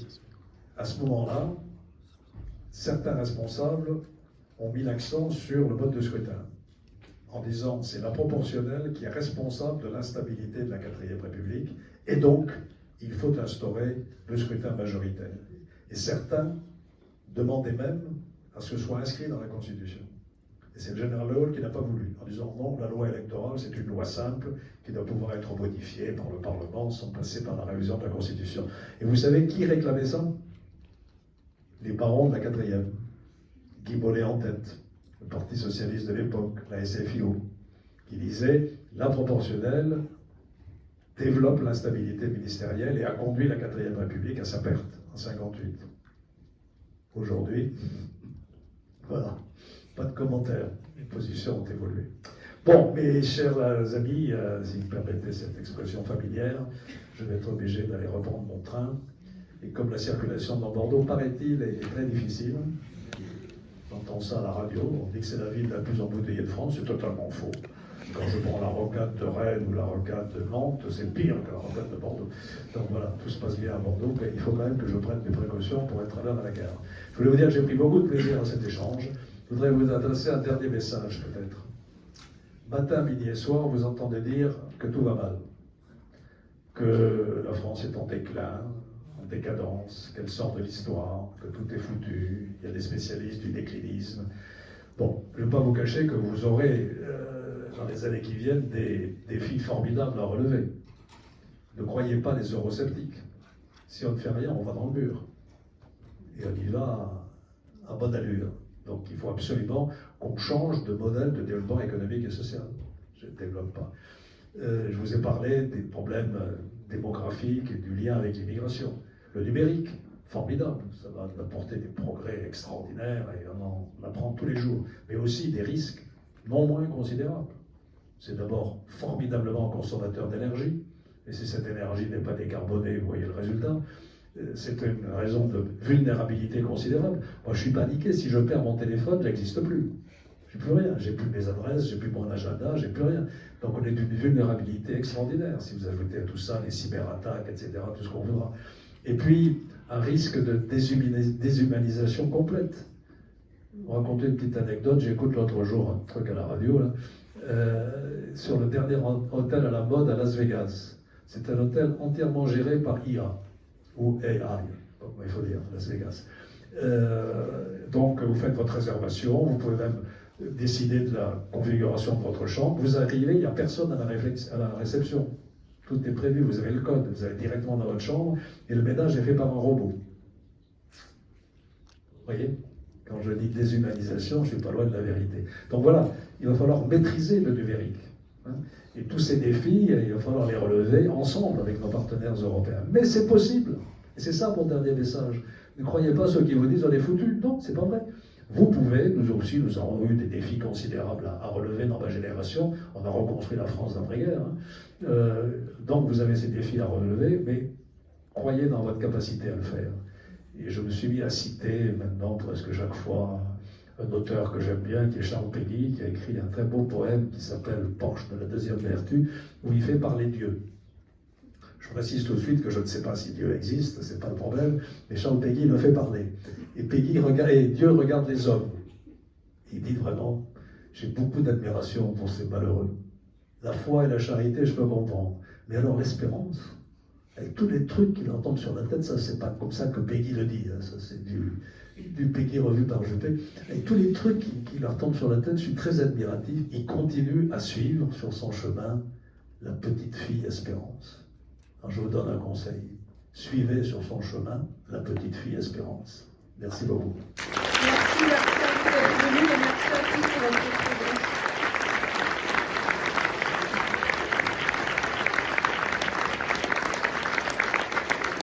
à ce moment-là, certains responsables ont mis l'accent sur le mode de scrutin, en disant c'est la proportionnelle qui est responsable de l'instabilité de la 4e République, et donc il faut instaurer le scrutin majoritaire. Et certains demandaient même à ce que ce soit inscrit dans la Constitution. Et c'est le général de Gaulle qui n'a pas voulu, en disant non, la loi électorale c'est une loi simple qui doit pouvoir être modifiée par le Parlement sans passer par la révision de la Constitution. Et vous savez qui réclamait ça? Les barons de la 4e. Guy Mollet en tête, le Parti socialiste de l'époque, la SFIO, qui disait la proportionnelle développe l'instabilité ministérielle et a conduit la 4e République à sa perte en 58. Aujourd'hui, voilà, pas de commentaires, les positions ont évolué. Bon, mes chers amis, si vous me permettez cette expression familière, je vais être obligé d'aller reprendre mon train. Et comme la circulation dans Bordeaux, paraît-il, est très difficile, j'entends ça à la radio, on dit que c'est la ville la plus embouteillée de France, c'est totalement faux. Quand je prends la rocade de Rennes ou la rocade de Nantes, c'est pire que la rocade de Bordeaux. Donc voilà, tout se passe bien à Bordeaux, mais il faut quand même que je prenne des précautions pour être à l'heure à la gare. Je voulais vous dire que j'ai pris beaucoup de plaisir à cet échange. Je voudrais vous adresser un dernier message, peut-être. Matin, midi et soir, vous entendez dire que tout va mal, que la France est en déclin, en décadence, qu'elle sort de l'histoire, que tout est foutu, il y a des spécialistes du déclinisme. Bon, je ne vais pas vous cacher que vous aurez, dans les années qui viennent, des défis formidables à relever. Ne croyez pas les eurosceptiques. Si on ne fait rien, on va dans le mur. Et on y va à bonne allure. Donc il faut absolument qu'on change de modèle de développement économique et social. Je ne développe pas. Je vous ai parlé des problèmes démographiques et du lien avec l'immigration. Le numérique, formidable, ça va apporter des progrès extraordinaires et on en apprend tous les jours, mais aussi des risques non moins considérables. C'est d'abord formidablement consommateur d'énergie, et si cette énergie n'est pas décarbonée, vous voyez le résultat. C'est une raison de vulnérabilité considérable. Moi, je suis paniqué, si je perds mon téléphone, je n'existe plus. J'ai plus rien, j'ai plus mes adresses, j'ai plus mon agenda, j'ai plus rien. Donc on est d'une vulnérabilité extraordinaire, si vous ajoutez à tout ça les cyberattaques, etc., tout ce qu'on voudra. Et puis, un risque de déshumanisation complète. Vous raconter une petite anecdote, j'écoute l'autre jour un truc à la radio, là, sur le dernier hôtel à la mode à Las Vegas. C'est un hôtel entièrement géré par IA, ou AI, il faut dire, Las Vegas. Donc vous faites votre réservation, vous pouvez même décider de la configuration de votre chambre. Vous arrivez, il n'y a personne à la réception. Tout est prévu, vous avez le code, vous allez directement dans votre chambre, et le ménage est fait par un robot. Vous voyez ? Quand je dis déshumanisation, je ne suis pas loin de la vérité. Donc voilà, il va falloir maîtriser le numérique. Hein, et tous ces défis, il va falloir les relever ensemble avec nos partenaires européens. Mais c'est possible. Et c'est ça mon dernier message. Ne croyez pas ceux qui vous disent on est foutus. Non, c'est pas vrai. Vous pouvez, nous aussi, nous avons eu des défis considérables à relever dans ma génération. On a reconstruit la France d'après-guerre. Hein. Donc vous avez ces défis à relever, mais croyez dans votre capacité à le faire. Et je me suis mis à citer maintenant presque chaque fois un auteur que j'aime bien, qui est Charles Péguy, qui a écrit un très beau poème qui s'appelle Porche de la deuxième vertu, où il fait parler Dieu. Je précise tout de suite que je ne sais pas si Dieu existe, c'est pas le problème, mais Charles Péguy le fait parler. Et Dieu regarde les hommes. Il dit vraiment, j'ai beaucoup d'admiration pour ces malheureux. La foi et la charité, je peux comprendre. Mais alors l'espérance, avec tous les trucs qui leur tombent sur la tête, ça c'est pas comme ça que Péguy le dit, hein, ça c'est du Péguy revu par Juppé. Avec tous les trucs qui leur tombent sur la tête, je suis très admiratif. Il continue à suivre sur son chemin la petite fille Espérance. Alors je vous donne un conseil, suivez sur son chemin la petite fille Espérance. Merci beaucoup. Merci.